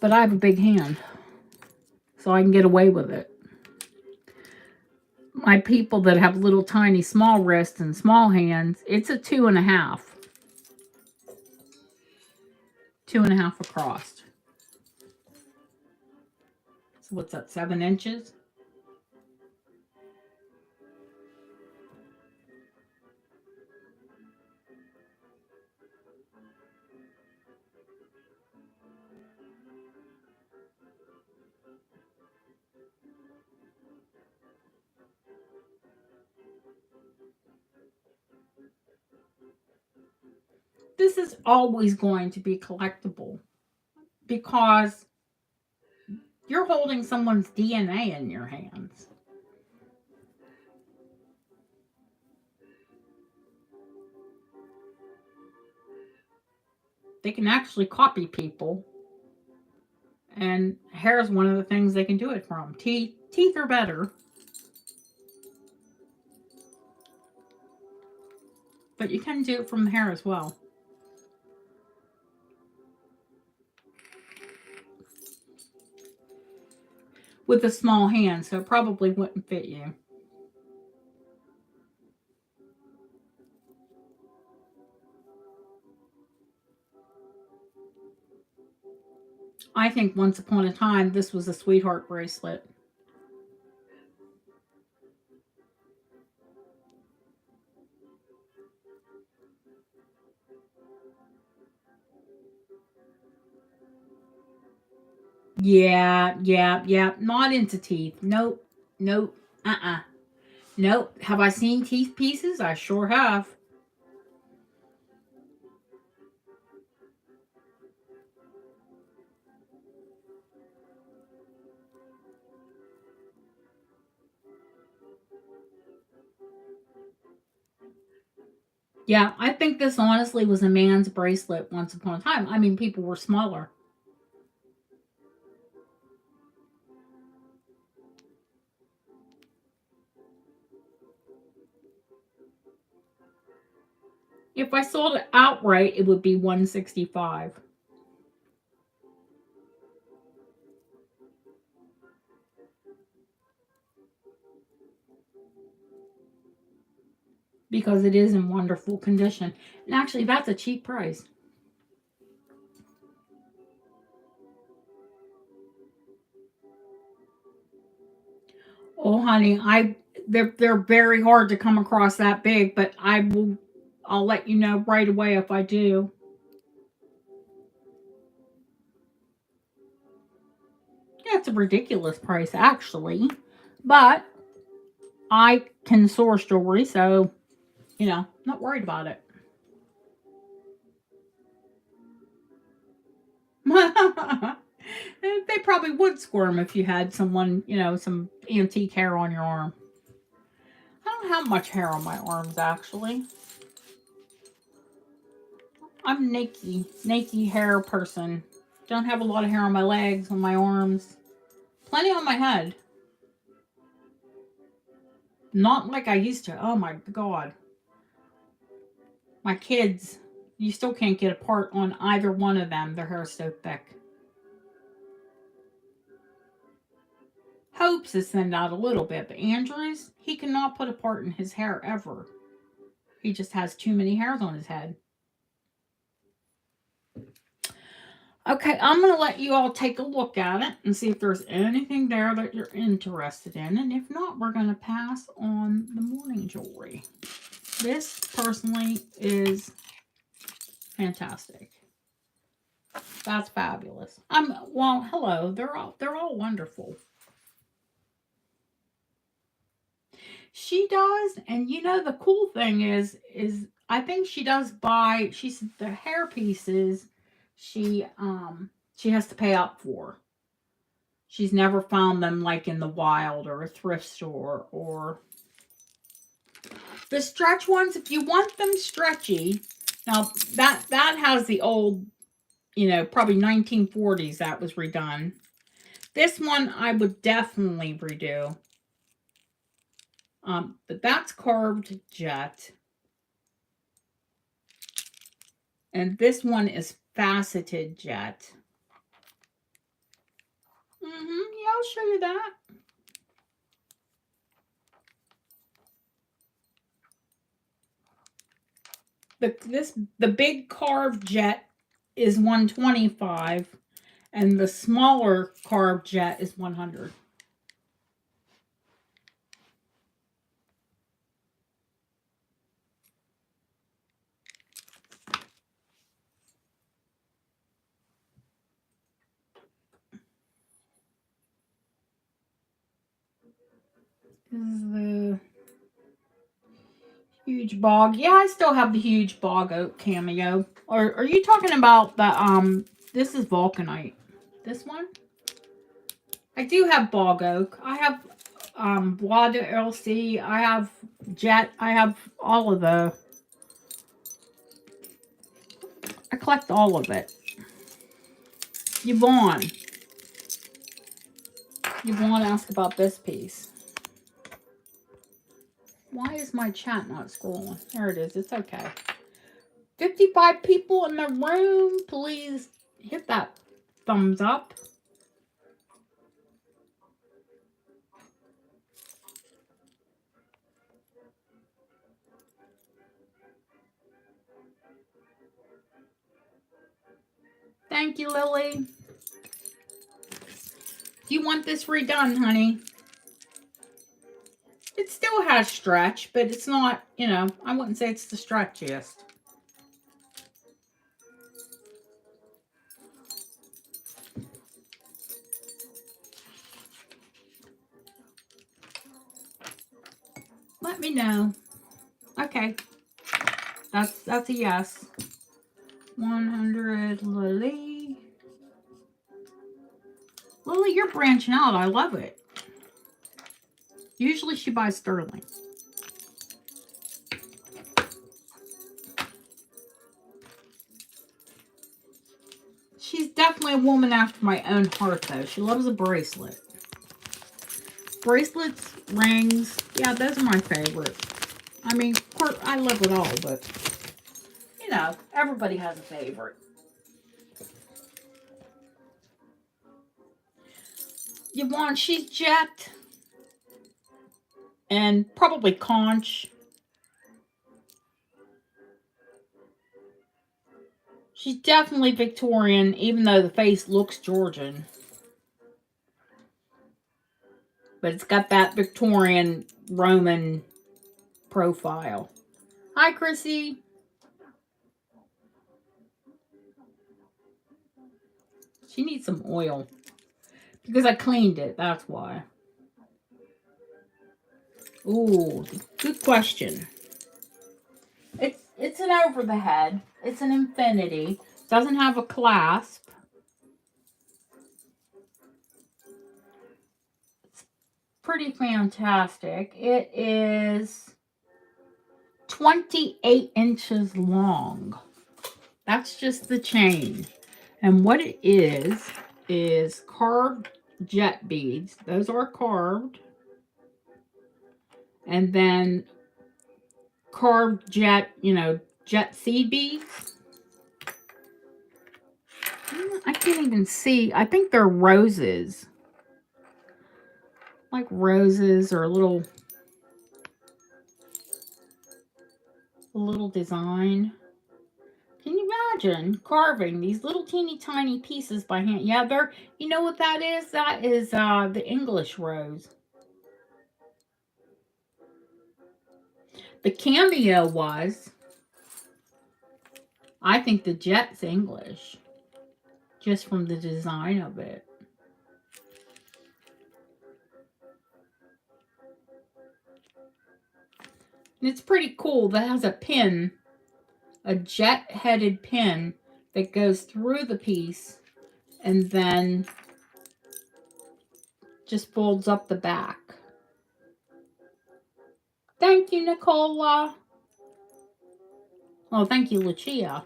but I have a big hand, so I can get away with it. My people that have little tiny small wrists and small hands, it's a 2.5. 2.5 across. So what's that, 7 inches? This is always going to be collectible because you're holding someone's DNA in your hands. They can actually copy people, and hair is one of the things they can do it from. Teeth are better, but you can do it from the hair as well. With a small hand, so it probably wouldn't fit you. I think once upon a time this was a sweetheart bracelet. Yeah, yeah, yeah. Not into teeth. Nope. Nope. Uh-uh. Nope. Have I seen teeth pieces? I sure have. Yeah, I think this honestly was a man's bracelet once upon a time. I mean, people were smaller. If I sold it outright, it would be 165 because it is in wonderful condition. And actually, that's a cheap price. Oh, honey, they're very hard to come across that big, but I'll let you know right away if I do. Yeah, it's a ridiculous price actually, but I can source jewelry, so not worried about it. They probably would squirm if you had some antique hair on your arm. I don't have much hair on my arms actually. I'm naked hair person. Don't have a lot of hair on my legs, on my arms. Plenty on my head. Not like I used to. Oh my god. My kids, you still can't get a part on either one of them. Their hair is so thick. Hopes is thinned out a little bit, but Andrew's, he cannot put a part in his hair ever. He just has too many hairs on his head. Okay, I'm going to let you all take a look at it and see if there's anything there that you're interested in. And if not, we're going to pass on the morning jewelry. This, personally, is fantastic. That's fabulous. Well, hello. They're all wonderful. She does, and you know the cool thing is I think she does buy. She's the hair pieces. She has to pay up for. She's never found them like in the wild or a thrift store or the stretch ones. If you want them stretchy, now that has the old, probably 1940s that was redone. This one I would definitely redo. But that's carved jet. And this one is faceted jet. Yeah, I'll show you that. The big carved jet is 125 and the smaller carved jet is 100. This is the huge bog. Yeah, I still have the huge bog oak cameo. Or are you talking about the this is vulcanite. This one? I do have bog oak. I have Bois de LC. I have jet. I have all of the. I collect all of it. Yvonne asked about this piece. Why is my chat not scrolling? There it is. It's okay. 55 people in the room. Please hit that thumbs up. Thank you, Lily. Do you want this redone, honey? It still has stretch, but it's not, I wouldn't say it's the stretchiest. Let me know. Okay. That's a yes. 100 Lily. Lily, you're branching out. I love it. Usually she buys sterling. She's definitely a woman after my own heart, though. She loves a bracelet. Bracelets, rings, yeah, those are my favorite. I mean, of course, I love it all, but, everybody has a favorite. Yvonne, she's jet. And probably conch. She's definitely Victorian, even though the face looks Georgian. But it's got that Victorian Roman profile. Hi, Chrissy. She needs some oil. Because I cleaned it, that's why. Ooh, good question. It's an over the head. It's an infinity. Doesn't have a clasp. It's pretty fantastic. It is 28 inches long. That's just the chain. And what it is carved jet beads. Those are carved. And then carved jet, jet seed beads. I can't even see. I think they're roses. Like roses or a little design. Can you imagine carving these little teeny tiny pieces by hand. Yeah, they're, you know what that is? That is the English rose. The cameo was, I think the jet's English, just from the design of it. And it's pretty cool. That has a pin, a jet-headed pin that goes through the piece and then just folds up the back. Thank you, Nicola. Oh, thank you, Lucia,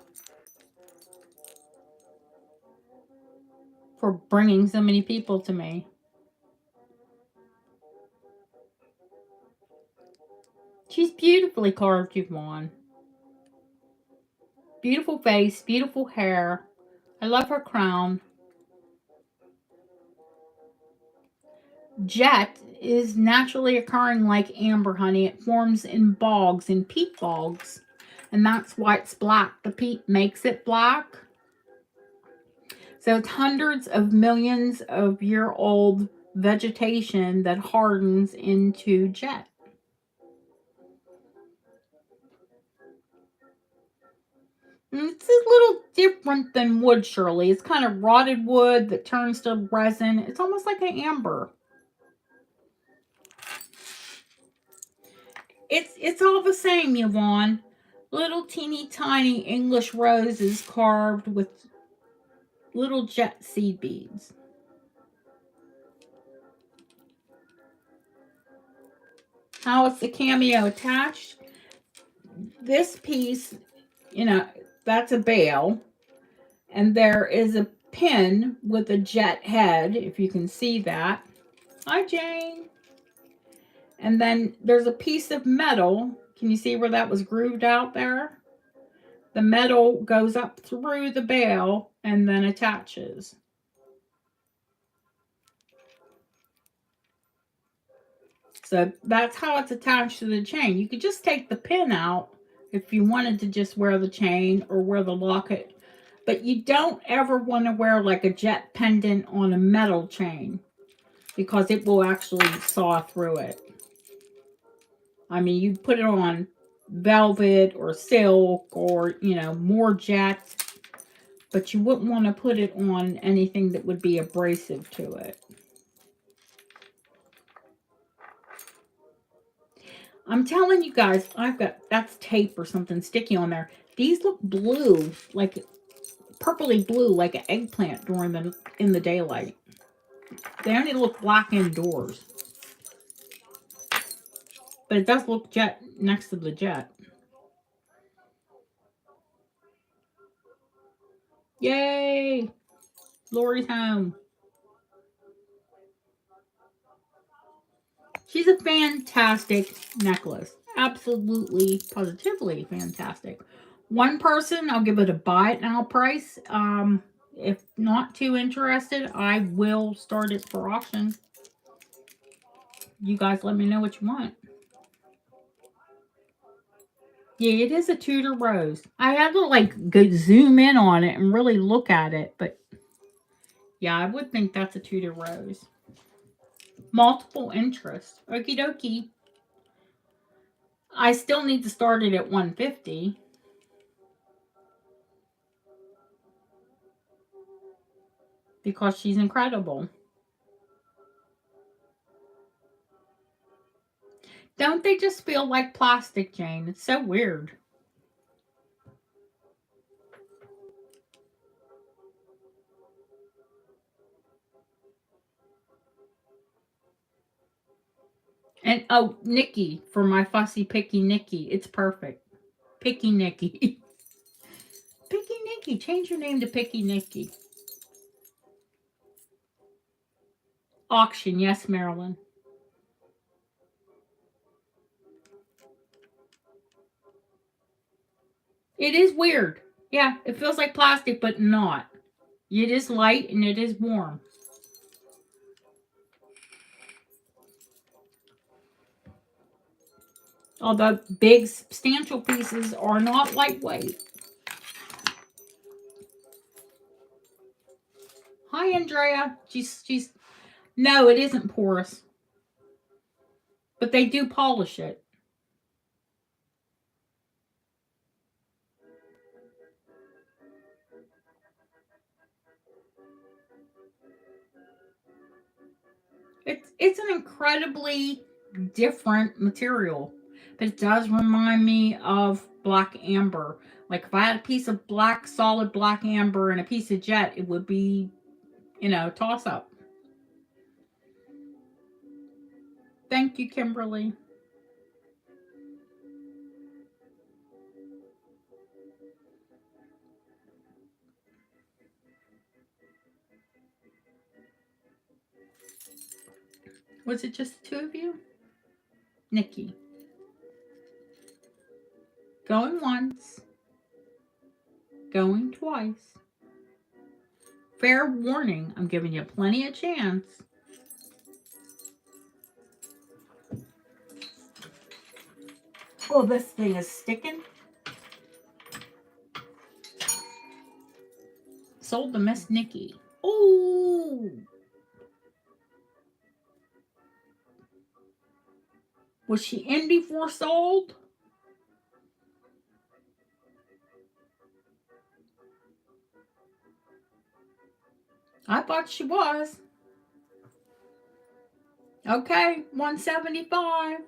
for bringing so many people to me. She's beautifully carved, Yvonne. Beautiful face, beautiful hair. I love her crown. Jet is naturally occurring like amber, honey. It forms in bogs, in peat bogs. And that's why it's black. The peat makes it black. So it's hundreds of millions of year old vegetation that hardens into jet. And it's a little different than wood, Shirley. It's kind of rotted wood that turns to resin. It's almost like an amber. It's all the same, Yvonne. Little teeny tiny English roses carved with little jet seed beads. How is the cameo attached? This piece, you know, that's a bail. And there is a pin with a jet head, if you can see that. Hi, Jane. And then there's a piece of metal. Can you see where that was grooved out there? The metal goes up through the bail and then attaches. So that's how it's attached to the chain. You could just take the pin out if you wanted to just wear the chain or wear the locket. But you don't ever want to wear like a jet pendant on a metal chain because it will actually saw through it. I mean, you put it on velvet or silk or, you know, more jet, but you wouldn't want to put it on anything that would be abrasive to it. I'm telling you guys, that's tape or something sticky on there. These look blue, like purpley blue, like an eggplant in the daylight. They only look black indoors. But it does look jet next to the jet. Yay! Lori's home. She's a fantastic necklace. Absolutely, positively fantastic. One person, I'll give it a buy it now price. If not too interested, I will start it for auction. You guys let me know what you want. Yeah, it is a Tudor rose. I had to like go zoom in on it and really look at it, but yeah, I would think that's a Tudor rose. Multiple interest. Okie dokie. I still need to start it at 150. Because she's incredible. Don't they just feel like plastic, Jane? It's so weird. And oh, Nikki, for my fussy picky Nikki. It's perfect. Picky Nikki. Picky Nikki. Change your name to Picky Nikki. Auction. Yes, Marilyn. It is weird. Yeah, it feels like plastic, but not. It is light and it is warm. Although big, substantial pieces are not lightweight. Hi, Andrea. She's. No, it isn't porous. But they do polish it. It's an incredibly different material, but it does remind me of black amber. Like if I had a piece of black, solid black amber and a piece of jet, it would be, toss up. Thank you, Kimberly. Was it just the two of you? Nikki. Going once, going twice. Fair warning, I'm giving you plenty of chance. Oh, this thing is sticking. Sold to Miss Nikki. Oh! Was she in before sold? I thought she was. Okay, 175.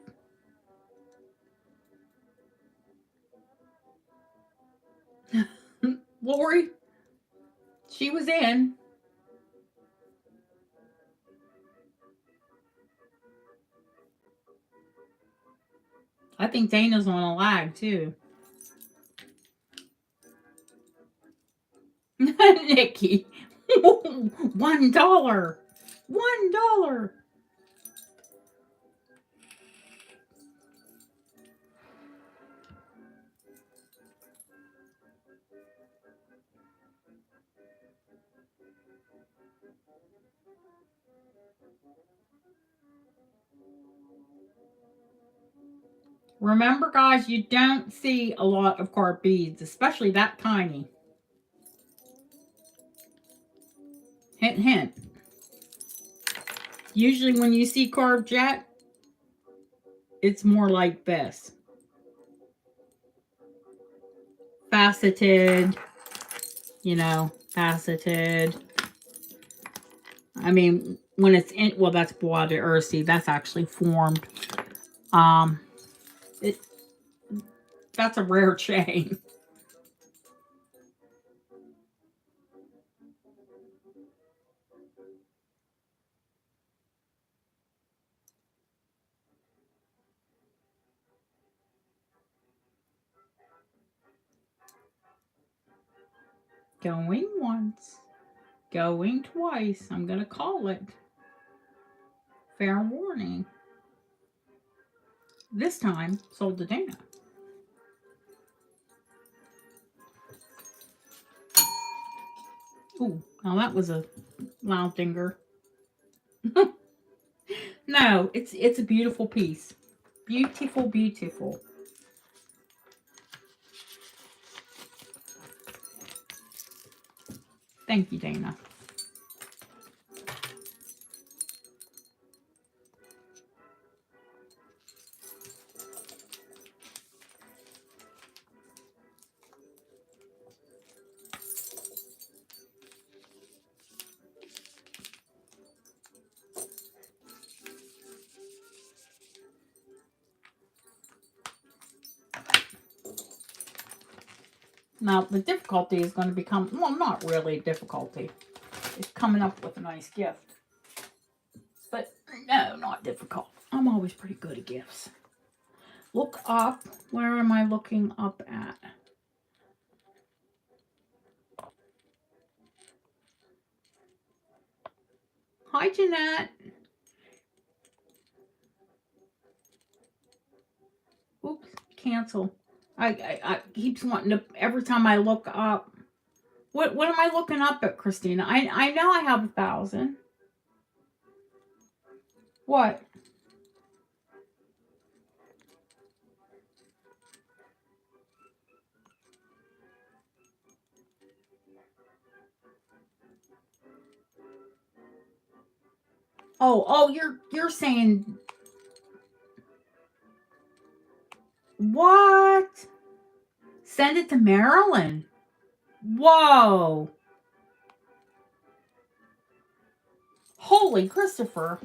Lori, she was in. I think Dana's on a lag too. Nikki, $1. $1. Remember, guys, you don't see a lot of carved beads, especially that tiny. Hint, hint. Usually when you see carved jet, it's more like this. Faceted, faceted. I mean, when it's in, well, that's Bois d'Urcy. That's actually formed. It That's a rare chain. Going once, going twice. I'm gonna call it. Fair warning. This time, sold to Dana. Ooh, now that was a loud dinger. No, it's a beautiful piece. Beautiful, beautiful. Thank you, Dana. Now, the difficulty is going to become, well, not really difficulty. It's coming up with a nice gift. But no, not difficult. I'm always pretty good at gifts. Look up. Where am I looking up at? Hi, Jeanette. Oops, cancel. I keeps wanting to, every time I look up. What am I looking up at, Christina? I know I have 1,000. What? Oh, you're saying what? Send it to Marilyn. Whoa. Holy Christopher.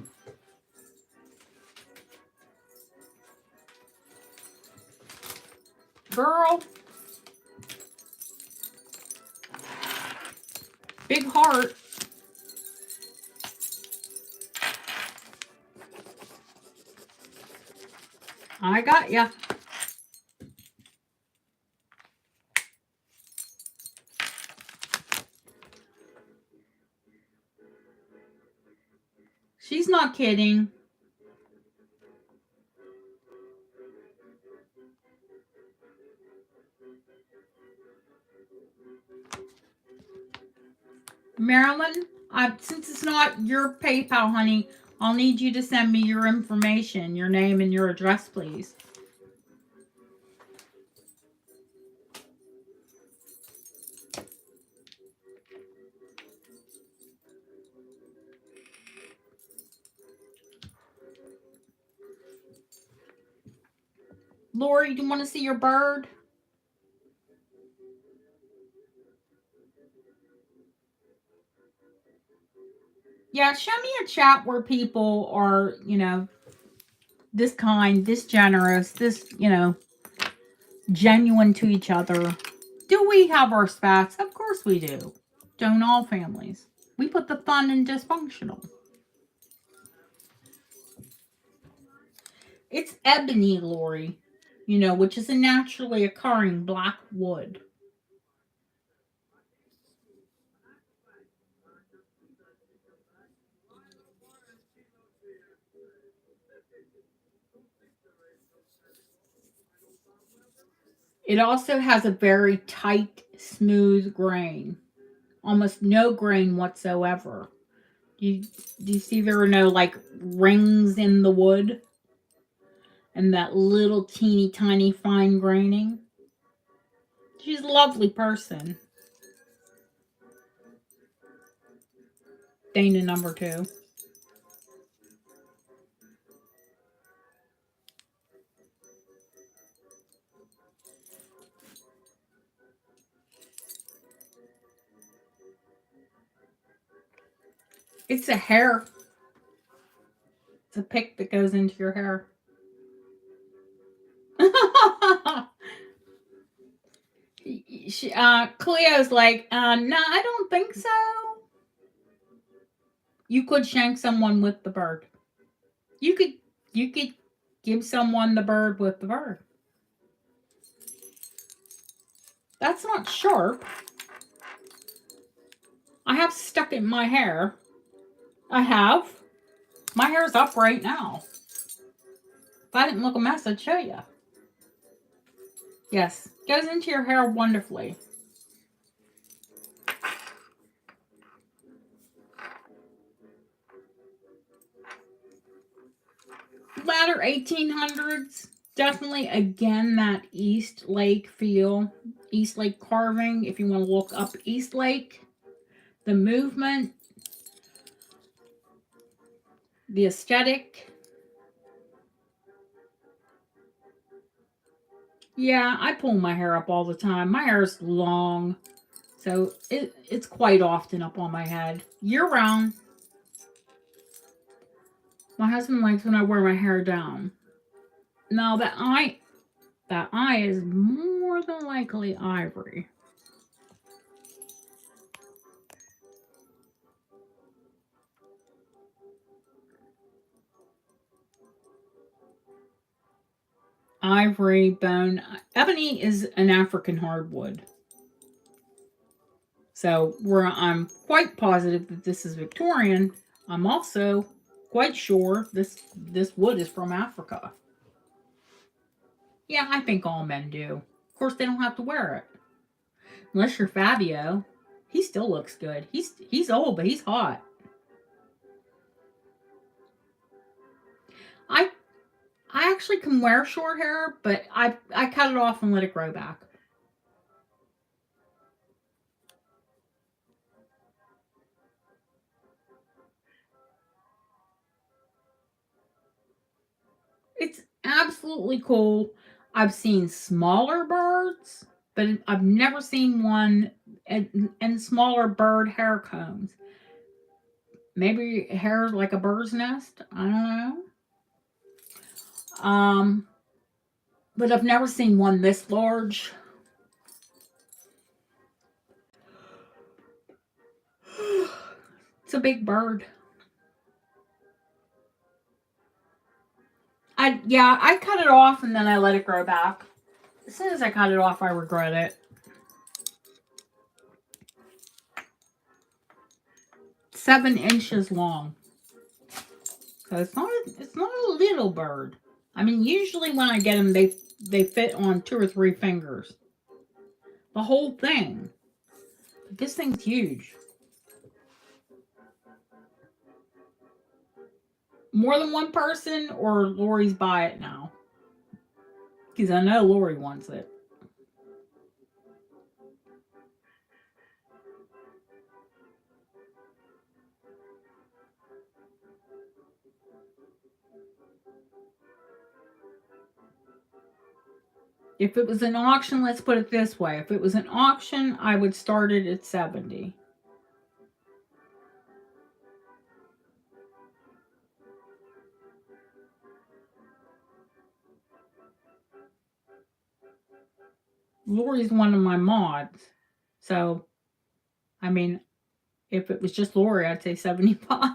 Girl. Big heart. I got ya. She's not kidding. Marilyn, since it's not your PayPal, honey, I'll need you to send me your information, your name and your address, please. Lori, do you want to see your bird? Yeah, show me a chat where people are, this kind, this generous, this, genuine to each other. Do we have our spats? Of course we do. Don't all families. We put the fun in dysfunctional. It's ebony, Lori, which is a naturally occurring black wood. It also has a very tight, smooth grain. Almost no grain whatsoever. Do you see there are no like rings in the wood? And that little teeny tiny fine graining? She's a lovely person. Dana number 2. It's a hair. It's a pick that goes into your hair. Cleo's like, no, I don't think so. You could shank someone with the bird. You could give someone the bird with the bird. That's not sharp. I have stuck it in my hair. I have. My hair's up right now. If I didn't look a mess, I'd show you. Yes, goes into your hair wonderfully. Latter 1800s. Definitely, again, that East Lake feel. East Lake carving, if you want to look up East Lake. The movement. The aesthetic. Yeah, I pull my hair up all the time. My hair is long, so it's quite often up on my head. Year round. My husband likes when I wear my hair down. No, that eye is more than likely ivory. Ivory, bone. Ebony is an African hardwood. So where I'm quite positive that this is Victorian, I'm also quite sure this wood is from Africa. Yeah, I think all men do. Of course, they don't have to wear it. Unless you're Fabio. He still looks good. He's old, but he's hot. I actually can wear short hair, but I cut it off and let it grow back. It's absolutely cool. I've seen smaller birds, but I've never seen one and smaller bird hair combs. Maybe hair like a bird's nest. I don't know. But I've never seen one this large. It's a big bird. I cut it off and then I let it grow back. As soon as I cut it off, I regret it. 7 inches long. So it's not a little bird. I mean, usually when I get them, they fit on 2 or 3 fingers. The whole thing. But this thing's huge. More than one person, or Lori's buy it now? Because I know Lori wants it. If it was an auction, let's put it this way. If it was an auction, I would start it at 70. Lori's one of my mods. So, I mean, if it was just Lori, I'd say 75.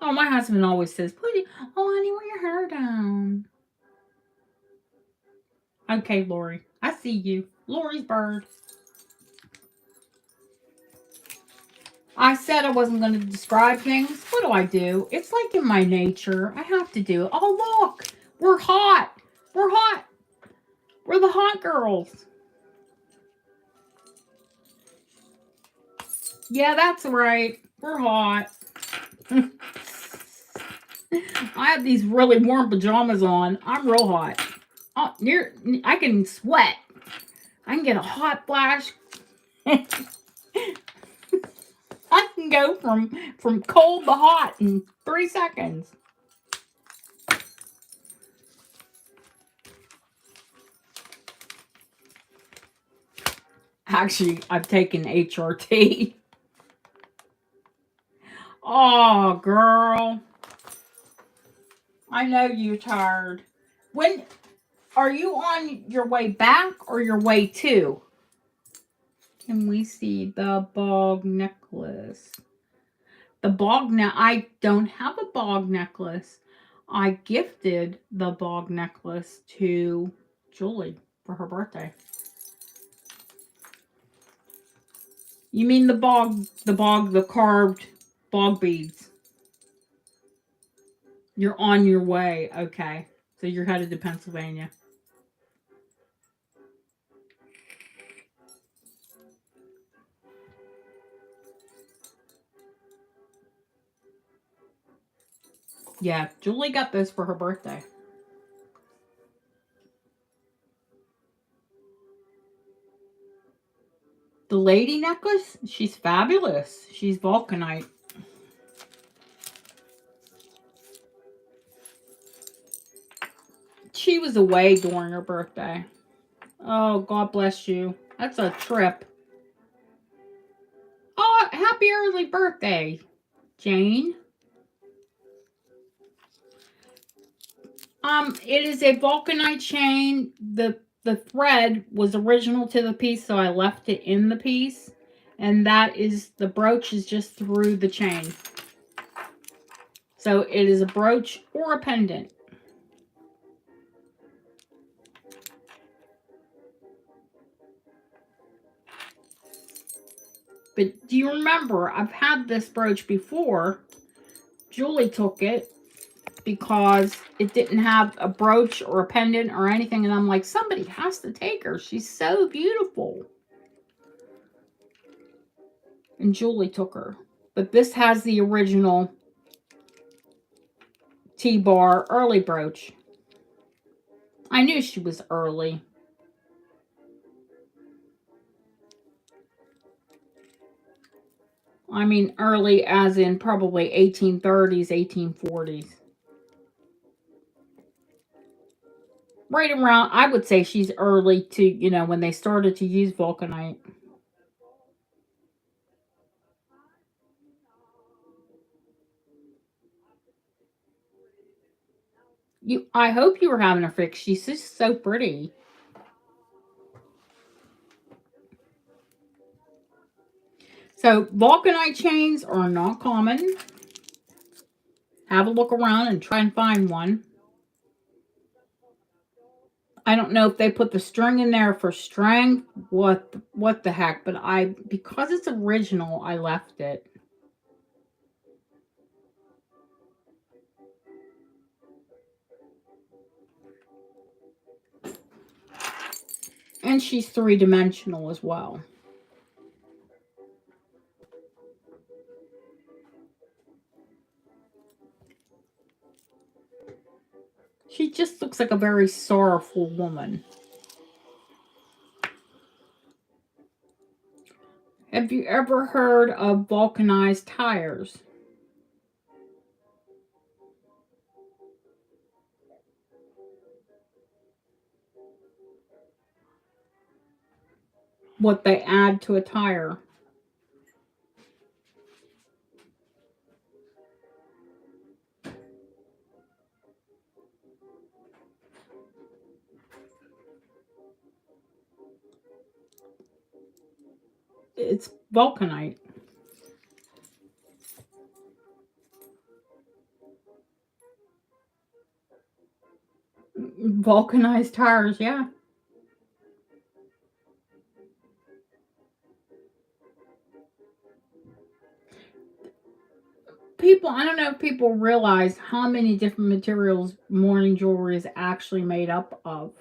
Oh, my husband always says, honey, wear your hair down. Okay, Lori. I see you. Lori's bird. I said I wasn't going to describe things. What do? It's like in my nature. I have to do it. Oh, look. We're hot. We're hot. We're the hot girls. Yeah, that's right. We're hot. I have these really warm pajamas on. I'm real hot. Oh, I can sweat. I can get a hot flash. I can go from cold to hot in 3 seconds. Actually, I've taken HRT. Oh, girl. I know you're tired. When are you on your way back or your way to? Can we see the bog necklace? The bog I don't have a bog necklace. I gifted the bog necklace to Julie for her birthday. You mean the carved bog beads? You're on your way. Okay. So you're headed to Pennsylvania. Yeah, Julie got this for her birthday. The lady necklace? She's fabulous. She's vulcanite. She was away during her birthday. Oh, God bless you. That's a trip. Oh, happy early birthday, Jane. It is a vulcanite chain. The thread was original to the piece, so I left it in the piece. And that is, the brooch is just through the chain. So it is a brooch or a pendant. But do you remember, I've had this brooch before. Julie took it because it didn't have a brooch or a pendant or anything. And I'm like, somebody has to take her. She's so beautiful. And Julie took her. But this has the original T-bar early brooch. I knew she was early. I mean, early as in probably 1830s, 1840s. Right around, I would say she's early to, when they started to use vulcanite. I hope you were having her fixed. She's just so pretty. So vulcanite chains are not common. Have a look around and try and find one. I don't know if they put the string in there for strength. What the heck? But because it's original, I left it. And she's three-dimensional as well. She just looks like a very sorrowful woman. Have you ever heard of vulcanized tires? What they add to a tire? It's vulcanite. Vulcanized tires, yeah. I don't know if people realize how many different materials morning jewelry is actually made up of.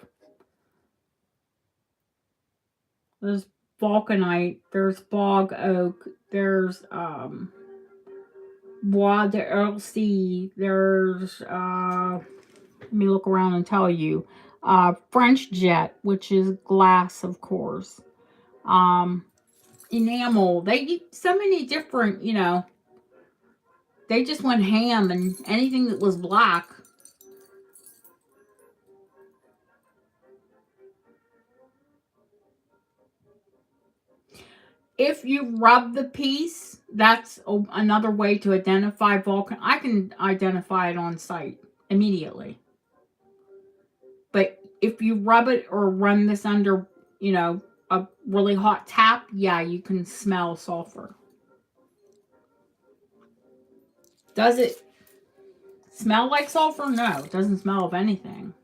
There's vulcanite, there's bog oak, there's bois d'Arcy, there's let me look around and tell you. French jet, which is glass, of course. Um, Enamel. They get so many different, they just went ham and anything that was black. If you rub the piece, that's another way to identify vulcan. I can identify it on site immediately. But if you rub it or run this under, a really hot tap, yeah, you can smell sulfur. Does it smell like sulfur? No, it doesn't smell of anything.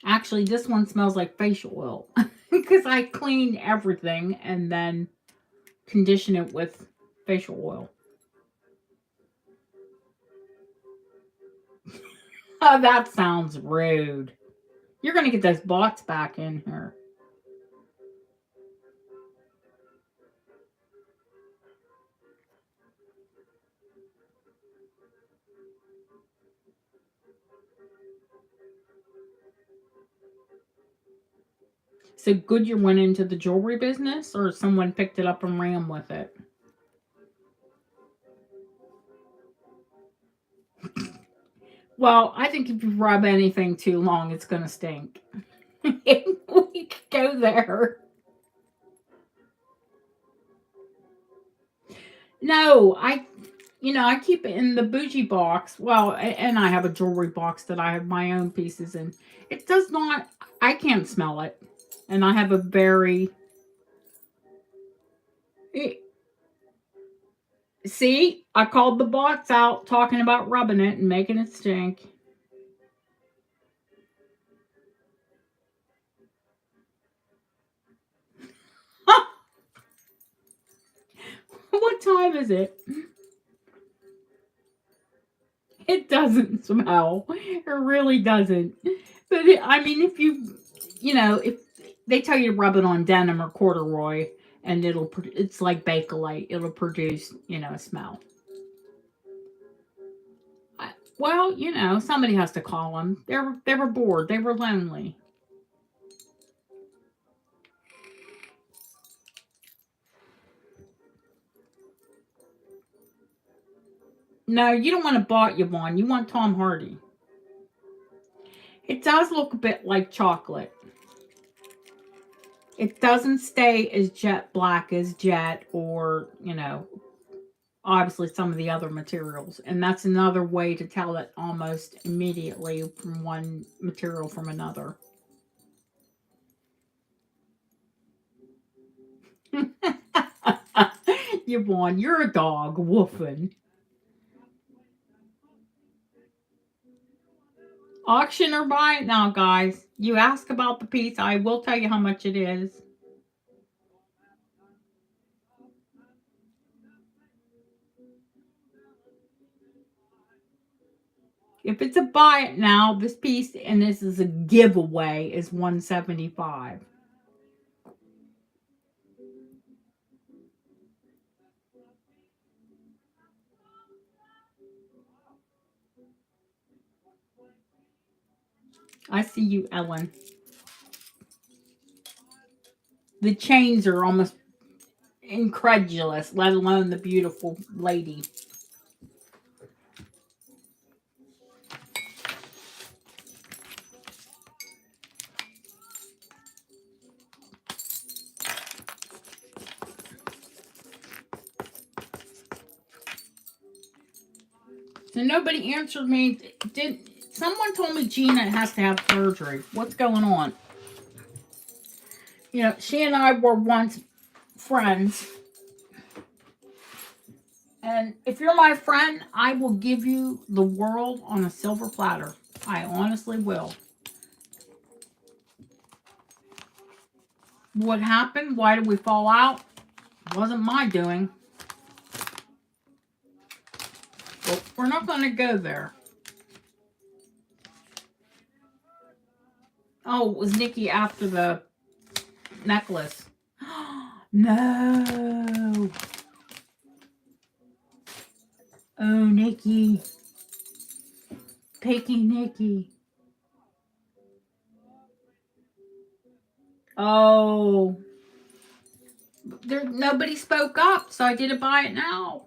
Actually, this one smells like facial oil because I clean everything and then condition it with facial oil. Oh, that sounds rude. You're going to get those bots back in here. So Goodyear went into the jewelry business or someone picked it up and ran with it? Well, I think if you rub anything too long, it's going to stink. We could go there. No, I keep it in the bougie box. Well, and I have a jewelry box that I have my own pieces in. It does not, I can't smell it. And I have a very, it, see, I called the bots out talking about rubbing it and making it stink. What time is it? It doesn't smell. It really doesn't. But I mean, if they tell you to rub it on denim or corduroy, and it's like Bakelite. It'll produce, a smell. Well, you know, somebody has to call them. They were bored. They were lonely. No, you don't want to bought you one. You want Tom Hardy. It does look a bit like chocolate. It doesn't stay as jet black as jet or, you know, obviously some of the other materials. And that's another way to tell it almost immediately from one material from another. Yvonne, you're a dog woofing. Auction or buy it now, guys. You ask about the piece, I will tell you how much it is. If it's a buy it now, this piece, and this is a giveaway, is $175. I see you, Ellen. The chains are almost incredulous, let alone the beautiful lady. So nobody answered me. Did someone told me Gina has to have surgery? What's going on? You know, she and I were once friends. And if you're my friend, I will give you the world on a silver platter. I honestly will. What happened? Why did we fall out? It wasn't my doing. But we're not going to go there. Oh, it was Nikki after the necklace. No. Oh, Nikki. Picky Nikki. Oh. Nobody spoke up, so I didn't buy it now.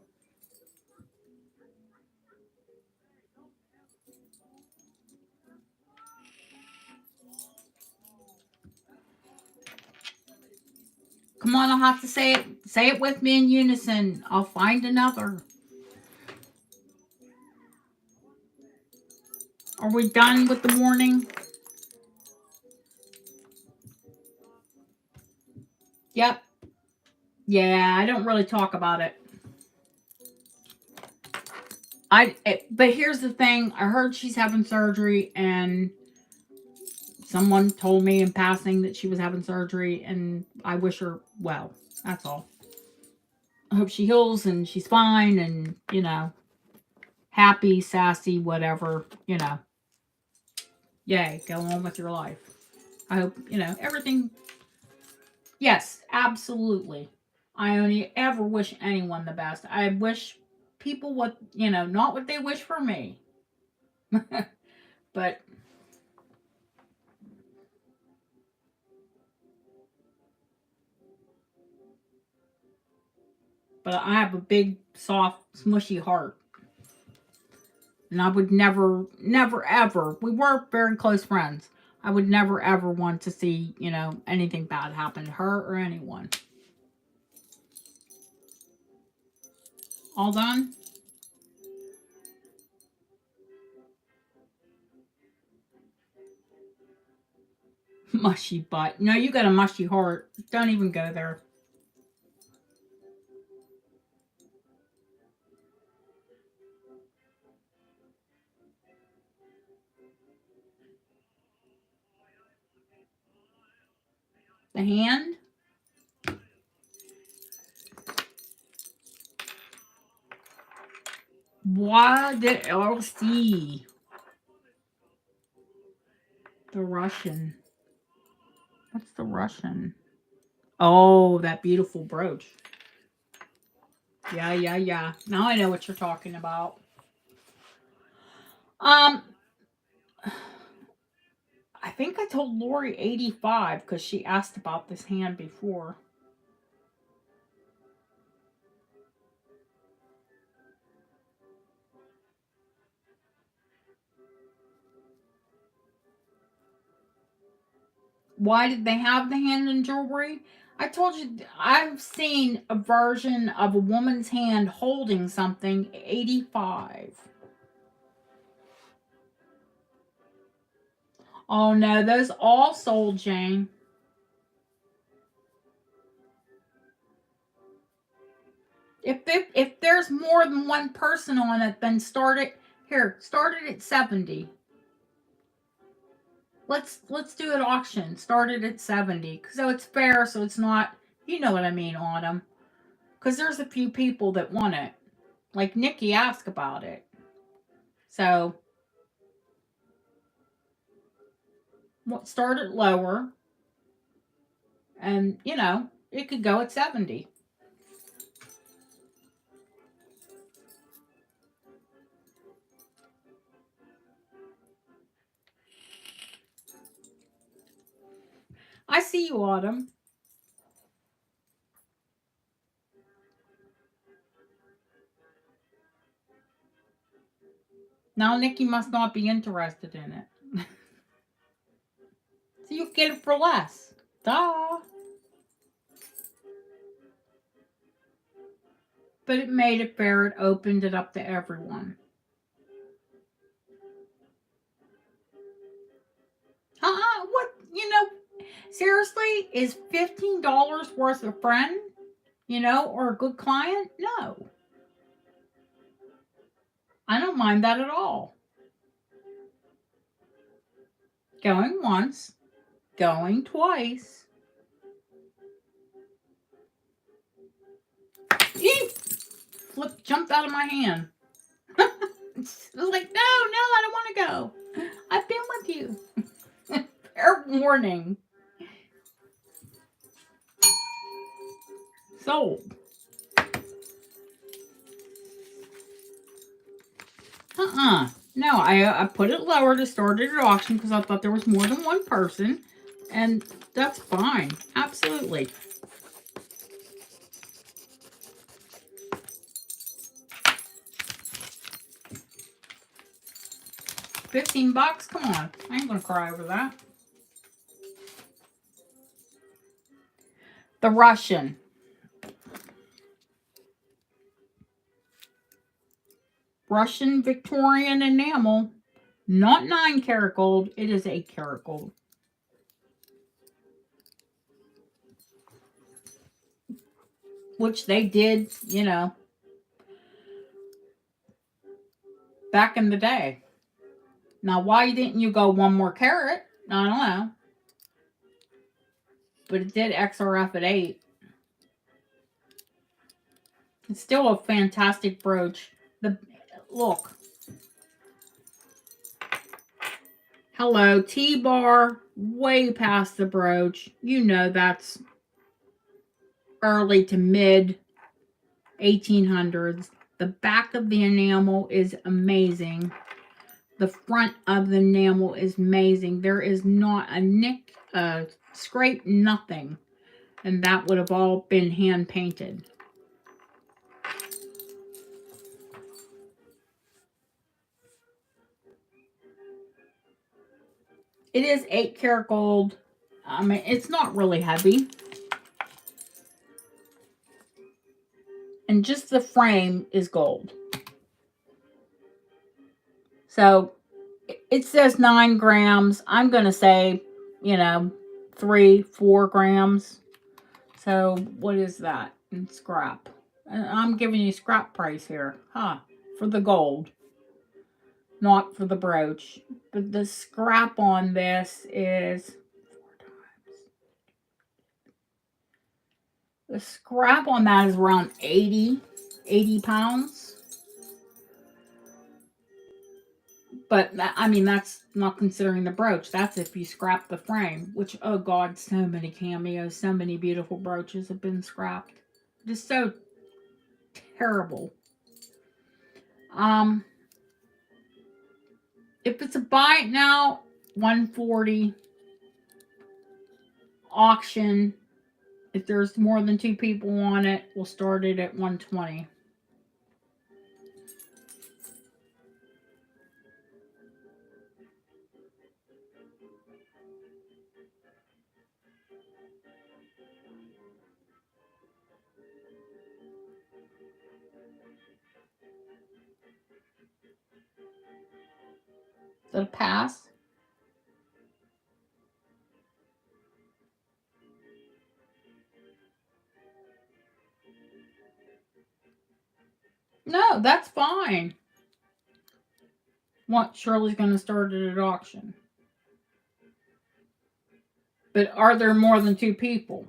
Come on, I'll have to say it. Say it with me in unison. I'll find another. Are we done with the morning? Yep. Yeah, I don't really talk about it. But here's the thing. I heard she's having surgery, and someone told me in passing that she was having surgery, and I wish her well. That's all. I hope she heals and she's fine, and you know, happy, sassy, whatever. You know, yay, go on with your life. I hope you know everything. Yes, absolutely. I only ever wish anyone the best. I wish people what you know, not what they wish for me. But I have a big, soft, smushy heart. And I would never, never, ever, we were very close friends. I would never, ever want to see, you know, anything bad happen to her or anyone. All done? Mushy butt. No, you got a mushy heart. Don't even go there. The hand? Why did LC? The Russian. What's the Russian? Oh, that beautiful brooch. Yeah, yeah, yeah. Now I know what you're talking about. Um, I think I told Lori 85 because she asked about this hand before. Why did they have the hand in jewelry? I told you I've seen a version of a woman's hand holding something 85. Oh no, those all sold, Jane. If there's more than one person on it, then start it here. Start it at 70. Let's do an auction. Start it at 70. So it's fair, so it's not, you know what I mean, Autumn. Because there's a few people that want it. Like Nikki asked about it. So start it lower. And, you know, it could go at 70. I see you, Autumn. Now Nikki must not be interested in it. So you get it for less. Duh. But it made it fair. It opened it up to everyone. What? You know, seriously, is $15 worth a friend? You know, or a good client? No. I don't mind that at all. Going once, going twice. Eek! Flip jumped out of my hand. I was like, no, I don't want to go. I've been with you. Fair warning. Sold. No, I put it lower to start it at auction because I thought there was more than one person. And that's fine. Absolutely. $15? Come on. I ain't going to cry over that. The Russian. Russian Victorian enamel. Not 9 karat gold. It is 8 karat gold. Which they did, you know, back in the day. Now, why didn't you go 1 more carat? I don't know. But it did XRF at 8. It's still a fantastic brooch. Look. Hello, T-bar, way past the brooch. You know that's early to mid 1800s. The back of the enamel is amazing. The front of the enamel is amazing. There is not a nick, scrape, nothing. And that would have all been hand painted. It is 8 karat gold. I mean, it's not really heavy. And just the frame is gold. So it says 9 grams. I'm going to say, you know, 3-4 grams. So what is that in scrap? I'm giving you scrap price here. For the gold. Not for the brooch. But the scrap on this is... The scrap on that is around 80 pounds. But, I mean, that's not considering the brooch. That's if you scrap the frame. Which, oh God, so many cameos. So many beautiful brooches have been scrapped. Just so terrible. If it's a buy it now, 140. Auction. If there's more than 2 people on it, we'll start it at 120. Is that a pass? No, that's fine. What? Shirley's going to start it at auction. But are there more than 2 people?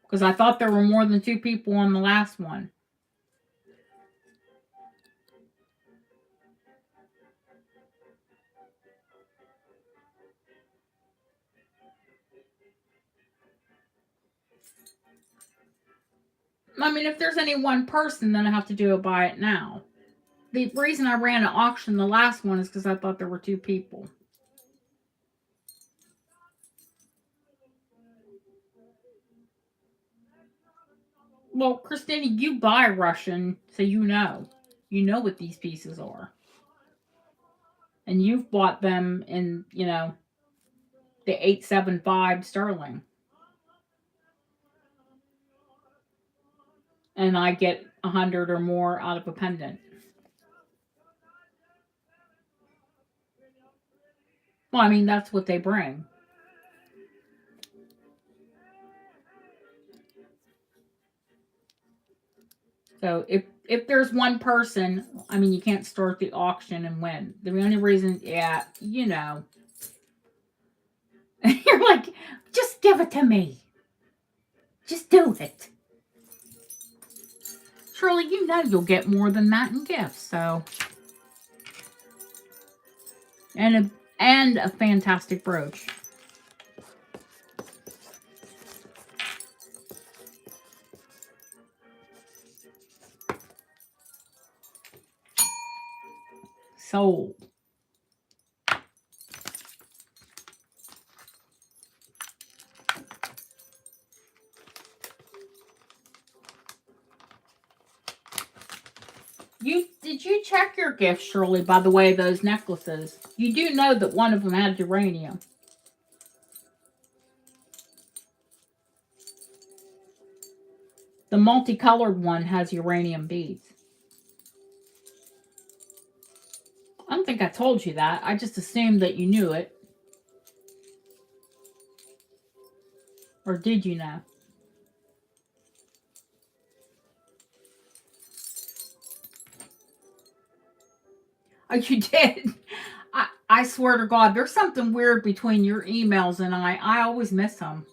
Because I thought there were more than 2 people on the last one. I mean, if there's any one person, then I have to do a buy it now. The reason I ran an auction the last one is because I thought there were 2 people. Well, Christina, you buy Russian, so you know. You know what these pieces are. And you've bought them in, the 875 sterling. And I get 100 or more out of a pendant. Well, I mean, that's what they bring. So if there's one person, I mean, you can't start the auction and win. The only reason, yeah, you're like, just give it to me. Just do it. Shirley, you know you'll get more than that in gifts, so. And a fantastic brooch. Sold. Did you check your gift, Shirley, by the way, those necklaces? You do know that one of them had uranium. The multicolored one has uranium beads. I don't think I told you that. I just assumed that you knew it. Or did you know? Oh, you did? I swear to God, there's something weird between your emails and I. I always miss them.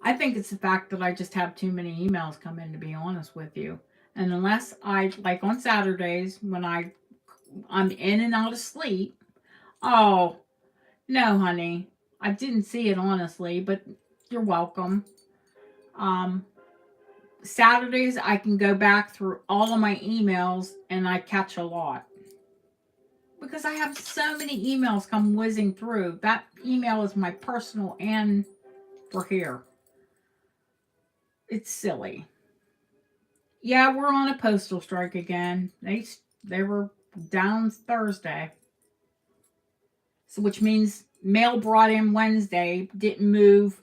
I think it's the fact that I just have too many emails come in, to be honest with you. And unless like on Saturdays when I'm in and out of sleep. Oh, no, honey. I didn't see it, honestly, but you're welcome. Saturdays, I can go back through all of my emails and I catch a lot. Because I have so many emails come whizzing through. That email is my personal and for here. It's silly. Yeah, we're on a postal strike again. They were down Thursday. So which means mail brought in Wednesday didn't move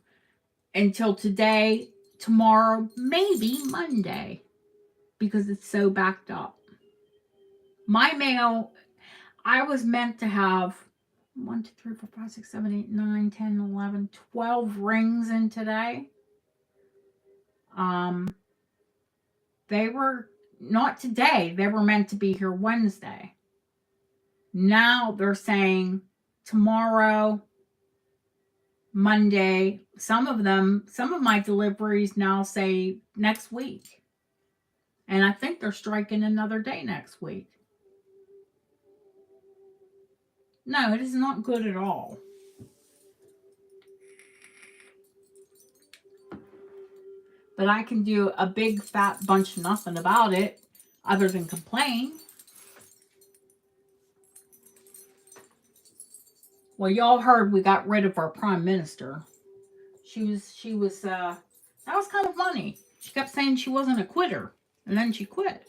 until today, tomorrow, maybe Monday, because it's so backed up. My mail, I was meant to have 1, 2, 3, 4, 5, 6, 7, 8, 9, 10, 11, 12 rings in today. They were not today. They were meant to be here Wednesday. Now they're saying tomorrow, Monday. Some of my deliveries now say next week. And I think they're striking another day next week. No, it is not good at all. But I can do a big fat bunch of nothing about it other than complain. Well, y'all heard we got rid of our prime minister. That was kind of funny. She kept saying she wasn't a quitter, and then she quit.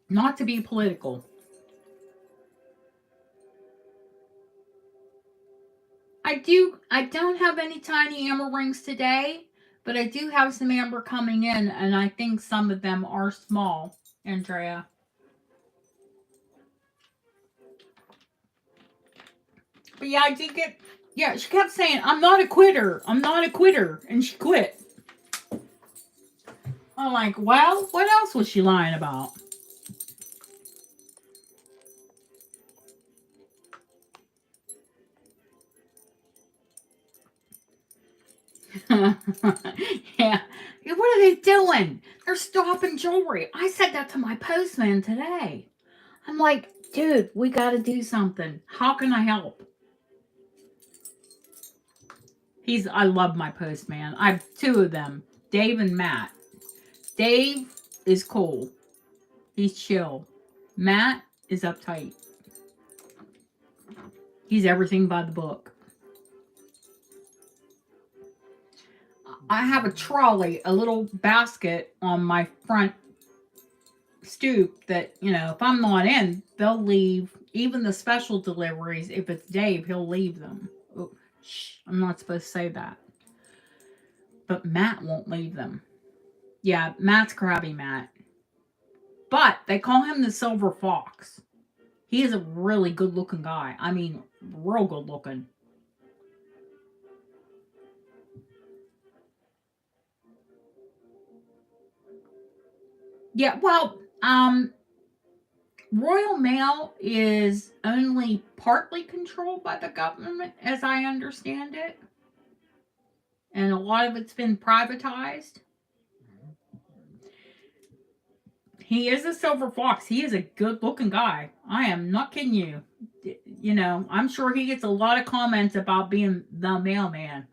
Not to be political. I don't have any tiny amber rings today, but I do have some amber coming in, and I think some of them are small, Andrea. But yeah, I did get. Yeah, she kept saying, I'm not a quitter. I'm not a quitter. And she quit. I'm like, well, what else was she lying about? Yeah. What are they doing? They're stopping jewelry. I said that to my postman today. I'm like, dude, we got to do something. How can I help? I love my postman. I have two of them, Dave and Matt. Dave is cool. He's chill. Matt is uptight. He's everything by the book. I have a trolley, a little basket on my front stoop that, if I'm not in, they'll leave. Even the special deliveries, if it's Dave, he'll leave them. Oh, shh, I'm not supposed to say that. But Matt won't leave them. Yeah, Matt's crabby Matt. But they call him the Silver Fox. He is a really good looking guy. I mean, real good looking. Yeah, well, Royal Mail is only partly controlled by the government, as I understand it. And a lot of it's been privatized. He is a silver fox. He is a good looking guy. I am not kidding you. I'm sure he gets a lot of comments about being the mailman.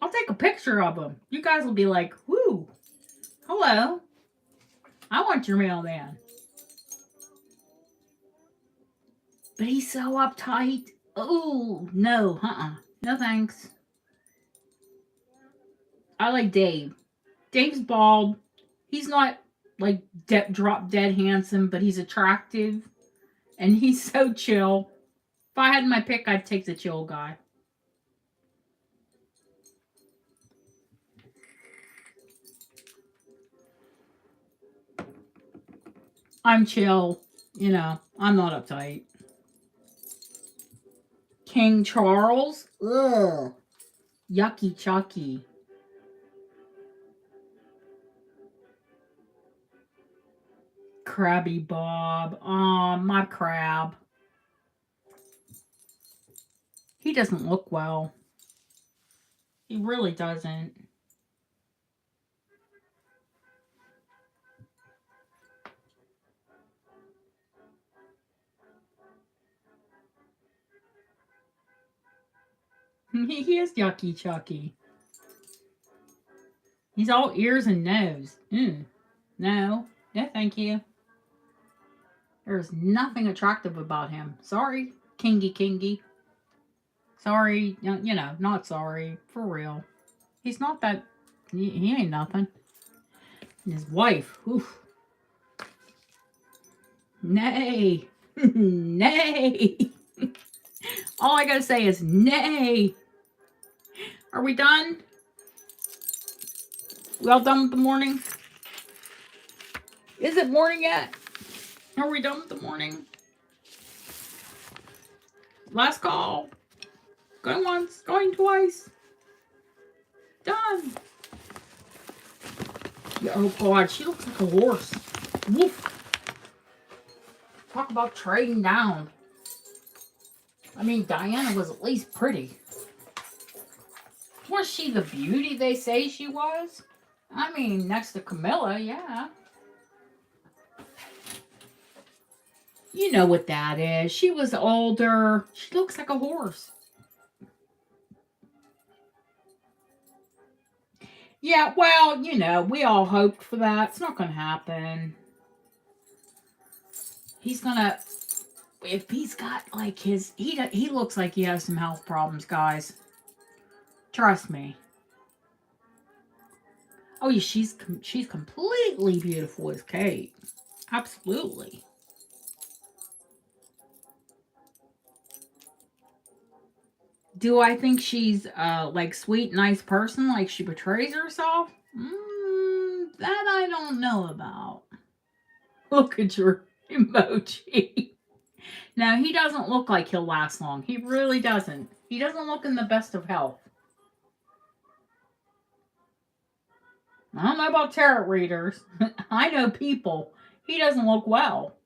I'll take a picture of him. You guys will be like, whoo, hello. I want your mailman. But he's so uptight. Oh, no, no thanks. I like Dave. Dave's bald. He's not like drop dead handsome, but he's attractive. And he's so chill. If I had my pick, I'd take the chill guy. I'm chill. I'm not uptight. King Charles? Ugh. Yucky chucky. Crabby Bob. My crab. He doesn't look well. He really doesn't. He is yucky chucky. He's all ears and nose. No, thank you. There's nothing attractive about him. Sorry, Kingy. Sorry, not sorry. For real. He's not that. He ain't nothing. And his wife. Oof. Nay. Nay. All I gotta say is nay. Are we done? We all done with the morning? Is it morning yet? Are we done with the morning? Last call. Going once, going twice. Done. Oh God, she looks like a horse. Woof. Talk about trading down. I mean, Diana was at least pretty. Was she the beauty they say she was? I mean, next to Camilla, yeah. You know what that is. She was older. She looks like a horse. Yeah, well, you know, we all hoped for that. It's not going to happen. He's going to, if he's got like he looks like he has some health problems, guys. Trust me. Oh, yeah, she's completely beautiful as Kate. Absolutely. Do I think she's like sweet, nice person, like she portrays herself? That I don't know about. Look at your emoji. No, he doesn't look like he'll last long. He really doesn't. He doesn't look in the best of health. I don't know about tarot readers. I know people. He doesn't look well.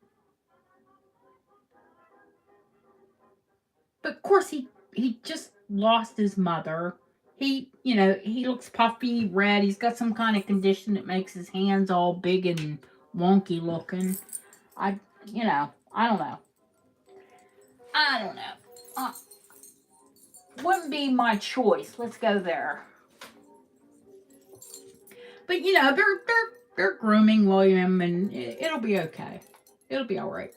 But of course he just lost his mother. He looks puffy, red. He's got some kind of condition that makes his hands all big and wonky looking. I I don't know. I don't know. Wouldn't be my choice. Let's go there. But they're grooming William, and it'll be okay. It'll be all right.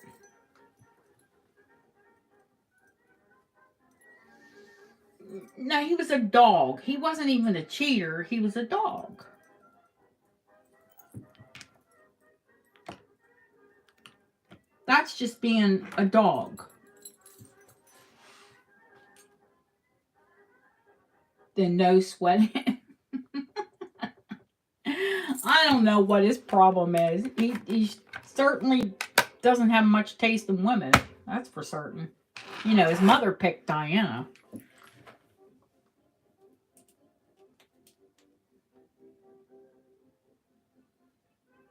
No, he was a dog. He wasn't even a cheater. He was a dog. That's just being a dog. Then no sweating. I don't know what his problem is. He certainly doesn't have much taste in women. That's for certain. His mother picked Diana.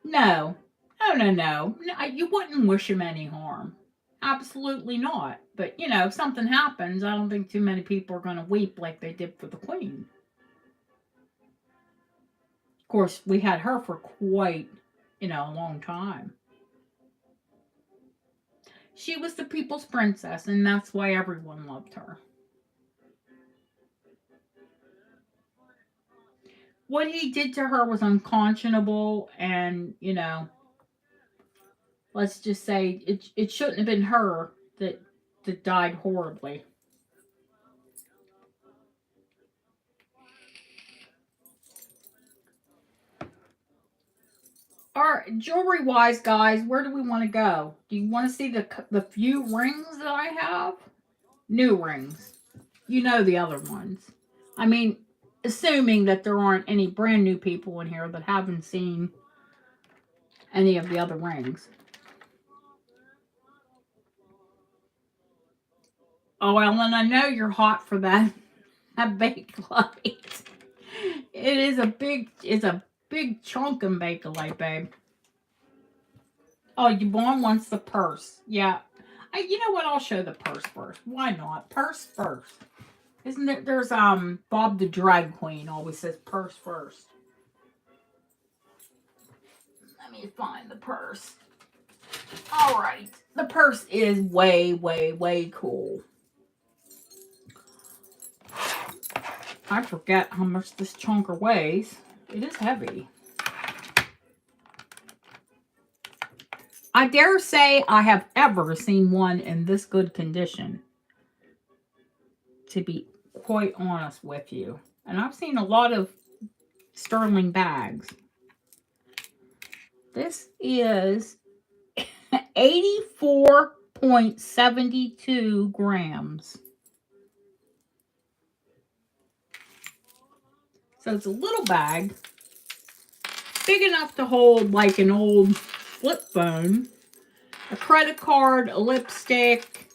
No. No. You wouldn't wish him any harm. Absolutely not. But, if something happens, I don't think too many people are going to weep like they did for the Queen. Of course, we had her for quite, a long time. She was the people's princess, and that's why everyone loved her. What he did to her was unconscionable, and, let's just say it shouldn't have been her that died horribly. All right, jewelry wise, guys, where do we want to go? Do you want to see the few rings that I have? New rings. You know the other ones. I mean, assuming that there aren't any brand new people in here that haven't seen any of the other rings. Oh, Ellen, I know you're hot for that Bakelite. It's a big chunk of Bakelite, babe. Oh, Yvonne wants the purse. Yeah. You know what? I'll show the purse first. Why not? Purse first. Isn't there? There's Bob the Drag Queen always says purse first. Let me find the purse. All right. The purse is way, way, way cool. I forget how much this chunker weighs. It is heavy. I dare say I have ever seen one in this good condition, to be quite honest with you. And I've seen a lot of sterling bags. This is 84.72 grams. So it's a little bag, big enough to hold like an old flip phone, a credit card, a lipstick.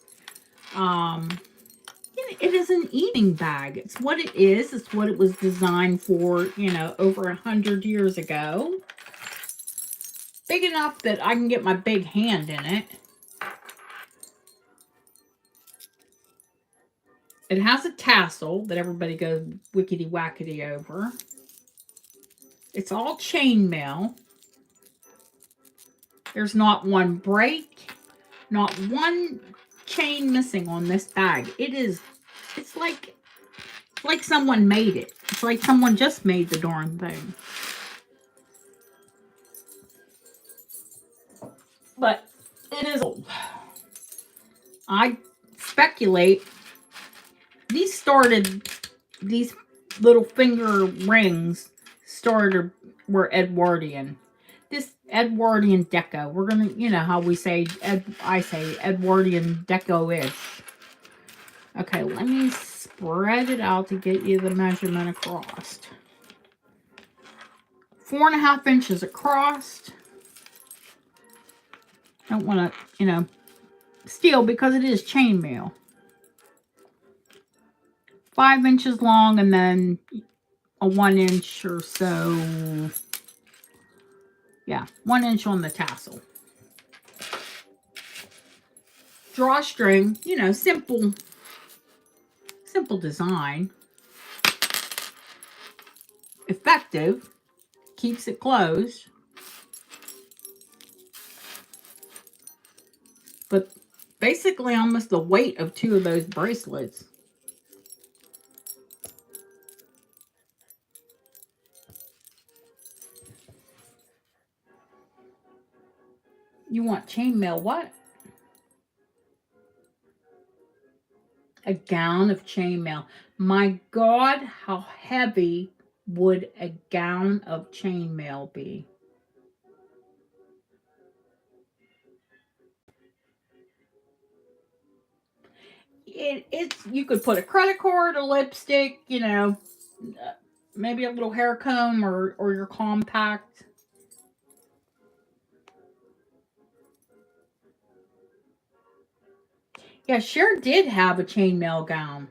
It is an eating bag. It's what it is. It's what it was designed for, over 100 years ago. Big enough that I can get my big hand in it. It has a tassel that everybody goes wickety wackety over. It's all chainmail. There's not one break, not one chain missing on this bag. It's like someone made it. It's like someone just made the darn thing. But it is old. I speculate these little finger rings were Edwardian. This Edwardian deco. We're gonna, you know how we say, I say Edwardian deco-ish. Okay, let me spread it out to get you the measurement across. 4.5 inches across. Don't want to, steal because it is chainmail. 5 inches long and then a 1 inch or so. Yeah, 1 inch on the tassel. Drawstring, simple design. Effective. Keeps it closed. But basically almost the weight of 2 of those bracelets. You want chainmail what? A gown of chainmail. My God, how heavy would a gown of chainmail be? It's you could put a credit card, a lipstick, maybe a little hair comb or your compact. Yeah, Cher did have a chainmail gown.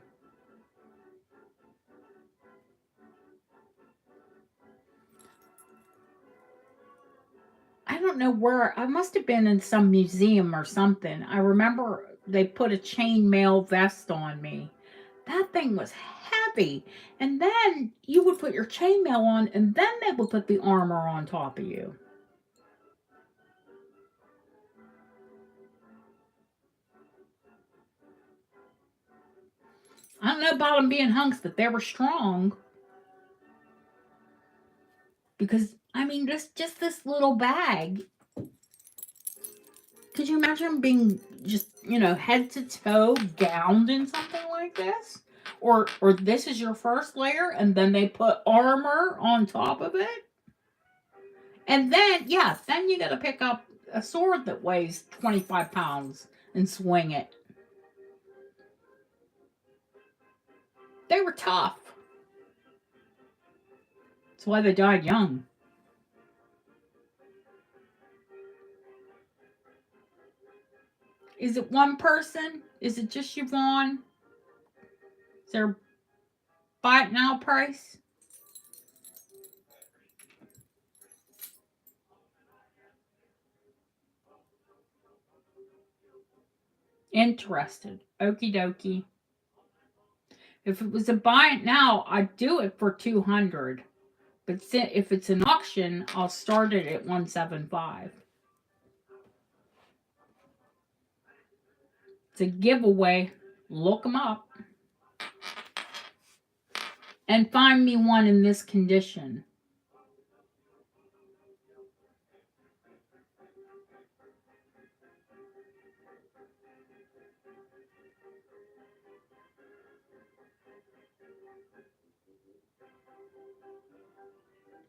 I don't know where. I must have been in some museum or something. I remember they put a chainmail vest on me. That thing was heavy. And then you would put your chainmail on, and then they would put the armor on top of you. I don't know about them being hunks, but they were strong. Because, I mean, just this little bag. Could you imagine being just, head to toe gowned in something like this? Or this is your first layer and then they put armor on top of it? And then, then you got to pick up a sword that weighs 25 pounds and swing it. They were tough. That's why they died young. Is it one person? Is it just Yvonne? Is there a buy it now price? Interested. Okie dokie. If it was a buy it now, I'd do it for 200. But if it's an auction, I'll start it at 175. It's a giveaway. Look them up. And find me one in this condition.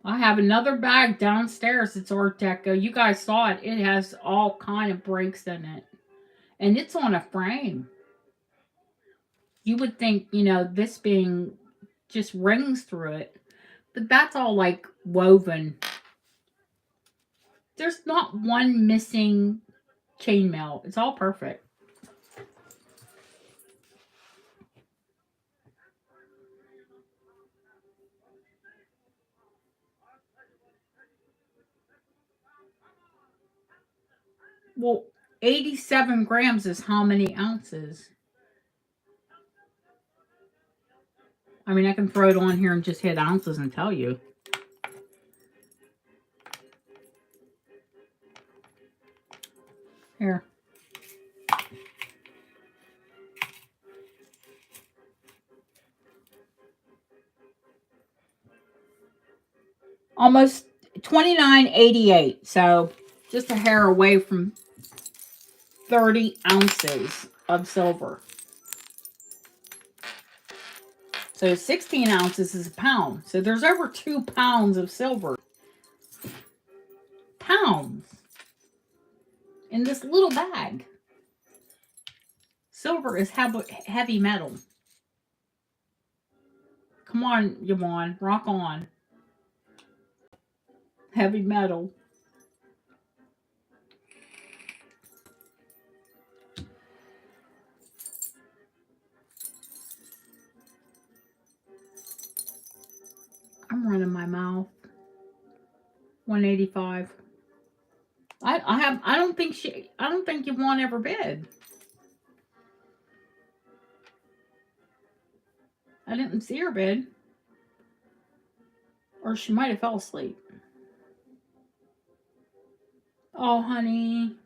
I have another bag downstairs. It's Art Deco. You guys saw it. It has all kind of breaks in it. And it's on a frame. You would think, this being just rings through it. But that's all like woven. There's not one missing chainmail. It's all perfect. Well, 87 grams is how many ounces? I mean, I can throw it on here and just hit ounces and tell you. Here. Almost 29.88. So just a hair away from 30 ounces of silver. So 16 ounces is a pound. So there's over 2 pounds of silver. Pounds in this little bag. Silver is heavy metal. Come on, Yvonne, rock on. Heavy metal. I'm running my mouth. 185. I don't think Yvonne ever bid. I didn't see her bid. Or she might have fell asleep. Oh, honey.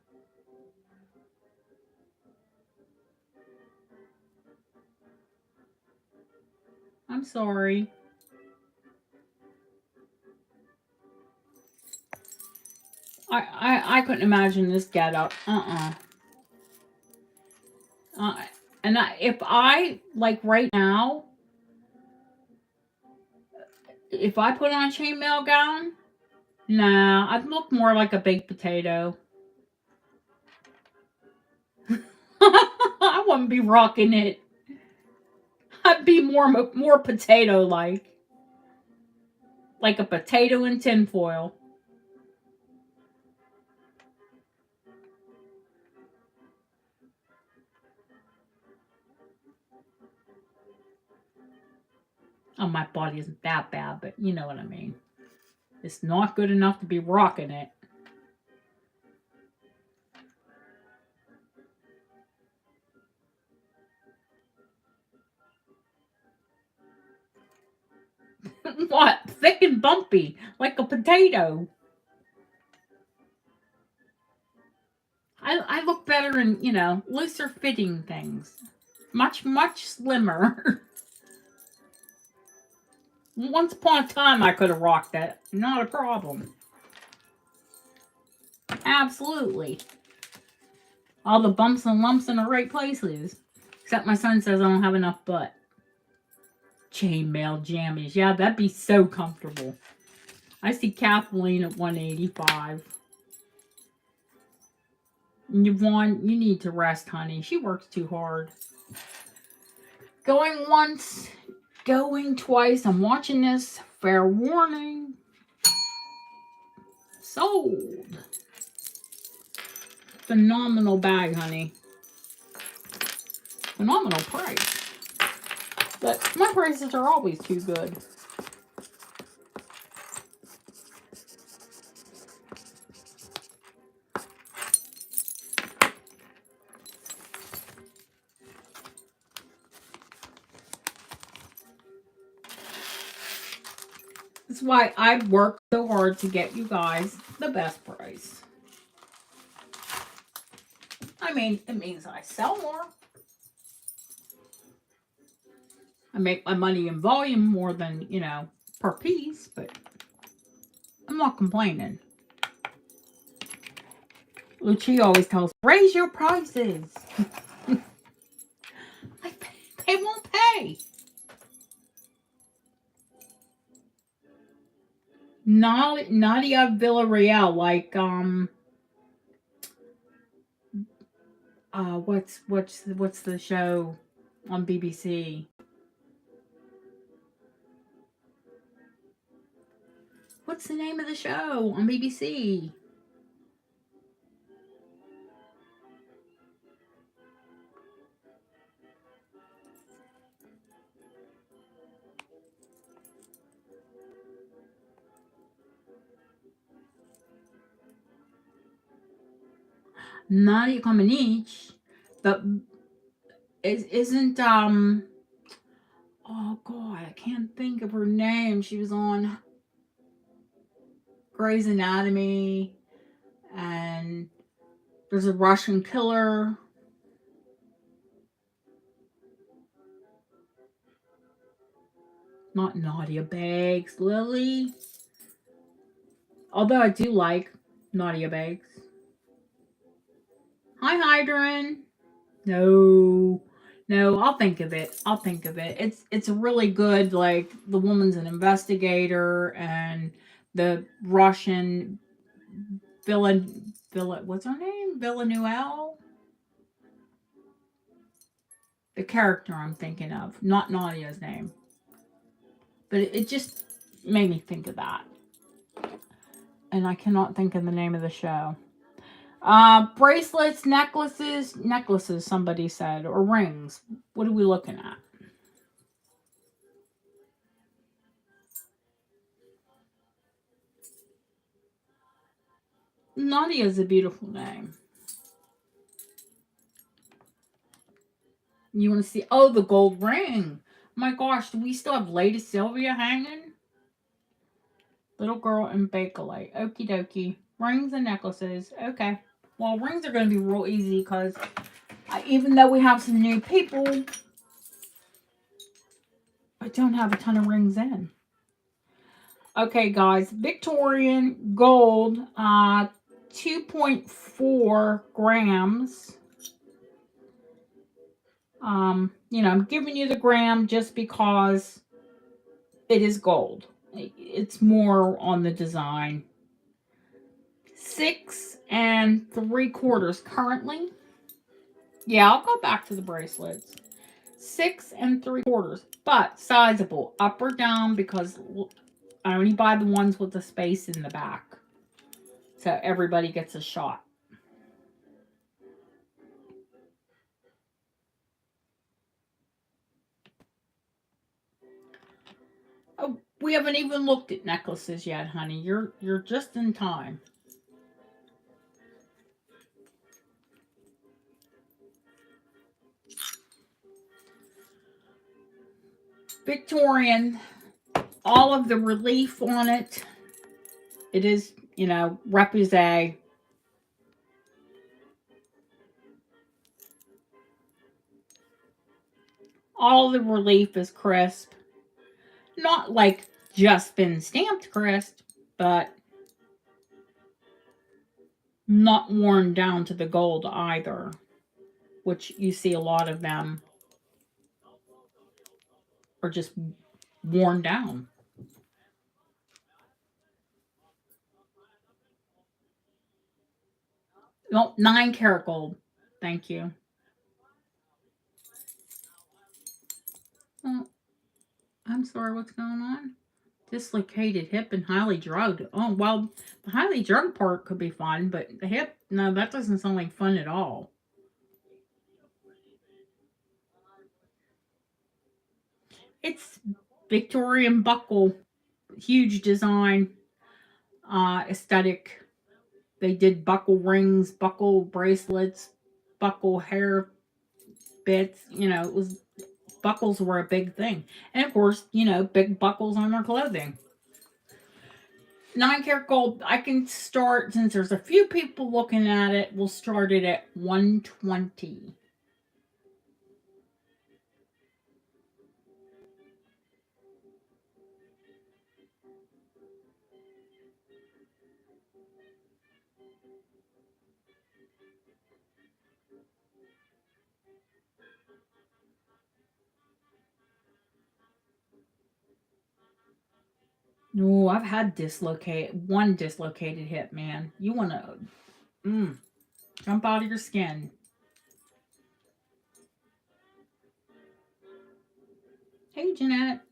I'm sorry. I couldn't imagine this get up. And if I, like right now, if I put on a chainmail gown, nah, I'd look more like a baked potato. I wouldn't be rocking it. I'd be more potato-like. Like a potato in tinfoil. Oh, my body isn't that bad, but you know what I mean. It's not good enough to be rocking it. What? Thick and bumpy, like a potato. I look better in, looser fitting things. Much, much slimmer. Once upon a time, I could have rocked that. Not a problem. Absolutely. All the bumps and lumps in the right places. Except my son says I don't have enough butt. Chainmail jammies. Yeah, that'd be so comfortable. I see Kathleen at 185. Yvonne, you need to rest, honey. She works too hard. Going once, going twice. I'm watching this. Fair warning. Sold. Phenomenal bag, honey. Phenomenal price. But my prices are always too good. That's why I work so hard to get you guys the best price. I mean, it means I sell more. I make my money in volume more than, per piece, but I'm not complaining. Lucia always tells, raise your prices. They won't pay. Nadia Villarreal, like what's the show on BBC? What's the name of the show on BBC? Nadia Comaneci, but isn't oh god, I can't think of her name. She was on Grey's Anatomy, and there's a Russian killer. Not Nadia Baggs, Lily. Although I do like Nadia Bakes. Hi, Hydran. No, no, I'll think of it. I'll think of it. It's a really good, like, the woman's an investigator, and the Russian what's her name? Villanelle? The character I'm thinking of, not Nadia's name. But it just made me think of that. And I cannot think of the name of the show. Bracelets, necklaces, somebody said, or rings. What are we looking at? Nadia is a beautiful name. You want to see? Oh, the gold ring. My gosh, do we still have Lady Sylvia hanging? Little girl in Bakelite. Okie dokie. Rings and necklaces. Okay. Well, rings are going to be real easy because even though we have some new people, I don't have a ton of rings in. Okay, guys. Victorian gold, 2.4 grams. I'm giving you the gram just because it is gold. It's more on the design. 6 3/4 currently. Yeah, I'll go back to the bracelets. 6 3/4, but sizable. Up or down because I only buy the ones with the space in the back. So everybody gets a shot. Oh, we haven't even looked at necklaces yet, honey. You're just in time. Victorian, all of the relief on it. It is, repoussé. All the relief is crisp. Not like just been stamped crisp, but not worn down to the gold either, which you see a lot of them are just worn down. No, 9 karat gold. Thank you. Oh, I'm sorry, what's going on? Dislocated hip and highly drugged. Oh, well, the highly drugged part could be fun, but the hip, no, that doesn't sound like fun at all. It's Victorian buckle, huge design, aesthetic. They did buckle rings, buckle bracelets, buckle hair bits. It was buckles were a big thing, and of course, big buckles on their clothing. 9 karat gold. I can start since there's a few people looking at it. We'll start it at 120. No, I've had one dislocated hip, man. You want to jump out of your skin. Hey, Jeanette.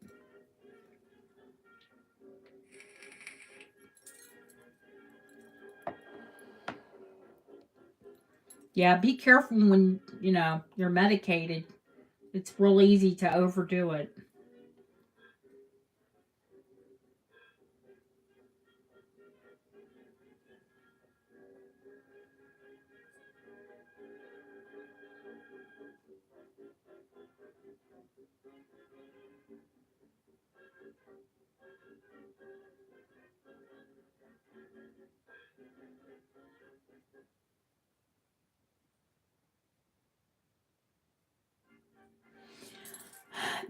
Yeah, be careful when, you're medicated. It's real easy to overdo it.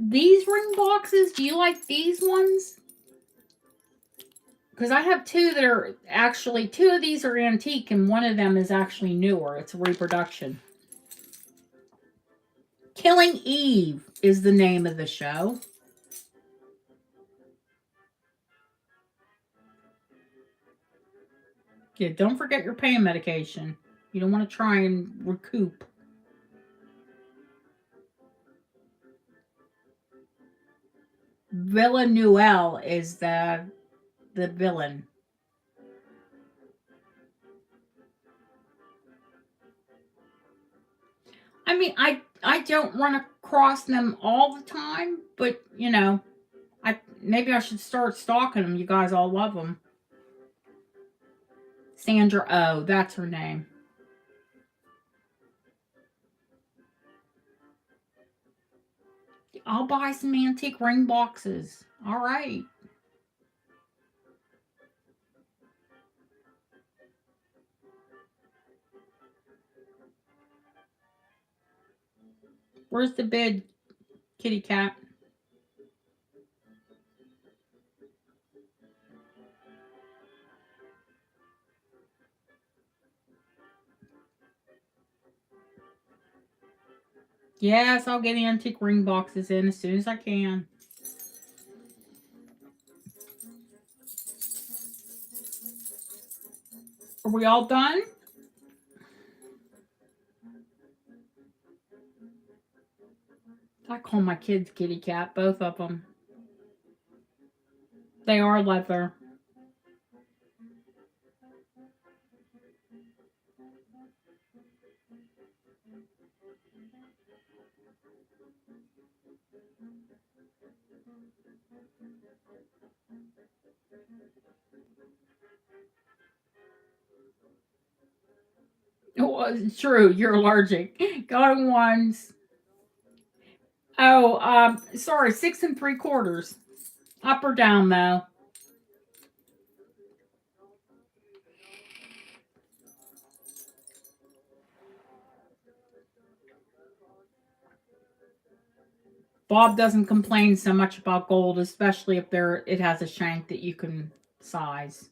These ring boxes, do you like these ones? Because I have two that are actually, two of these are antique and one of them is actually newer. It's a reproduction. Killing Eve is the name of the show. Yeah, don't forget your pain medication. You don't want to try and recoup. Villanelle is the villain. I mean, I don't run across them all the time, but you know, I maybe I should start stalking them. You guys all love them. Sandra Oh, that's her name. I'll buy some antique ring boxes. All right. Where's the bid, kitty cat? Yes, I'll get antique ring boxes in as soon as I can. Are we all done? I call my kids kitty cat, both of them. They are leather. Oh, it's true. You're allergic. Going once. Oh, sorry, 6 3/4. Up or down though. Bob doesn't complain so much about gold, especially if it has a shank that you can size.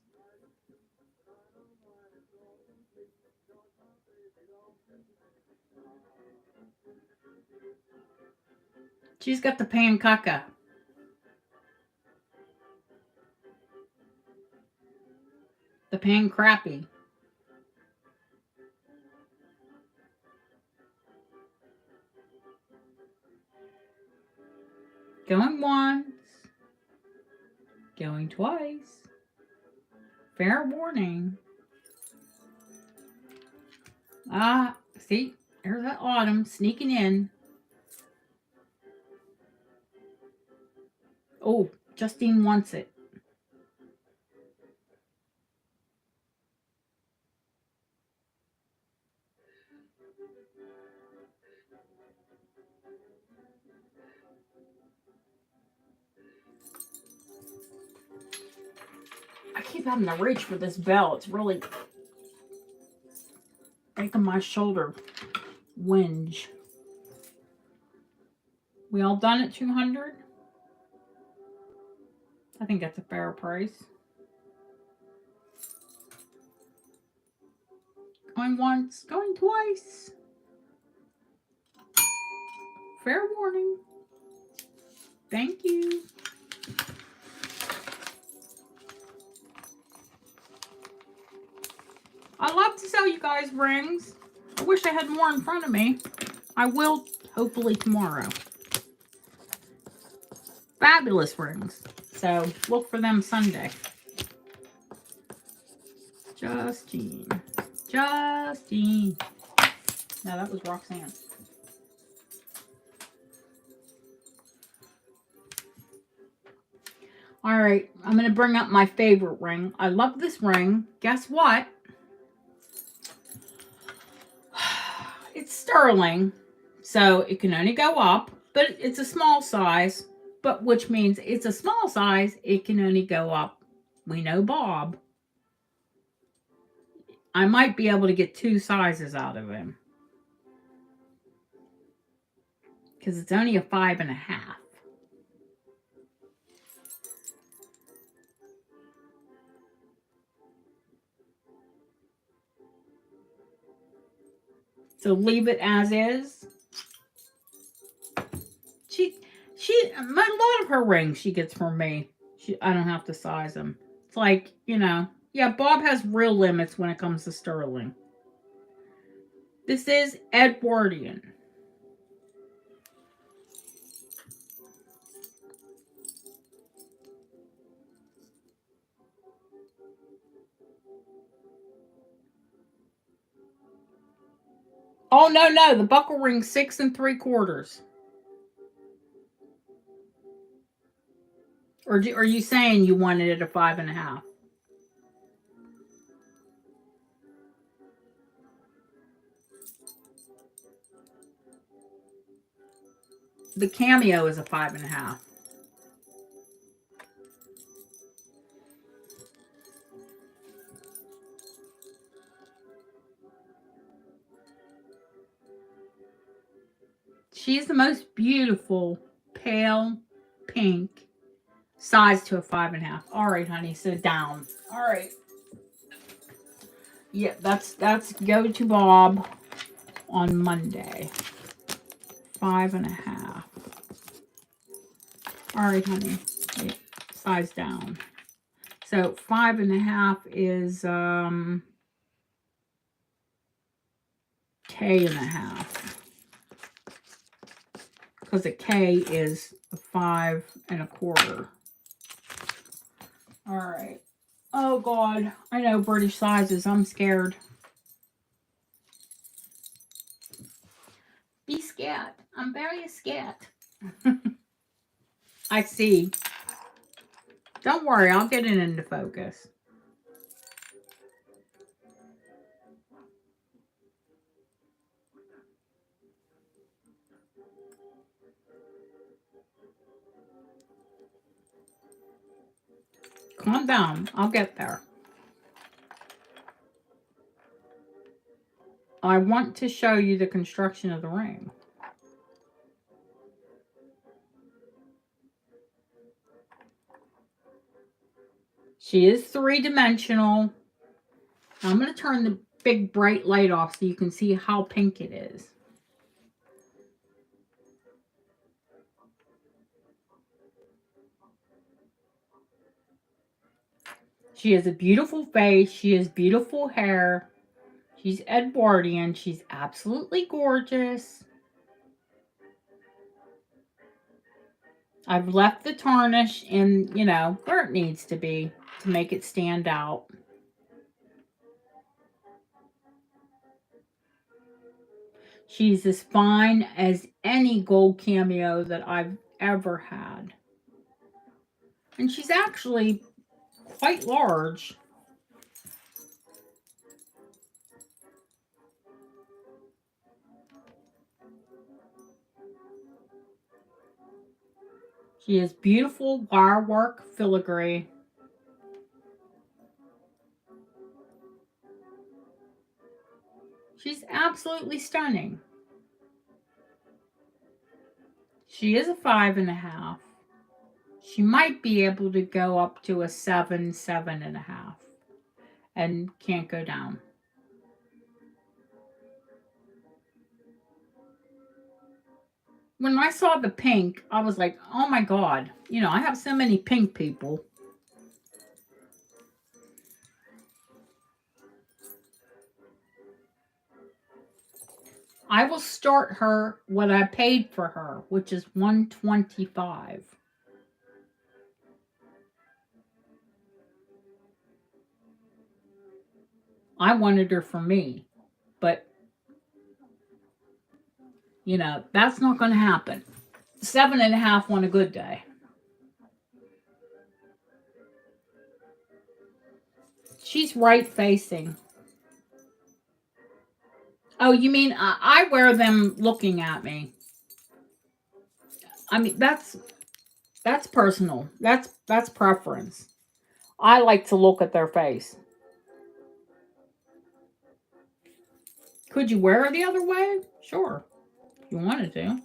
She's got the pancaca. The pan crappy. Going once. Going twice. Fair warning. Ah, see, there's that autumn sneaking in. Oh, Justine wants it. I keep having to reach for this bell. It's really making my shoulder whinge. We all done at 200? I think that's a fair price. Going once, going twice. Fair warning. Thank you. I love to sell you guys rings. I wish I had more in front of me. I will hopefully tomorrow. Fabulous rings. So look for them Sunday. Justine. Justine. No, that was Roxanne. All right, I'm going to bring up my favorite ring. I love this ring. Guess what? It's sterling, so it can only go up, but it's a small size, but which means it's a small size, it can only go up. We know Bob. I might be able to get 2 sizes out of him. Because it's only a 5.5. So leave it as is. A lot of her rings she gets from me. I don't have to size them. It's like, yeah, Bob has real limits when it comes to sterling. This is Edwardian. Oh, no, the buckle ring's 6 3/4. Or are you saying you wanted it a 5.5? The cameo is a 5.5. She's the most beautiful pale pink, size to a 5.5. All right, honey, so down. All right. Yeah, that's go to Bob on Monday. 5.5. All right, honey. Yeah, size down. So 5.5 is K.5. Because a K is a 5.25. All right. Oh God, I know British sizes. I'm scared. Be scared. I'm very scared. I see. Don't worry, I'll get it into focus. Calm down. I'll get there. I want to show you the construction of the ring. She is 3-dimensional. I'm going to turn the big bright light off so you can see how pink it is. She has a beautiful face. She has beautiful hair. She's Edwardian. She's absolutely gorgeous. I've left the tarnish in, where it needs to be to make it stand out. She's as fine as any gold cameo that I've ever had. And she's actually quite large. She has beautiful wirework filigree. She's absolutely stunning. She is a 5.5. She might be able to go up to a 7, 7.5, and can't go down. When I saw the pink, I was like, oh my God, I have so many pink people. I will start her what I paid for her, which is $125. I wanted her for me, but that's not going to happen. 7.5 on a good day. She's right facing. Oh, you mean I wear them looking at me? I mean, that's personal. That's preference. I like to look at their face. Could you wear her the other way? Sure, if you wanted to.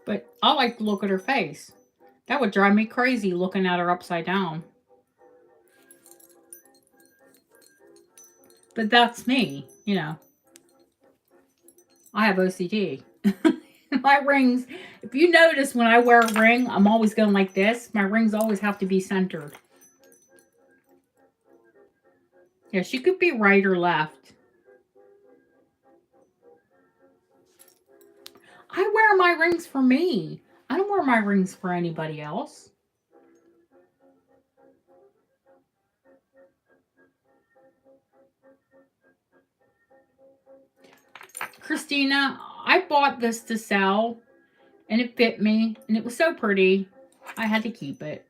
But I like to look at her face. That would drive me crazy looking at her upside down. But that's me, you know. I have OCD. My rings, if you notice when I wear a ring, I'm always going like this. My rings always have to be centered. Yeah, she could be right or left. I wear my rings for me. I don't wear my rings for anybody else. Christina, I bought this to sell and it fit me and it was so pretty. I had to keep it.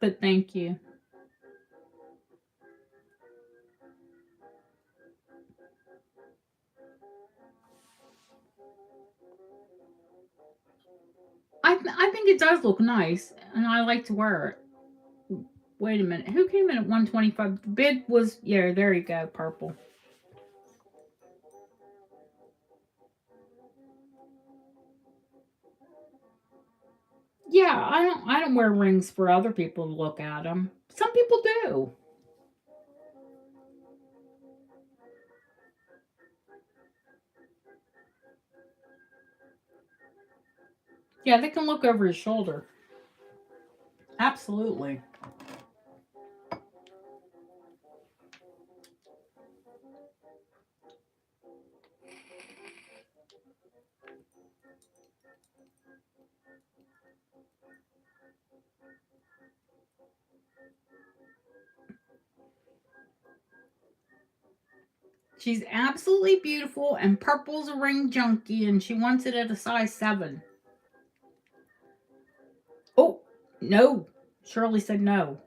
But thank you. I think it does look nice and I like to wear it. Wait a minute. Who came in at 125? The bid was, yeah, there you go, purple. Yeah, I don't wear rings for other people to look at them. Some people do. Yeah, they can look over his shoulder. Absolutely. She's absolutely beautiful, and purple's a ring junkie, and she wants it at a size 7. Oh, no. Shirley said no.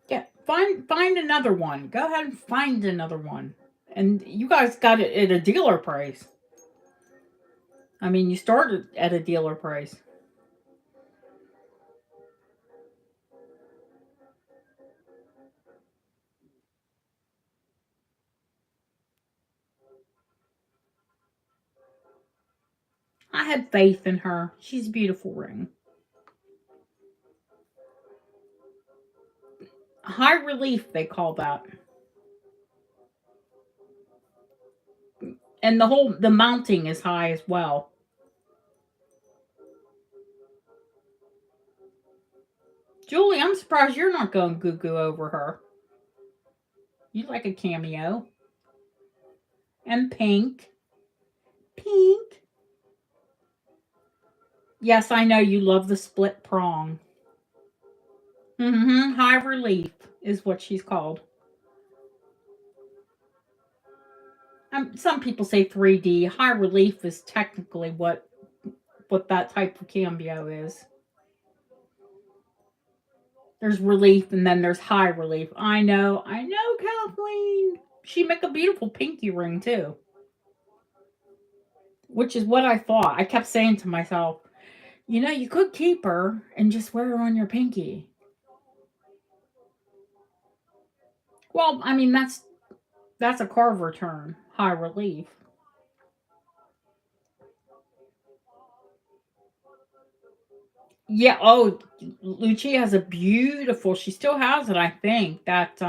Yeah, find another one. Go ahead and find another one. And you guys got it at a dealer price. I mean, you started at a dealer price. I had faith in her. She's a beautiful ring. High relief, they call that. And the mounting is high as well. Julie, I'm surprised you're not going goo goo over her. You like a cameo. And pink. Pink. Yes, I know you love the split prong. Mm-hmm. High relief is what she's called. Some people say 3D. High relief is technically what that type of cambio is. There's relief and then there's high relief. I know, Kathleen. She make a beautiful pinky ring too. Which is what I thought. I kept saying to myself, you could keep her and just wear her on your pinky. Well, I mean that's a Carver term, high relief. Yeah, oh, Lucia has a beautiful, she still has it, I think, that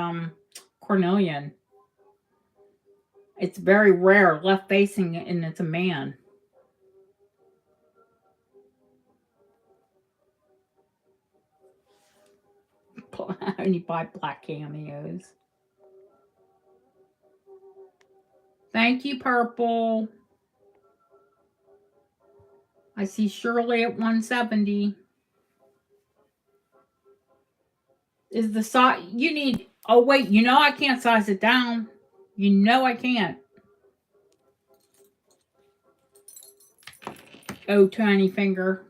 Cornelian. It's very rare, left facing, and it's a man. I only buy black cameos. Thank you, Purple. I see Shirley at 170. Is the size you need? Oh, wait, I can't size it down. I can't. Oh, tiny finger.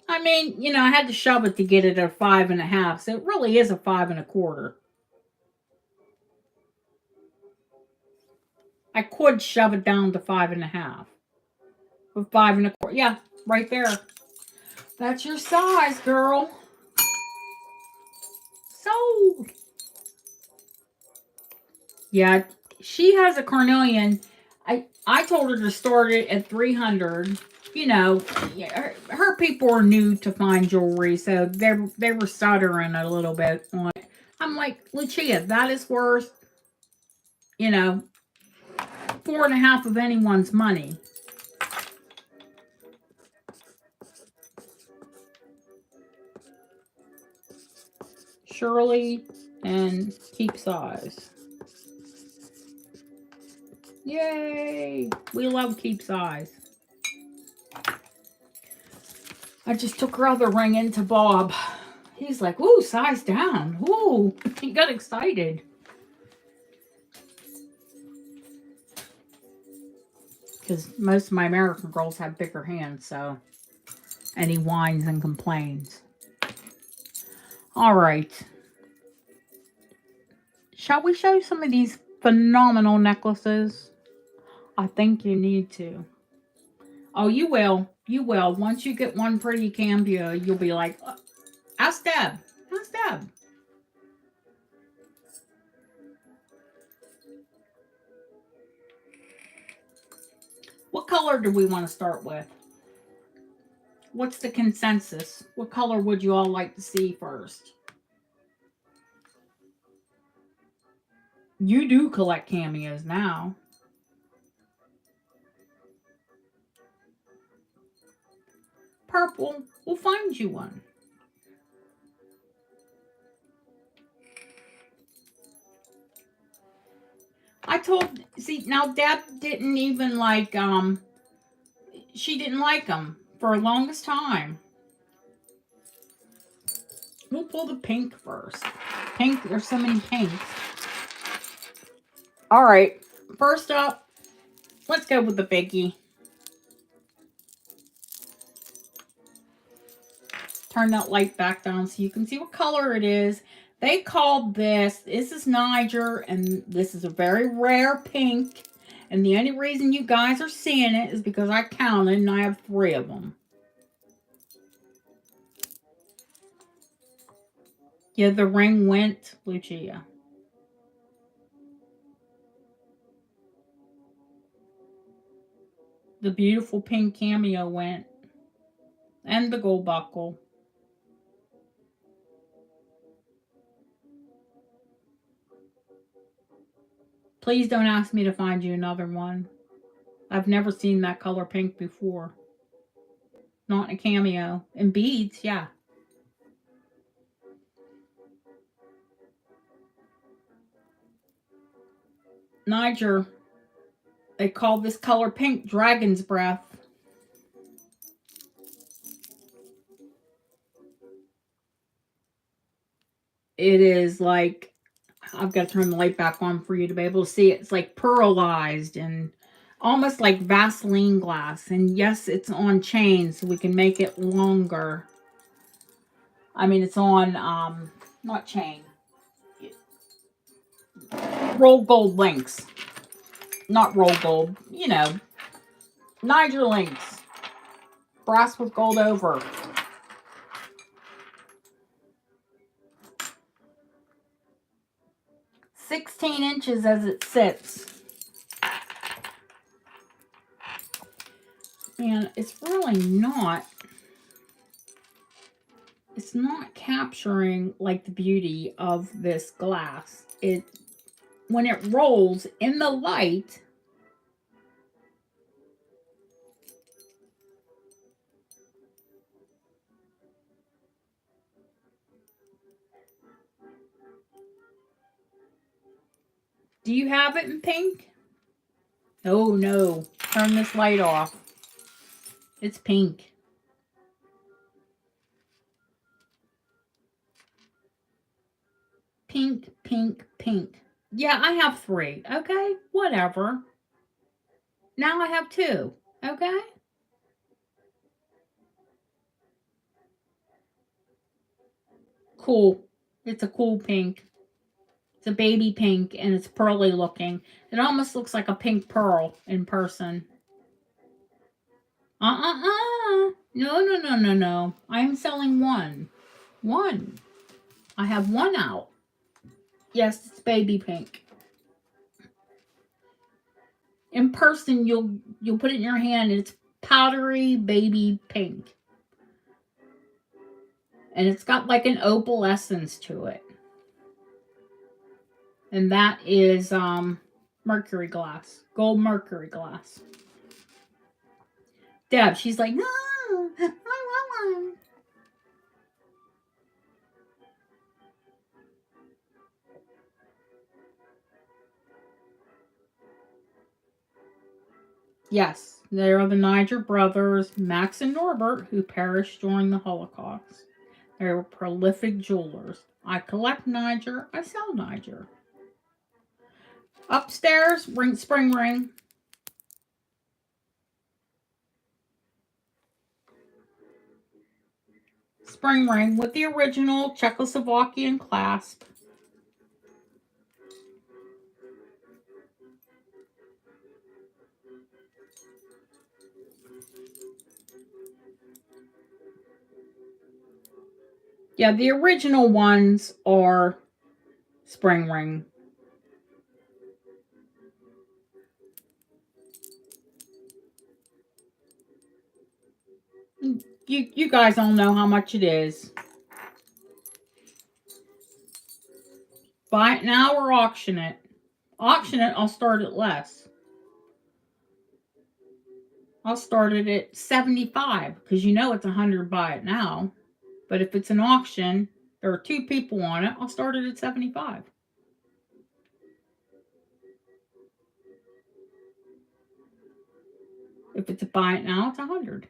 I mean, I had to shove it to get it at 5.5, so it really is a 5.25. I could shove it down to 5.5. with 5 1/4. Yeah, right there. That's your size, girl. So, yeah, she has a carnelian. I told her to start it at 300. You know, her people are new to fine jewelry, so they were stuttering a little bit on it. I'm like, Lucia, that is worth, you know, 4.5 of anyone's money. Shirley and Keep Size. Yay! We love Keep Size. I just took her other ring into Bob. He's like, ooh, size down. Ooh, he got excited. Because most of my American girls have bigger hands, so. And he whines and complains. All right. Shall we show some of these phenomenal necklaces? I think you need to. Oh, you will. You will. Once you get one pretty cameo, you'll be like, ask Deb. Ask Deb. What color do we want to start with? What's the consensus? What color would you all like to see first? You do collect cameos now. Purple. We'll find you one. See, now Deb didn't even like, she didn't like them for the longest time. We'll pull the pink first. Pink, there's so many pinks. All right, first up, let's go with the biggie. Turn that light back down so you can see what color it is. They called this is Niger, and this is a very rare pink. And the only reason you guys are seeing it is because I counted and I have 3 of them. Yeah, the ring went, Lucia. The beautiful pink cameo went. And the gold buckle. Please don't ask me to find you another one. I've never seen that color pink before. Not in a cameo. And beads, yeah. Niger, they call this color pink dragon's breath. It is like, I've got to turn the light back on for you to be able to see it. It's like pearlized and almost like Vaseline glass. And yes, it's on chain, so we can make it longer. I mean, it's on, not chain. Roll gold links. Not roll gold, you know. Niger links. Brass with gold over. $16 as it sits. And it's really not, it's not capturing like the beauty of this glass. When it rolls in the light, do you have it in pink? Oh no, turn this light off. It's pink. Pink, pink, pink. Yeah, I have 3. Okay, whatever. Now I have 2. Okay. Cool. It's a cool pink. It's a baby pink and it's pearly looking. It almost looks like a pink pearl in person. No. I am selling one. One. I have one out. Yes, it's baby pink. In person, you'll put it in your hand, and it's powdery baby pink. And it's got like an opalescence to it. And that is mercury glass. Gold mercury glass. Deb, she's like, no, I want one. Yes, they are the Niger brothers, Max and Norbert, who perished during the Holocaust. They were prolific jewelers. I collect Niger, I sell Niger. Upstairs, spring ring. Spring ring with the original Czechoslovakian clasp. Yeah, the original ones are spring ring. You guys all know how much it is. Buy it now or auction it. Auction it, I'll start at less. I'll start it at 75 because you know it's 100 buy it now. But if it's an auction, there are 2 people on it, I'll start it at 75. If it's a buy it now, it's 100.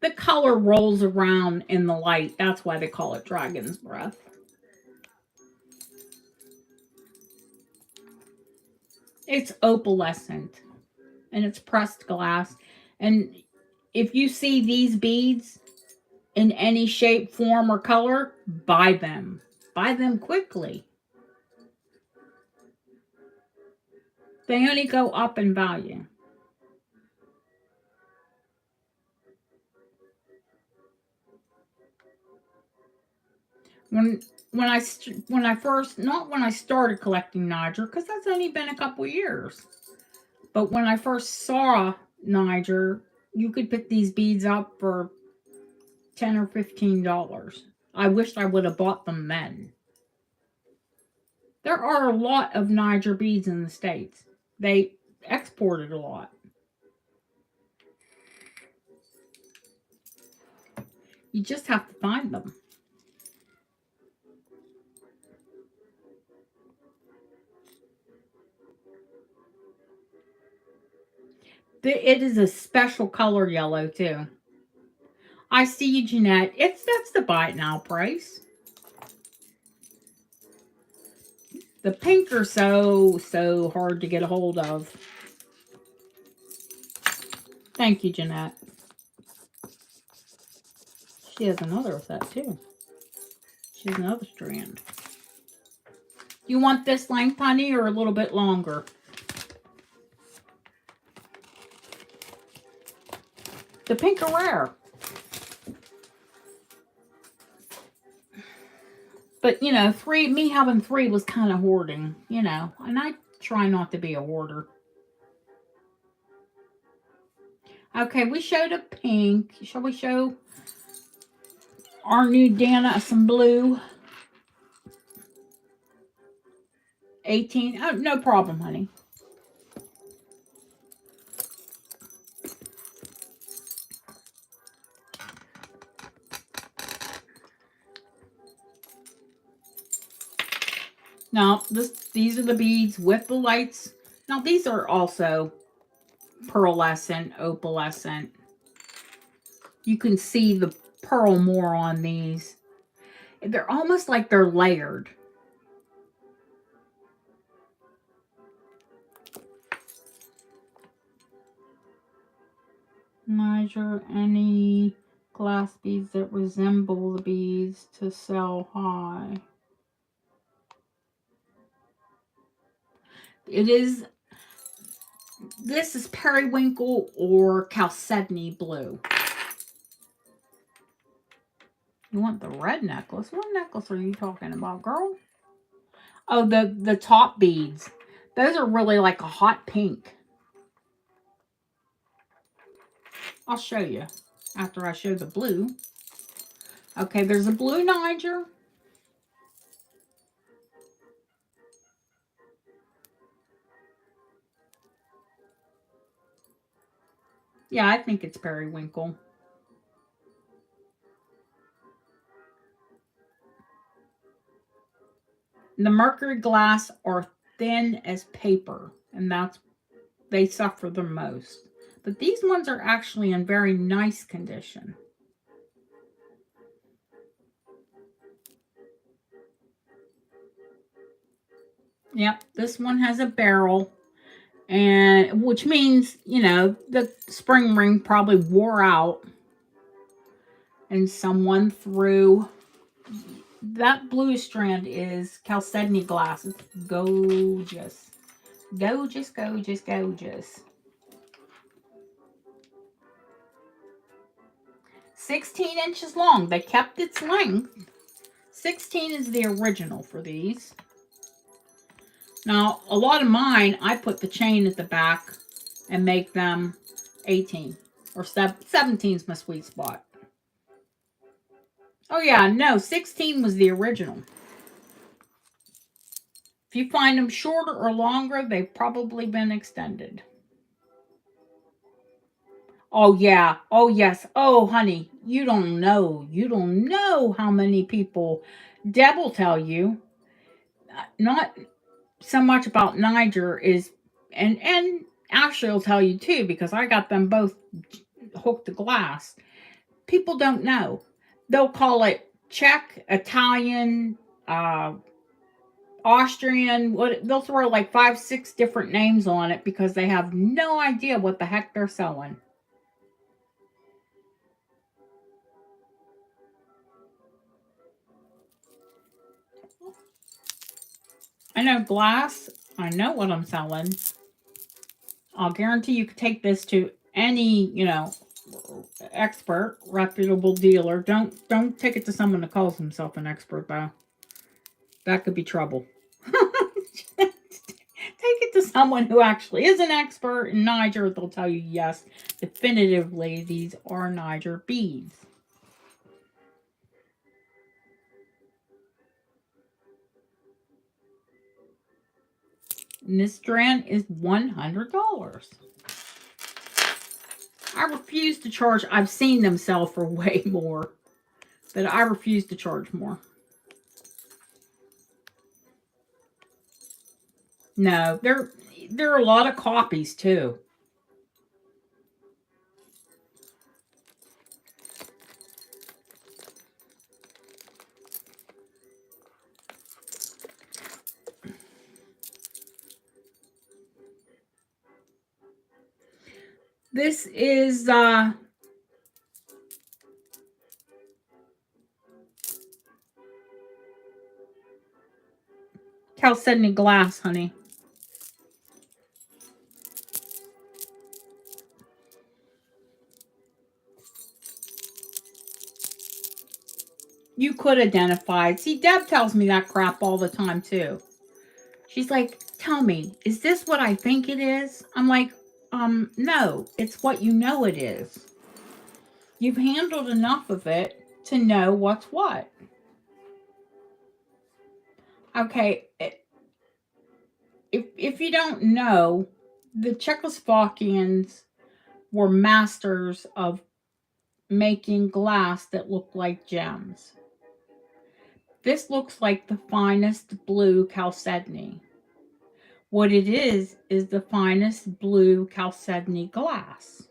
The color rolls around in the light. That's why they call it dragon's breath. It's opalescent and it's pressed glass. And if you see these beads in any shape, form, or color, buy them. Buy them quickly. They only go up in value. When I started collecting Niger, because that's only been a couple years. But when I first saw Niger, you could pick these beads up for $10 or $15. I wished I would have bought them then. There are a lot of Niger beads in the States. They exported a lot. You just have to find them. It is a special color yellow too. I see you, Jeanette. That's the buy it now price. The pink are so hard to get a hold of. Thank you, Jeanette. She has another of that too. She has another strand. You want this length, honey, or a little bit longer? The pink are rare. But, me having 3 was kind of hoarding, and I try not to be a hoarder. Okay, we showed a pink. Shall we show our new Dana some blue? 18. Oh, no problem, honey. Now, these are the beads with the lights. Now, these are also pearlescent, opalescent. You can see the pearl more on these. They're almost like they're layered. Niger, any glass beads that resemble the beads to sell high. This is periwinkle or chalcedony blue. You want the red necklace? What necklace are you talking about, girl? Oh, the top beads. Those are really like a hot pink. I'll show you after I show the blue. Okay, there's a blue Niger. Yeah, I think it's periwinkle. The mercury glass are thin as paper, and they suffer the most. But these ones are actually in very nice condition. Yep, this one has a barrel, and which means, the spring ring probably wore out and someone threw. That blue strand is chalcedony glass. It's gorgeous. Gorgeous, gorgeous, gorgeous. 16 inches long. They kept its length. 16 is the original for these. Now, a lot of mine, I put the chain at the back and make them 18. Or 17 is my sweet spot. Oh yeah, no, 16 was the original. If you find them shorter or longer, they've probably been extended. Oh yeah, oh yes, oh honey, you don't know how many people. Deb will tell you, not so much about Niger is, and Ashley will tell you too, because I got them both hooked to glass. People don't know. They'll call it Czech, Italian, Austrian. They'll throw like 5, 6 different names on it because they have no idea what the heck they're selling. I know glass. I know what I'm selling. I'll guarantee you could take this to any, expert, reputable dealer. Don't take it to someone that calls himself an expert though. That could be trouble. Take it to someone who actually is an expert in Niger. They'll tell you, yes, definitively, these are Niger beads. And this strand is $100. I refuse to charge. I've seen them sell for way more, but I refuse to charge more. No, there are a lot of copies too. This is chalcedony glass, honey. You could identify it. See, Deb tells me that crap all the time too. She's like, tell me, is this what I think it is? I'm like, no, it's what you know it is. You've handled enough of it to know what's what. Okay, if you don't know, the Czechoslovakians were masters of making glass that looked like gems. This looks like the finest blue chalcedony. What it is the finest blue chalcedony glass.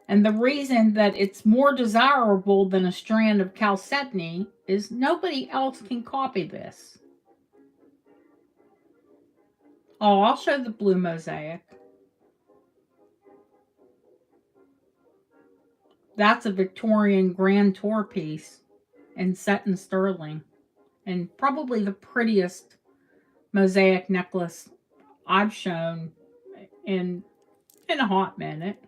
And the reason that it's more desirable than a strand of chalcedony is nobody else can copy this. Oh, I'll show the blue mosaic. That's a Victorian Grand Tour piece and set in sterling. And probably the prettiest mosaic necklace I've shown in a hot minute.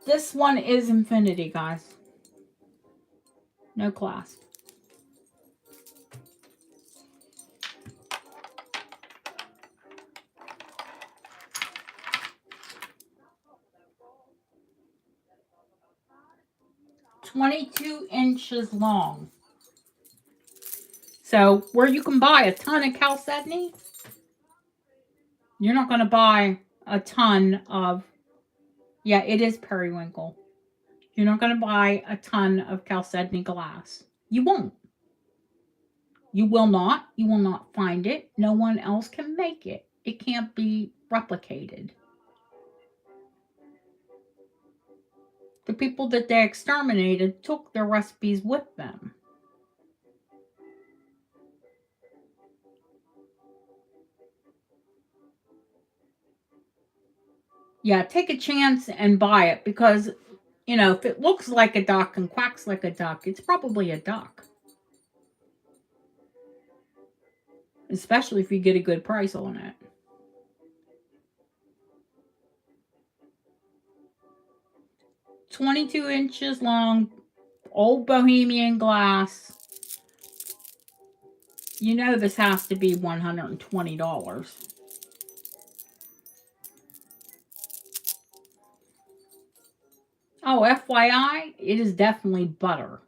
This one is infinity, guys. No clasp. "22 inches long." So where you can buy a ton of chalcedony, you're not going to buy a ton of, yeah, it is periwinkle. You're not going to buy a ton of chalcedony glass. You won't. You will not. You will not find it. No one else can make it. It can't be replicated. The people that they exterminated took their recipes with them. Yeah, take a chance and buy it because, you know, if it looks like a duck and quacks like a duck, it's probably a duck. Especially if you get a good price on it. "22 inches long, old Bohemian glass." You know this has to be $120. Oh, FYI, it is definitely butter.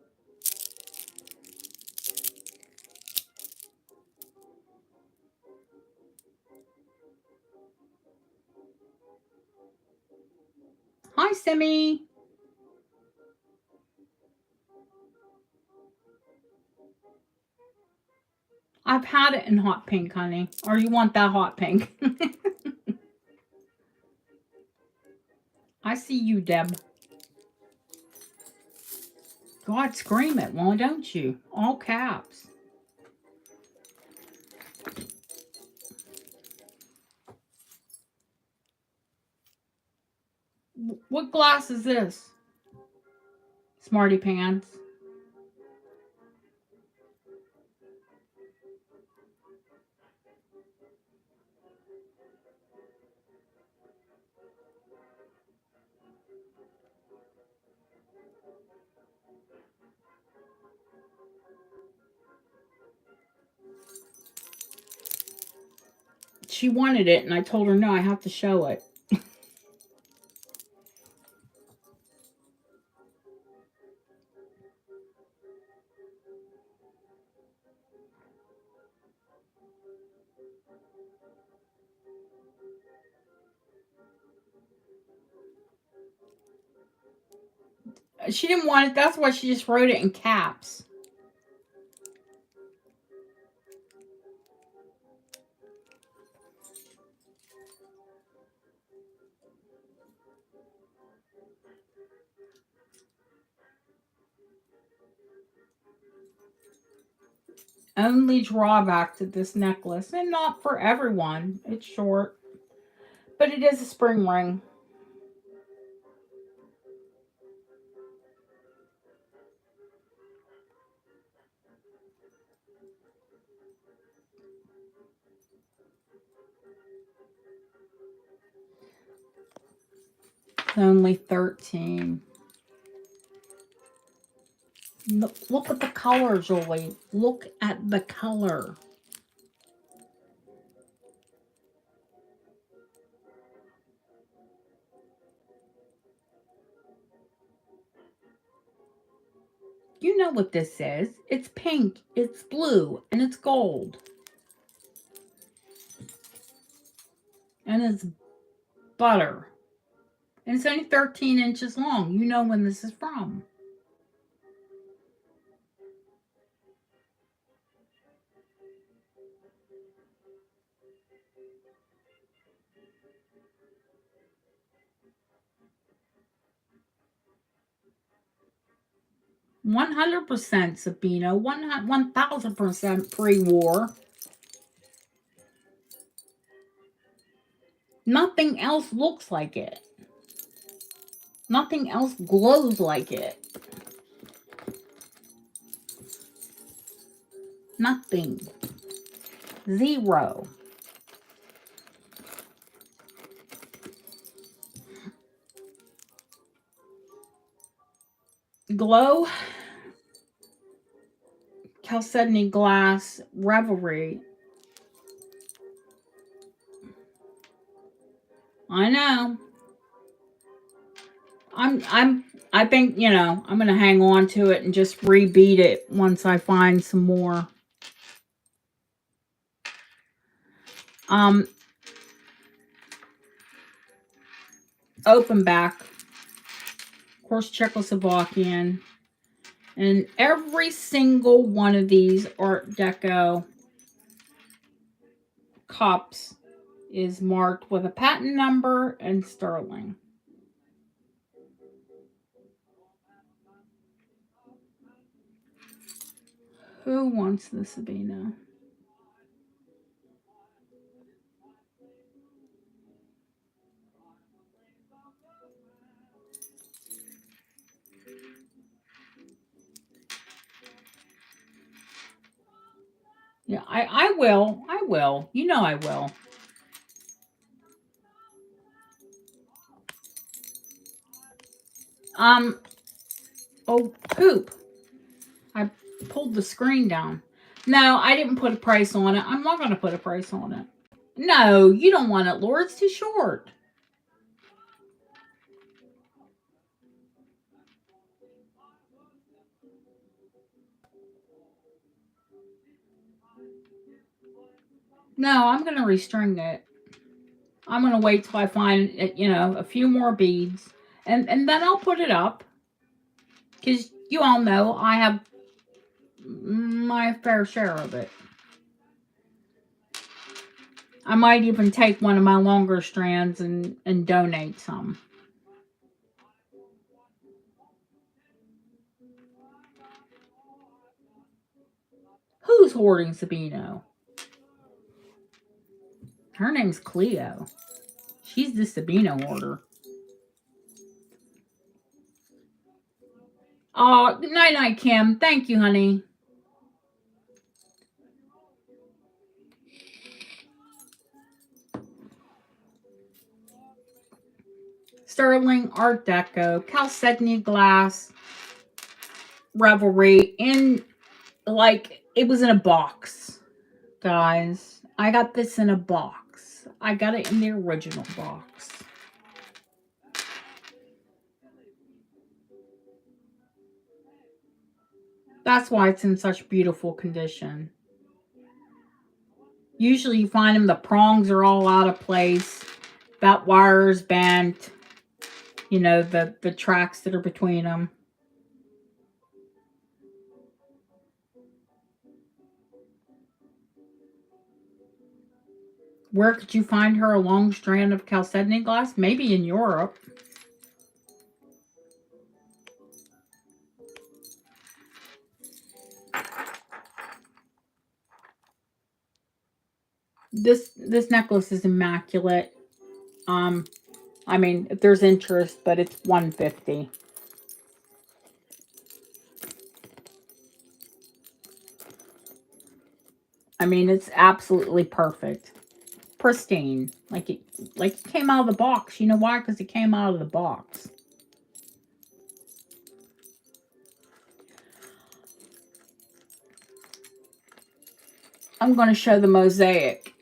Hi, Simi. I've had it in hot pink, honey. Or you want that hot pink? I see you, Deb. God, scream it, why don't you? All caps. What glass is this? Smarty Pants. She wanted it, and I told her, no, I have to show it. She didn't want it. That's why she just wrote it in caps. Only drawback to this necklace, and not for everyone, it's short, but it is a spring ring. Only 13. Look at the color, Julie. Look at the color. You know what this is. It's pink, it's blue, and it's gold. And it's butter. And it's only 13 inches long. You know when this is from. $100 Sabino, 1000% pre-war. Nothing else looks like it. Nothing else glows like it. Nothing. Zero. Glow Chalcedony Glass Revelry. I know. I think, you know, I'm going to hang on to it and just rebeat it once I find some more. Open-back. Of course, Czechoslovakian. And every single one of these Art Deco cups is marked with a patent number and sterling. Who wants the Sabina? Yeah, I will. I will. You know I will. Oh, poop. I pulled the screen down. No, I didn't put a price on it. I'm not going to put a price on it. No, you don't want it, Laura. It's too short. No, I'm going to restring it. I'm going to wait till I find, you know, a few more beads. And then I'll put it up. Because you all know I have my fair share of it. I might even take one of my longer strands and donate some. Who's hoarding Sabino? Her name's Cleo. She's the Sabino hoarder. Oh, night-night, Kim. Thank you, honey. Sterling Art Deco, Chalcedony Glass Revelry in, like, it was in a box, guys. I got this in a box. I got it in the original box. That's why it's in such beautiful condition. Usually you find them, the prongs are all out of place. That wire's bent. You know, the tracks that are between them. Where could you find her a long strand of chalcedony glass? Maybe in Europe. This necklace is immaculate. I mean, if there's interest, but it's $150. I mean, it's absolutely perfect. Pristine. Like it came out of the box. You know why? Because it came out of the box. I'm going to show the mosaic.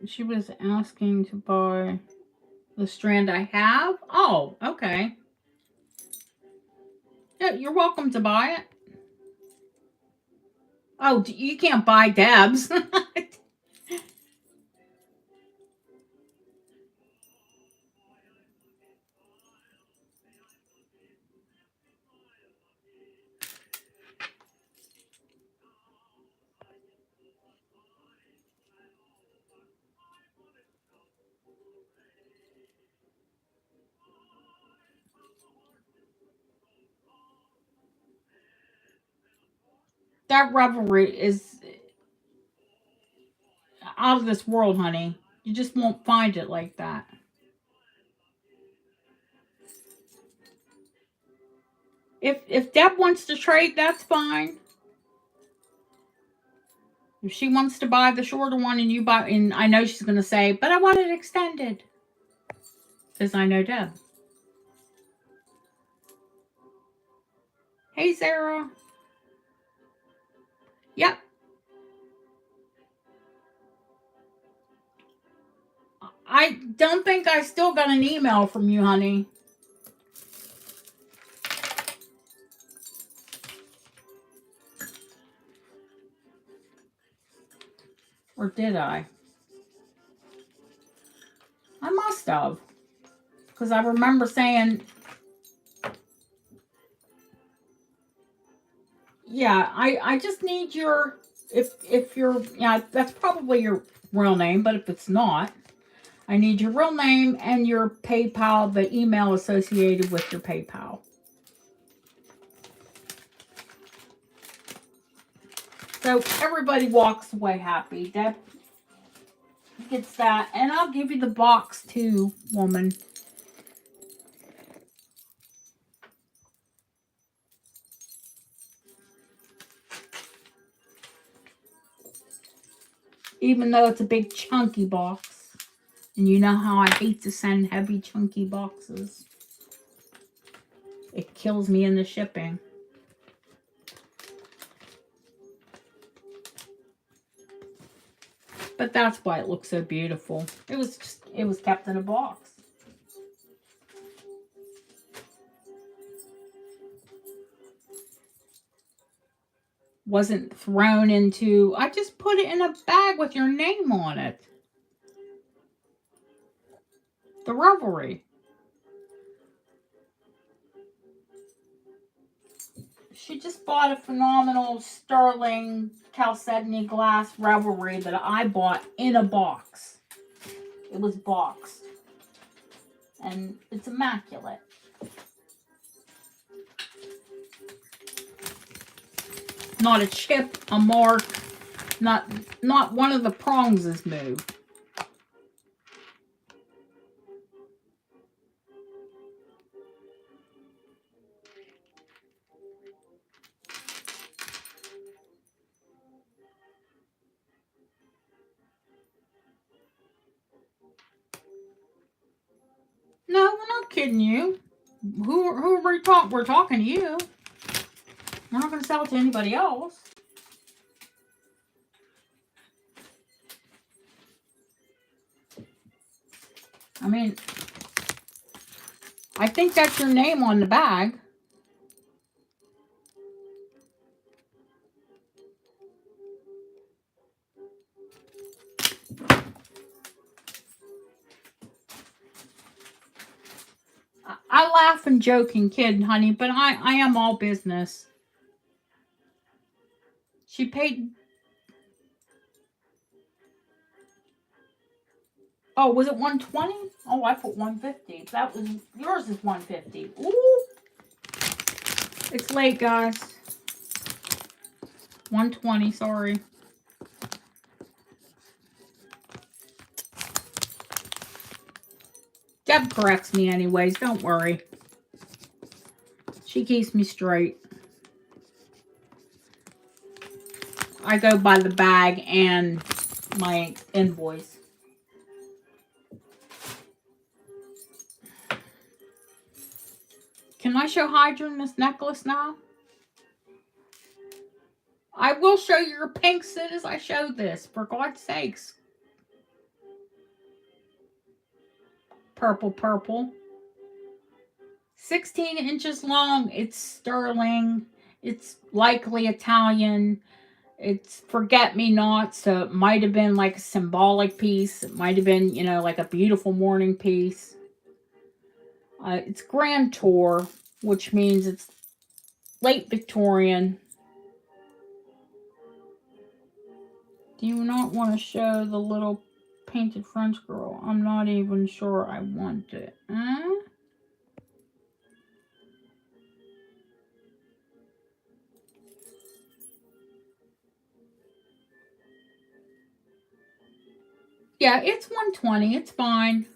She was asking to buy the strand I have. Oh, okay. Yeah, you're welcome to buy it. Oh, you can't buy Debs. That Revelry is out of this world, honey. You just won't find it like that. If Deb wants to trade, that's fine. If she wants to buy the shorter one and you buy, and I know she's going to say, but I want it extended. Because I know Deb. Hey, Sarah. Yep. I don't think I still got an email from you, honey. Or did I? I must have. Because I remember saying, yeah, I just need your, if you're, yeah, that's probably your real name, but if it's not, I need your real name and your PayPal, the email associated with your PayPal. So everybody walks away happy. Deb gets that. And I'll give you the box too, woman. Even though it's a big chunky box. And you know how I hate to send heavy chunky boxes. It kills me in the shipping. But that's why it looks so beautiful. It was kept in a box. Wasn't thrown into, I just put it in a bag with your name on it. The Revelry. She just bought a phenomenal sterling chalcedony glass Revelry that I bought in a box. It was boxed. And it's immaculate. Not a chip, a mark, not one of the prongs is moved. No, we're not kidding you. Who are we talking? We're talking to you. We're not going to sell it to anybody else. I mean, I think that's your name on the bag. I laugh and joke and kid, honey, but I am all business. She paid. Oh, was it 120? Oh, I put 150. That was yours is 150. Ooh. It's late, guys. 120, sorry. Deb corrects me anyways, don't worry. She keeps me straight. I go by the bag and my invoice. Can I show Hydra this necklace now? I will show you your pink as soon as I show this, for God's sakes. Purple. 16 inches long. It's sterling. It's likely Italian. It's forget-me-not, so it might have been like a symbolic piece. It might have been, you know, like a beautiful morning piece. It's Grand Tour, which means it's late Victorian. Do you not want to show the little painted French girl? I'm not even sure I want it. Yeah, it's 1:20. It's fine.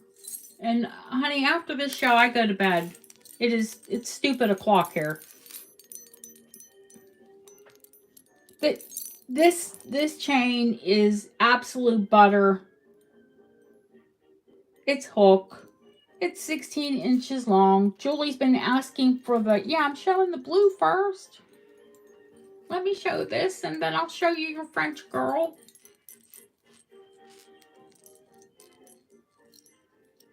And honey, after this show, I go to bed. It's stupid o'clock here. But this chain is absolute butter. It's hook. It's 16 inches long. Julie's been asking for the, yeah, I'm showing the blue first. Let me show this and then I'll show you your French girl.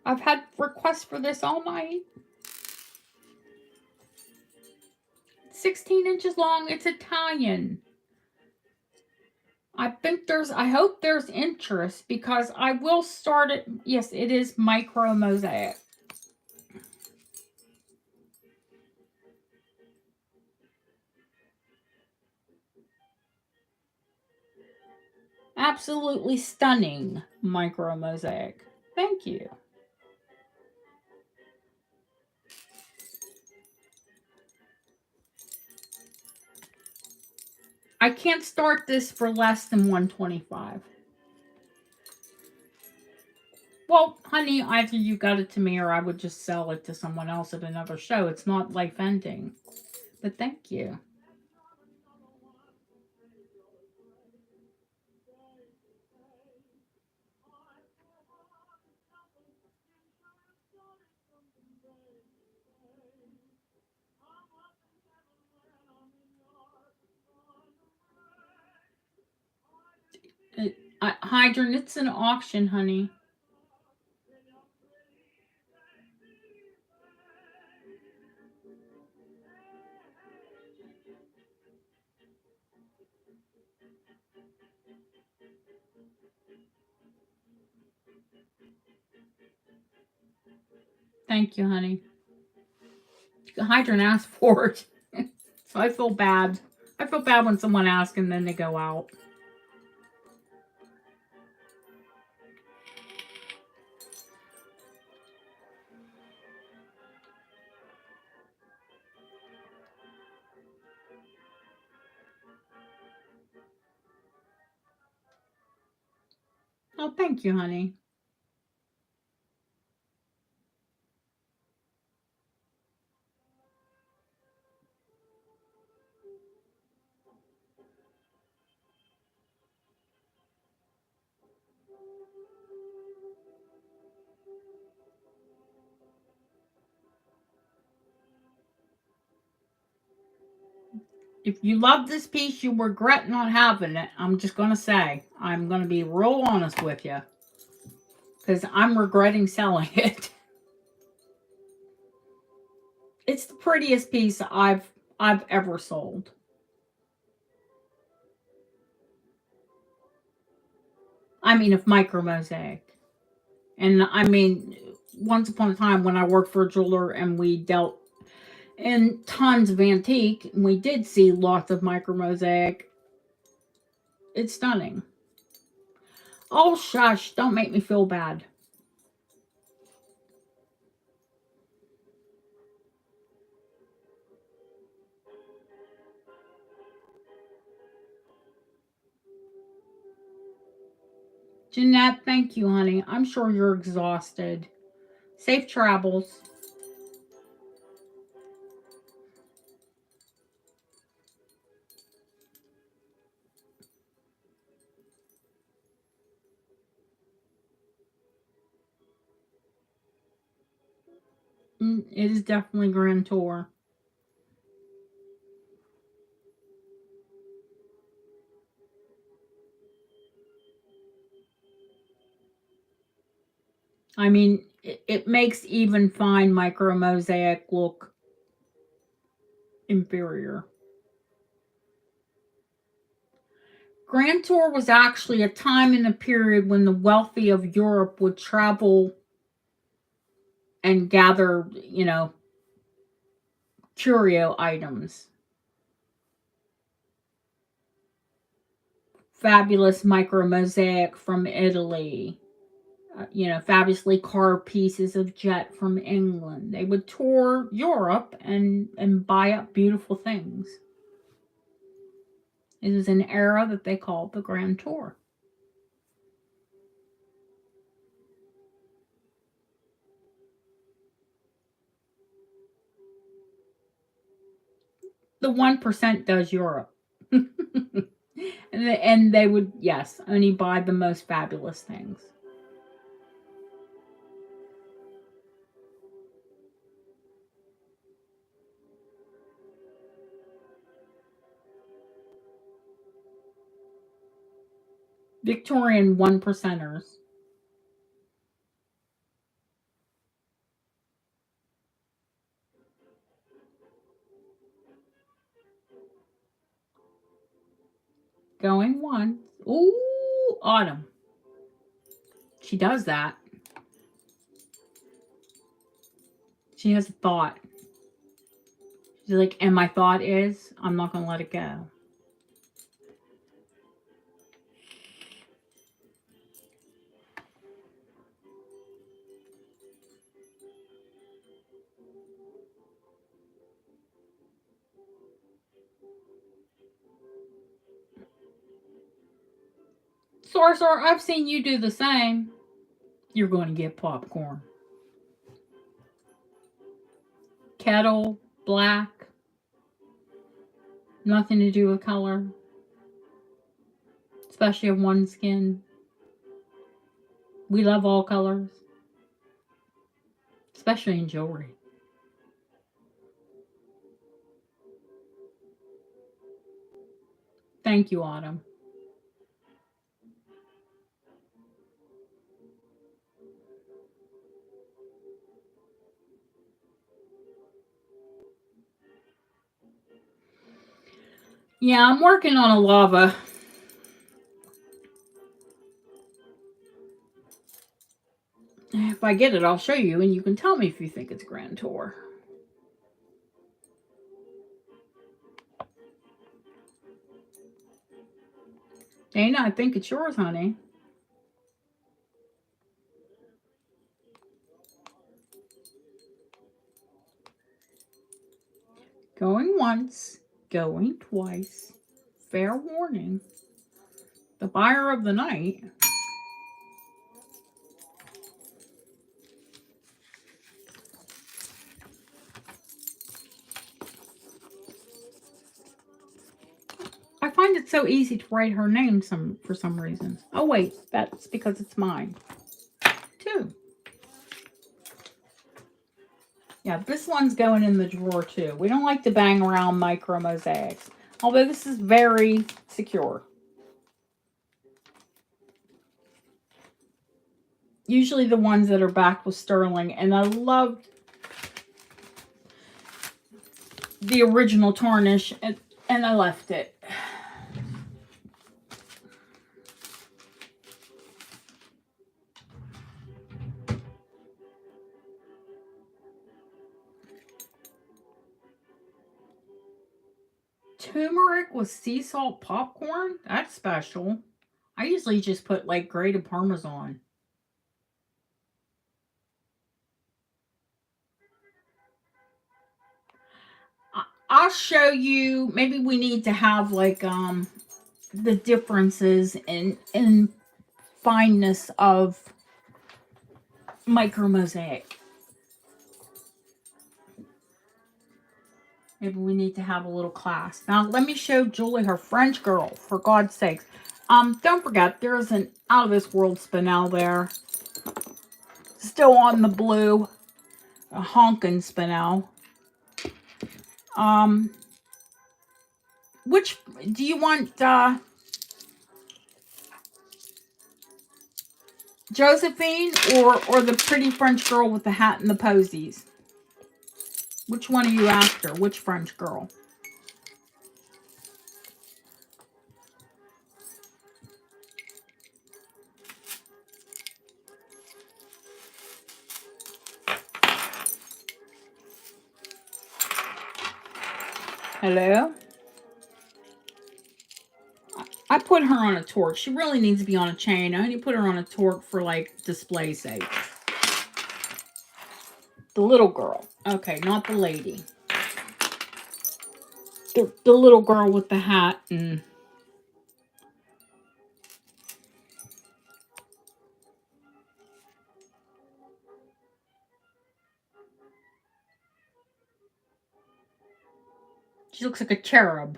I've had requests for this all night. 16 inches long. It's Italian. I hope there's interest because I will start it. Yes, it is micro mosaic. Absolutely stunning micro mosaic. Thank you. I can't start this for less than 125. Well, honey, either you got it to me or I would just sell it to someone else at another show. It's not life ending. But thank you. Hydrant, it's an auction, honey. Thank you, honey. Hydrant asked for it. So I feel bad. I feel bad when someone asks and then they go out. Oh, thank you, honey. If you love this piece, you regret not having it. I'm just going to say. I'm going to be real honest with you. Because I'm regretting selling it. It's the prettiest piece I've ever sold. I mean, of micro mosaic. And I mean, once upon a time when I worked for a jeweler and we dealt in tons of antique, and we did see lots of micro mosaic. It's stunning. Oh, shush. Don't make me feel bad. Jeanette, thank you, honey. I'm sure you're exhausted. Safe travels. It is definitely Grand Tour. I mean, it makes even fine micro mosaic look inferior. Grand Tour was actually a time in a period when the wealthy of Europe would travel and gather, curio items. Fabulous micro mosaic from Italy. Fabulously carved pieces of jet from England. They would tour Europe and buy up beautiful things. It was an era that they called the Grand Tour. The 1% does Europe. And they would, yes, only buy the most fabulous things. Victorian 1%ers. Going once. Ooh, Autumn. She does that. She has a thought. She's like, and my thought is, I'm not going to let it go. Sorcerer, I've seen you do the same. You're going to get popcorn. Kettle, black. Nothing to do with color. Especially of one skin. We love all colors. Especially in jewelry. Thank you, Autumn. Yeah, I'm working on a lava. If I get it, I'll show you, and you can tell me if you think it's Grand Tour. Dana, I think it's yours, honey. Going once, going twice. Fair warning. The buyer of the night. I find it so easy to write her name for some reason. Oh wait, that's because it's mine. Too. Yeah, this one's going in the drawer too. We don't like to bang around micro mosaics. Although this is very secure. Usually the ones that are back with sterling. And I love the original tarnish. And I left it. Turmeric with sea salt popcorn? That's special. I usually just put like grated Parmesan. I'll show you. Maybe we need to have like the differences in fineness of micro mosaic. Maybe we need to have a little class. Now let me show Julie her French girl, for God's sakes. Don't forget there's an out of this world spinel there. Still on the blue. A honkin' spinel. Which do you want, Josephine or the pretty French girl with the hat and the posies? Which one are you after? Which French girl? Hello? I put her on a torque. She really needs to be on a chain. I only put her on a torque for like display sake. The little girl. Okay, not the lady. The little girl with the hat and... She looks like a cherub.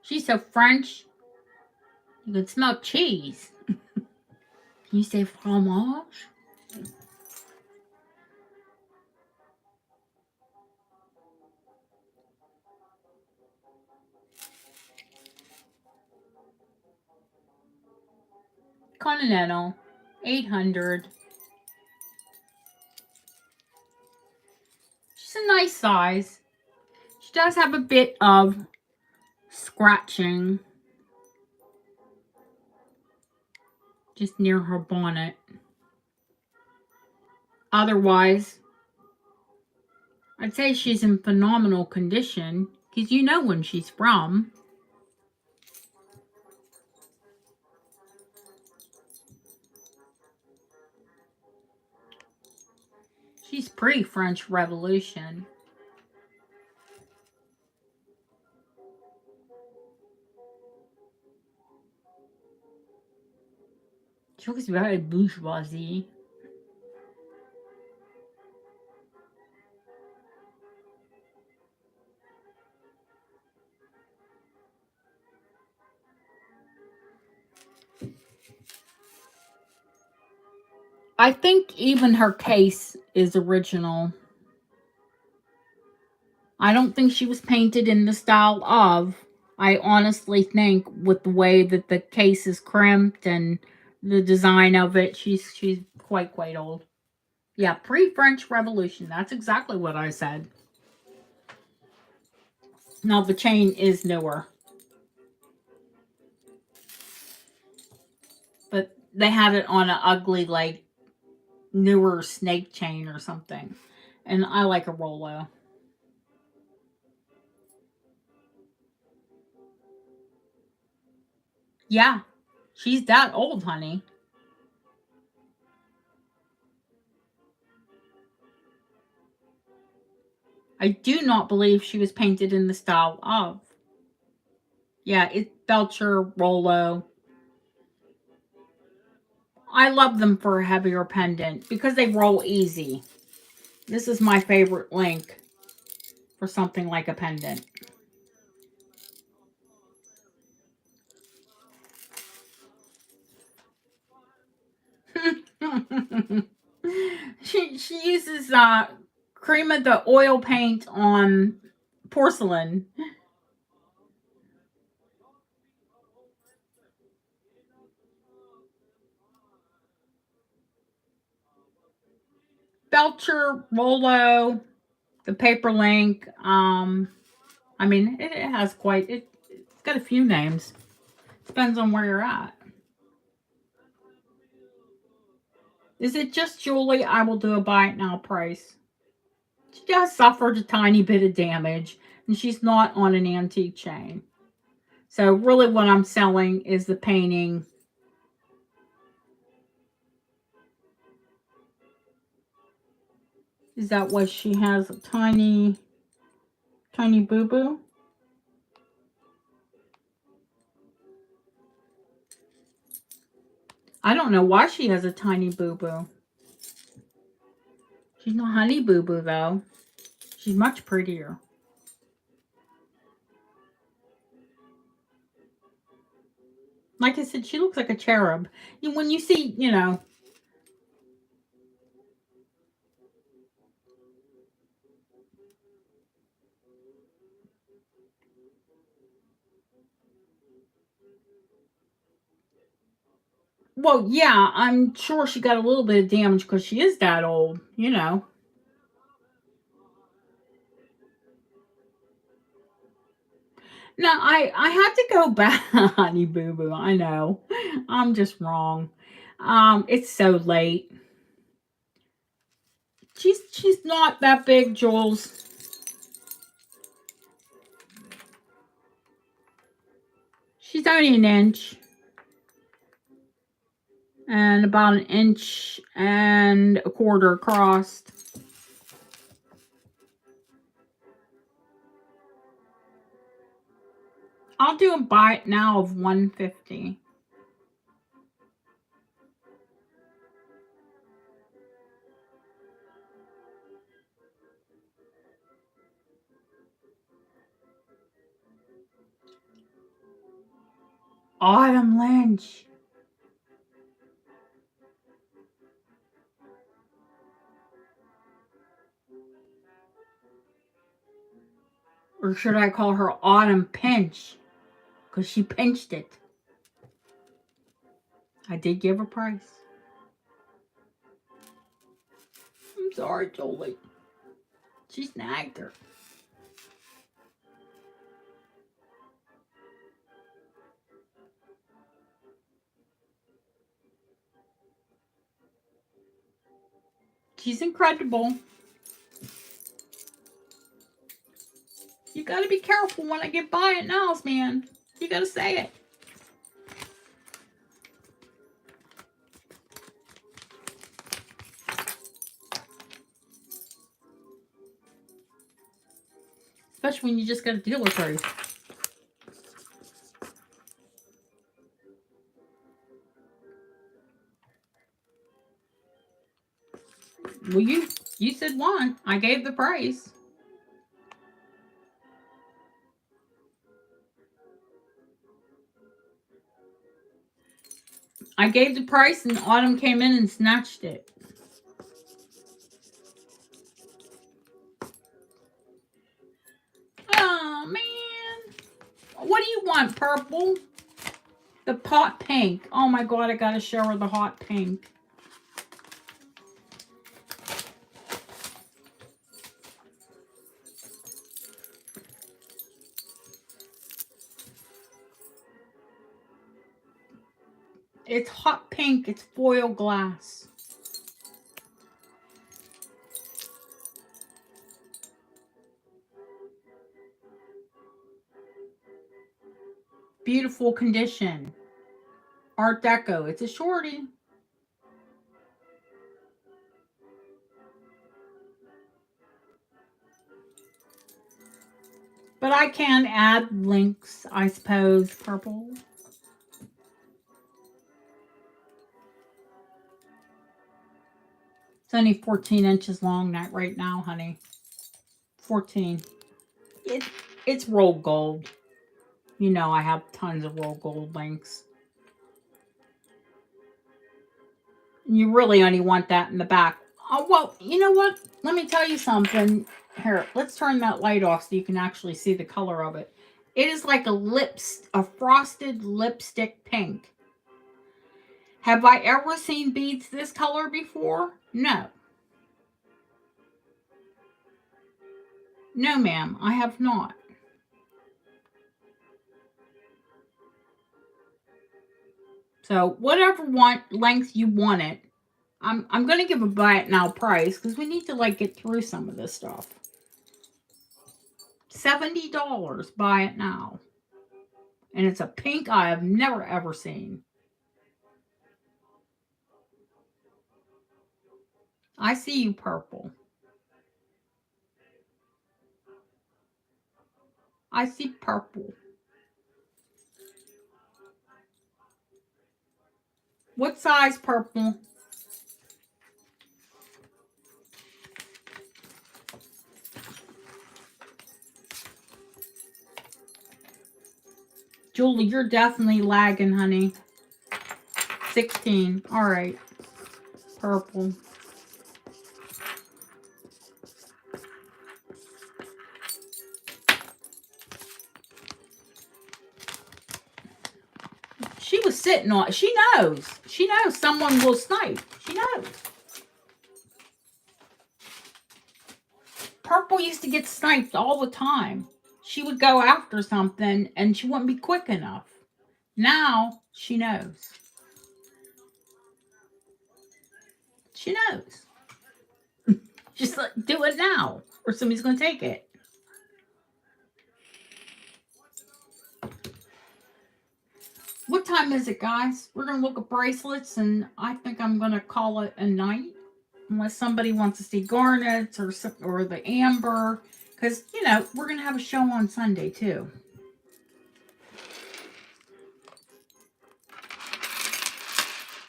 She's so French. You can smell cheese. Can you say fromage? Continental, 800. She's a nice size. She does have a bit of scratching just near her bonnet. Otherwise, I'd say she's in phenomenal condition because you know when she's from. She's pre-French Revolution. She looks very bourgeoisie. I think even her case is original. I don't think she was painted in the style of. I honestly think with the way that the case is crimped and the design of it, she's quite old. Yeah, pre-French Revolution. That's exactly what I said. Now the chain is newer. But they had it on an ugly, like, newer snake chain or something. And I like a Rolo. Yeah, she's that old, honey. I do not believe she was painted in the style of. Yeah, it's Belcher, Rolo. I love them for a heavier pendant because they roll easy. This is my favorite link for something like a pendant. she uses cream of the oil paint on porcelain. Belcher, Rolo, the paper link. I mean, it has quite. It's got a few names. Depends on where you're at. Is it just Julie? I will do a buy it now price. She just suffered a tiny bit of damage, and she's not on an antique chain. So really, what I'm selling is the painting. Is that what she has? A tiny boo-boo? I don't know why she has a tiny boo-boo. She's not Honey Boo Boo, though. She's much prettier. Like I said, she looks like a cherub. When you see, well, yeah, I'm sure she got a little bit of damage because she is that old. No, I had to go back, Honey Boo Boo. I know, I'm just wrong. It's so late. She's not that big, Jules. She's only an inch. And about an inch and a quarter across. I'll do a buy it now of $150. Autumn Lynch. Or should I call her Autumn Pinch? Because she pinched it. I did give her price. I'm sorry, Jolie. She snagged her. She's incredible. You gotta be careful when I get by at Niles, man. You gotta say it. Especially when you just got a dealer price. Well, you said one. I gave the price. I gave the price and Autumn came in and snatched it. Oh, man. What do you want, purple? The hot pink. Oh, my God. I got to show her the hot pink. It's hot pink. It's foil glass. Beautiful condition. Art Deco. It's a shorty. But I can add links, I suppose, purple. It's only 14 inches long right now, honey. 14. It's rolled gold. You know I have tons of rolled gold links. You really only want that in the back. Oh, well, you know what? Let me tell you something. Here, let's turn that light off so you can actually see the color of it. It is like a frosted lipstick pink. Have I ever seen beads this color before? No. No, ma'am, I have not. So whatever length you want it, I'm gonna give a buy it now price because we need to like get through some of this stuff. $70, buy it now. And it's a pink I have never ever seen. I see you, purple. I see purple. What size, purple? Julie, you're definitely lagging, honey. 16. All right. Purple. She was sitting on it. She knows. She knows someone will snipe. She knows. Purple used to get sniped all the time. She would go after something and she wouldn't be quick enough. Now she knows. She knows. Just like, do it now or somebody's going to take it. What time is it, guys? We're going to look at bracelets and I think I'm going to call it a night. Unless somebody wants to see garnets or the amber. Because, you know, we're going to have a show on Sunday, too.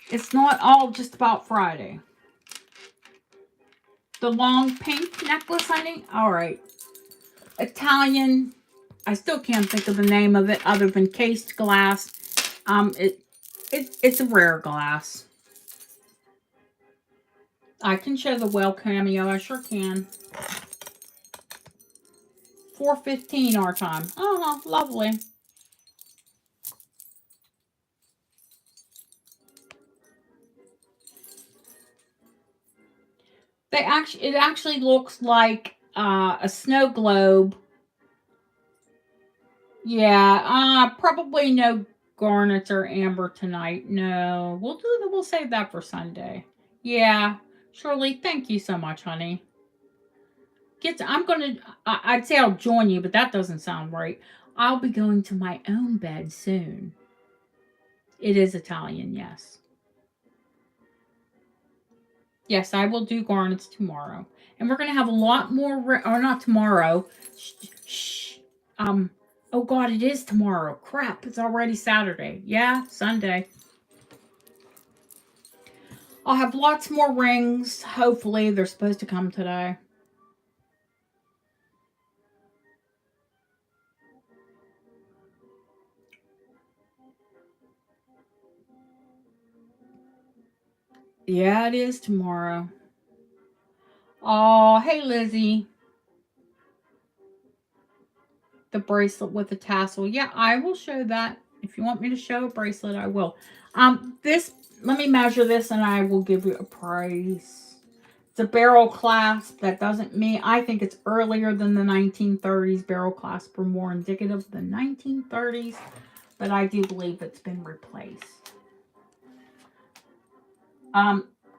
It's not all just about Friday. The long pink necklace, honey? All right. Italian. I still can't think of the name of it other than cased glass. It's a rare glass. I can show the whale cameo. I sure can. 4:15 our time. Oh, lovely. It actually looks like a snow globe. Yeah, probably no garnets or amber tonight. No, we'll save that for Sunday. Yeah, Shirley, thank you so much, honey. I'd say I'll join you, but that doesn't sound right. I'll be going to my own bed soon. It is Italian, yes. Yes, I will do garnets tomorrow. And we're going to have a lot more, or not tomorrow. Shh. Oh God, it is tomorrow. Crap, it's already Saturday. Yeah, Sunday. I'll have lots more rings. Hopefully, they're supposed to come today. Yeah, it is tomorrow. Oh, hey, Lizzie. The bracelet with the tassel. Yeah, I will show that. If you want me to show a bracelet, I will. Let me measure this and I will give you a price. It's a barrel clasp. That doesn't mean, I think it's earlier than the 1930s. Barrel clasps were more indicative of the 1930s, but I do believe it's been replaced.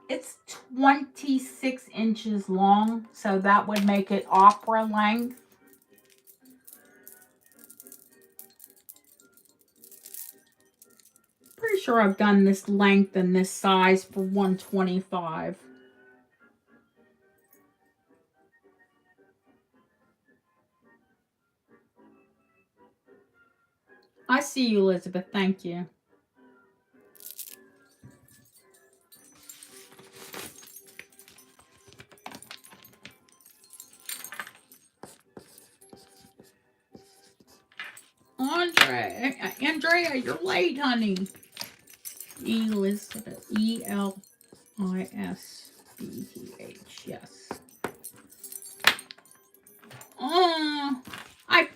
It's 26 inches long, so that would make it opera length. Pretty sure I've done this length and this size for 125. I see you, Elizabeth. Thank you. Andrea, you're late, honey. Elizabeth. Elisbeth. Yes. I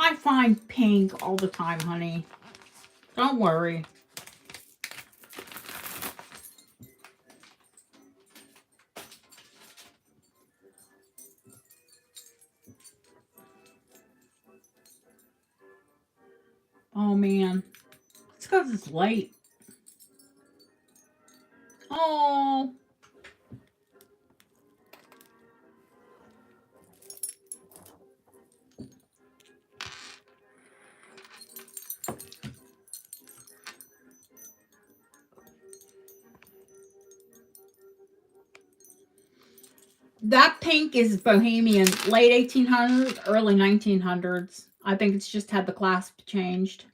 I find pink all the time, honey. Don't worry. Oh man. It's because it's late. Oh. That pink is Bohemian, late 1800s, early 1900s. I think it's just had the clasp changed.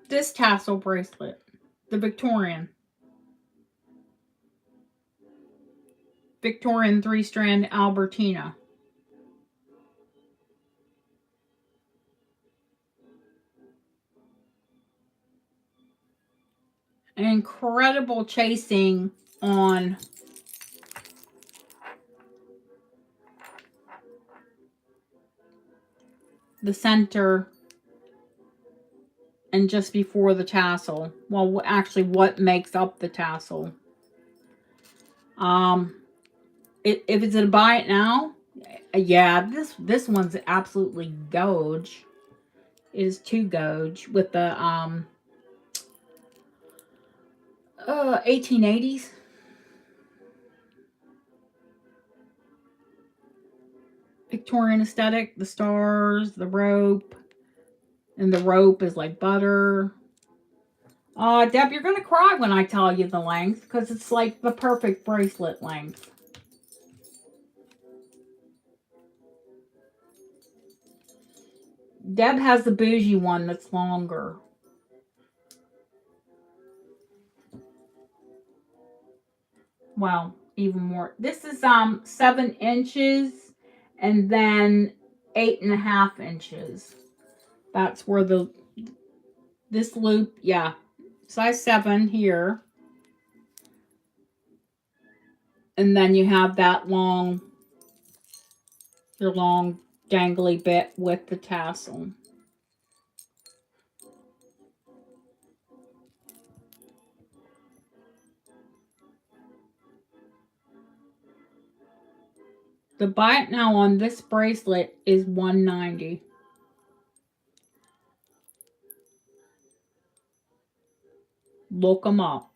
This tassel bracelet, the Victorian 3-strand Albertina. An incredible chasing on the center and just before the tassel. Well, actually, what makes up the tassel? If it's a buy it now, yeah, this one's absolutely Goge. It is too Goge with the 1880s. Victorian aesthetic, the stars, the rope, and the rope is like butter. Deb, you're gonna cry when I tell you the length because it's like the perfect bracelet length. Deb has the bougie one that's longer. Well, even more. This is 7 inches and then 8.5 inches. That's where the this loop, yeah, size 7 here. And then you have that long, your long dangly bit with the tassel. The buy it now on this bracelet is $190. Look them up.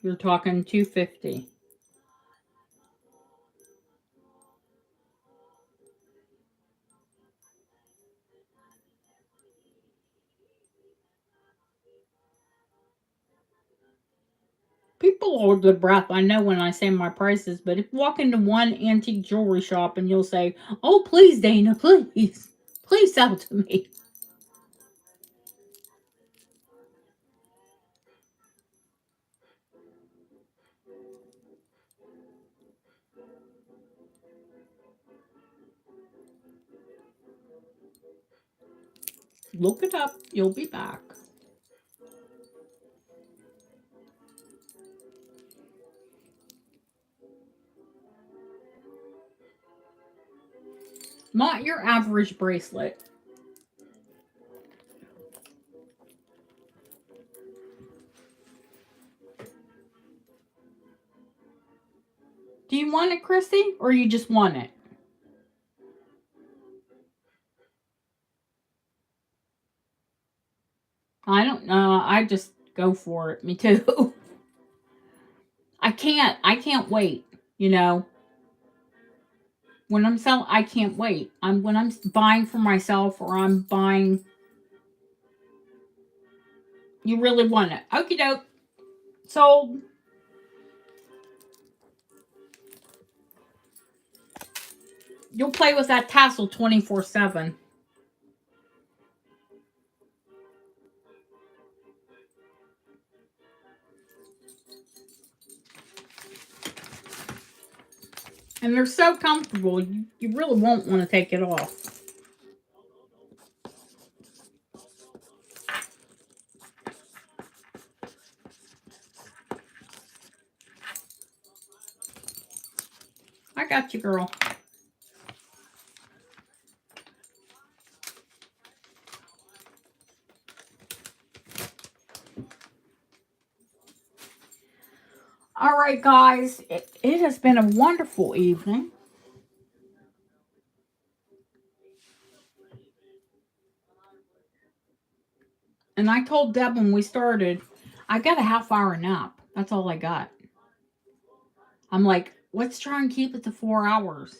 You're talking $250. People hold their breath. I know when I say my prices, but if you walk into one antique jewelry shop and you'll say, "Oh, please, Dana, please, please sell to me." Look it up. You'll be back. Not your average bracelet. Do you want it, Chrissy, or you just want it? I don't know. I just go for it. Me too. I can't wait, you know. When I'm selling, I can't wait. When I'm buying for myself or I'm buying. You really want it. Okie doke. Sold. You'll play with that tassel 24/7. And they're so comfortable, you really won't want to take it off. I got you, girl. All right, guys. It has been a wonderful evening. And I told Deb when we started, I got a half-hour nap. That's all I got. I'm like, let's try and keep it to 4 hours.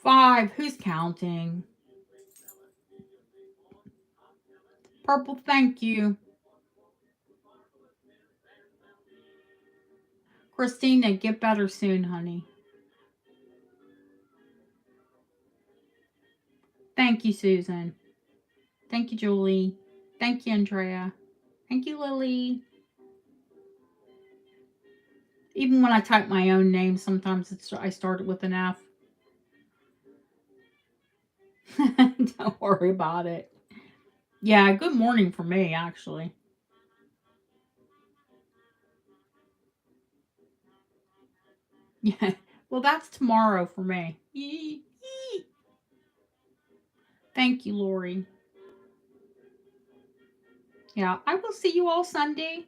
5. Who's counting? Purple, thank you. Christina, get better soon, honey. Thank you, Susan. Thank you, Julie. Thank you, Andrea. Thank you, Lily. Even when I type my own name, sometimes I start it with an F. Don't worry about it. Yeah, good morning for me, actually. Yeah, well, that's tomorrow for me. Thank you, Lori. Yeah, I will see you all Sunday.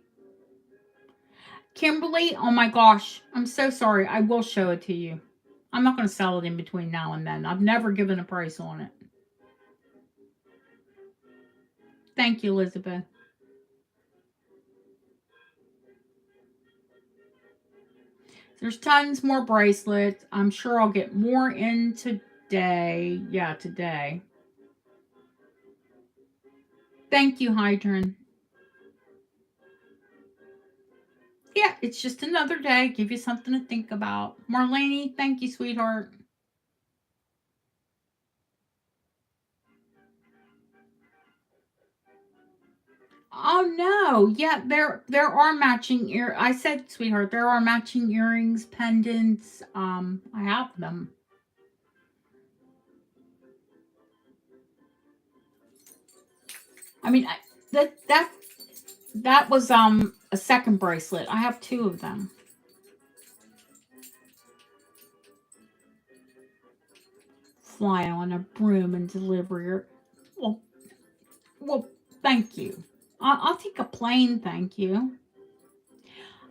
Kimberly, oh my gosh, I'm so sorry. I will show it to you. I'm not going to sell it in between now and then. I've never given a price on it. Thank you, Elizabeth. There's tons more bracelets. I'm sure I'll get more in today. Yeah, today. Thank you, Hydran. Yeah, it's just another day. Give you something to think about. Marlene, thank you, sweetheart. Oh no, yeah, there are matching ear. I said, sweetheart, there are matching earrings, pendants. I have them. I mean, that was a second bracelet. I have two of them. Fly on a broom and deliver your. Well, well, thank you. I'll take a plane, thank you.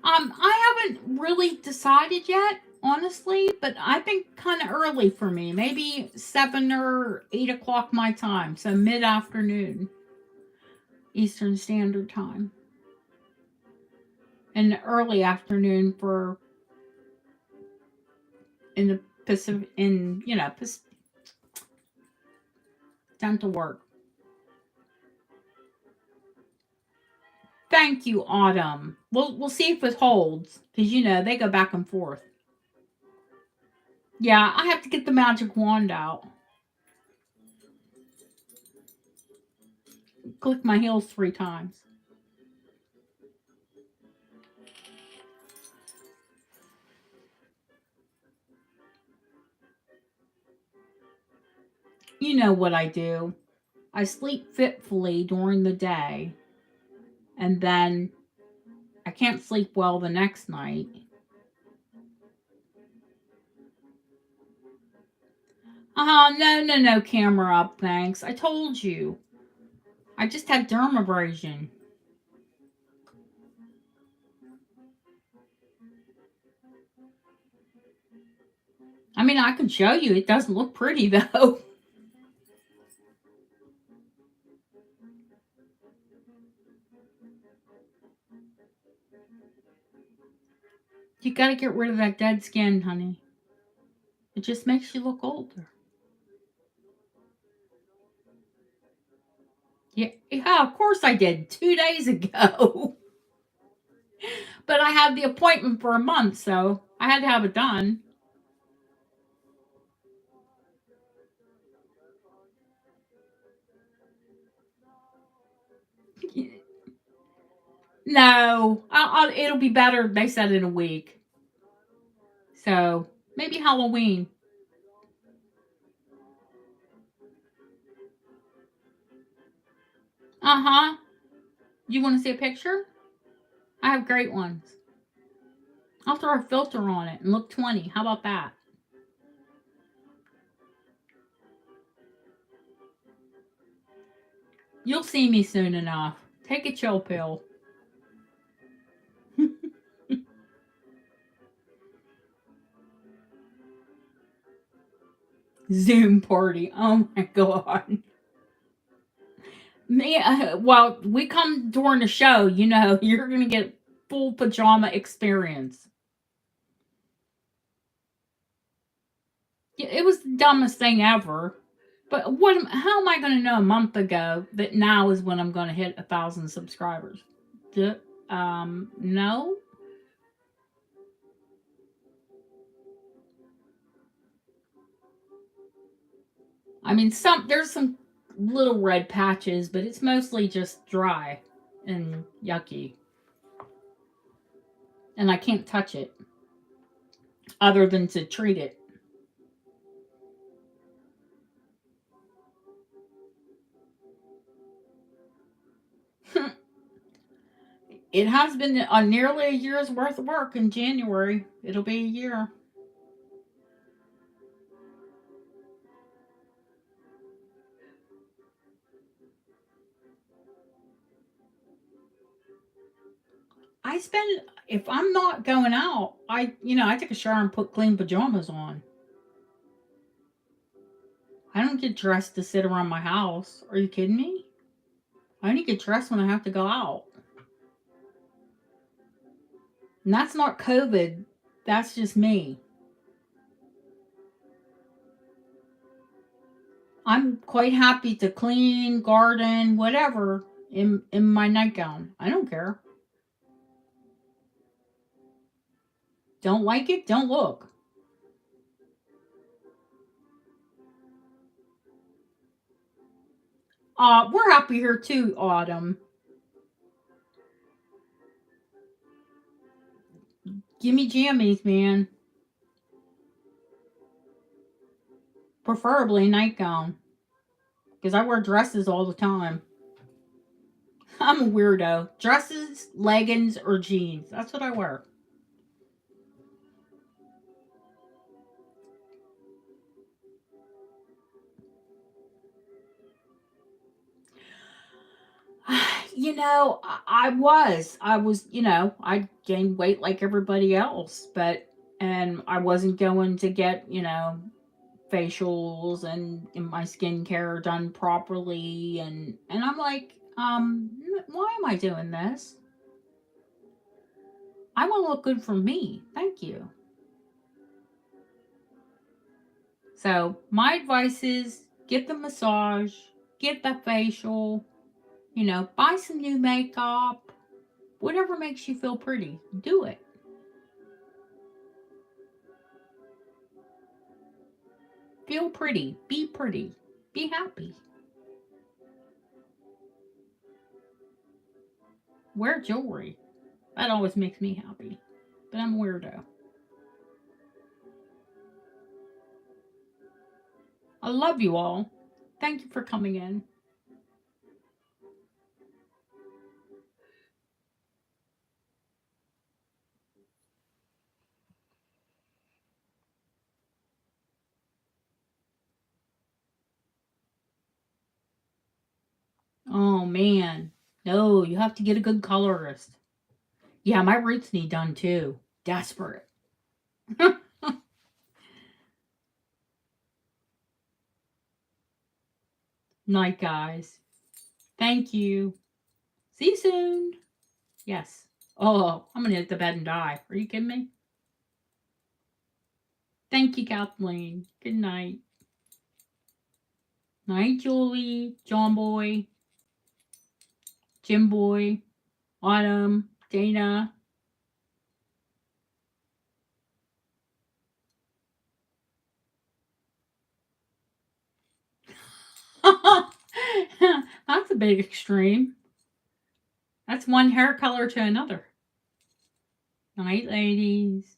I haven't really decided yet, honestly, but I think kind of early for me. Maybe 7 or 8 o'clock my time, so mid afternoon, Eastern Standard Time, and early afternoon for in the Pacific, in time to work. Thank you, Autumn. We'll see if it holds because they go back and forth. Yeah, I have to get the magic wand out. Click my heels 3 times. You know what I do. I sleep fitfully during the day, and then I can't sleep well the next night. No, no, no, camera up, thanks. I told you. I just had dermabrasion. I mean, I can show you. It doesn't look pretty, though. You gotta get rid of that dead skin, honey. It just makes you look older. Yeah, yeah, of course I did. 2 days ago. But I had the appointment for a month, so I had to have it done. No, it'll be better. They said in a week. So maybe Halloween. Uh huh. You want to see a picture? I have great ones. I'll throw a filter on it and look 20. How about that? You'll see me soon enough. Take a chill pill. Zoom party. Oh my god. Me, well, we come during the show, you're gonna get full pajama experience. Yeah, it was the dumbest thing ever. But how am I going to know a month ago that now is when I'm going to hit 1,000 subscribers? No. I mean, there's some little red patches, but it's mostly just dry and yucky, and I can't touch it other than to treat it. It has been nearly a year's worth of work in January. It'll be a year. I spend if I'm not going out, I take a shower and put clean pajamas on. I don't get dressed to sit around my house. Are you kidding me? I only get dressed when I have to go out. And that's not COVID. That's just me. I'm quite happy to clean, garden, whatever in my nightgown. I don't care. Don't like it? Don't look. We're happy here too, Autumn. Give me jammies, man. Preferably nightgown. Because I wear dresses all the time. I'm a weirdo. Dresses, leggings, or jeans. That's what I wear. I gained weight like everybody else, and I wasn't going to get, facials and my skincare done properly. And I'm like, why am I doing this? I want to look good for me. Thank you. So my advice is get the massage, get the facial, buy some new makeup, whatever makes you feel pretty, do it. Feel pretty, be happy. Wear jewelry. That always makes me happy. But I'm a weirdo. I love you all. Thank you for coming in. Oh man. No, you have to get a good colorist. Yeah, my roots need done too. Desperate. Night, guys. Thank you. See you soon. Yes. Oh, I'm gonna hit the bed and die. Are you kidding me? Thank you, Kathleen. Good night. Night, Julie, John Boy, Jim Boy, Autumn, Dana. That's a big extreme. That's one hair color to another. Night, ladies.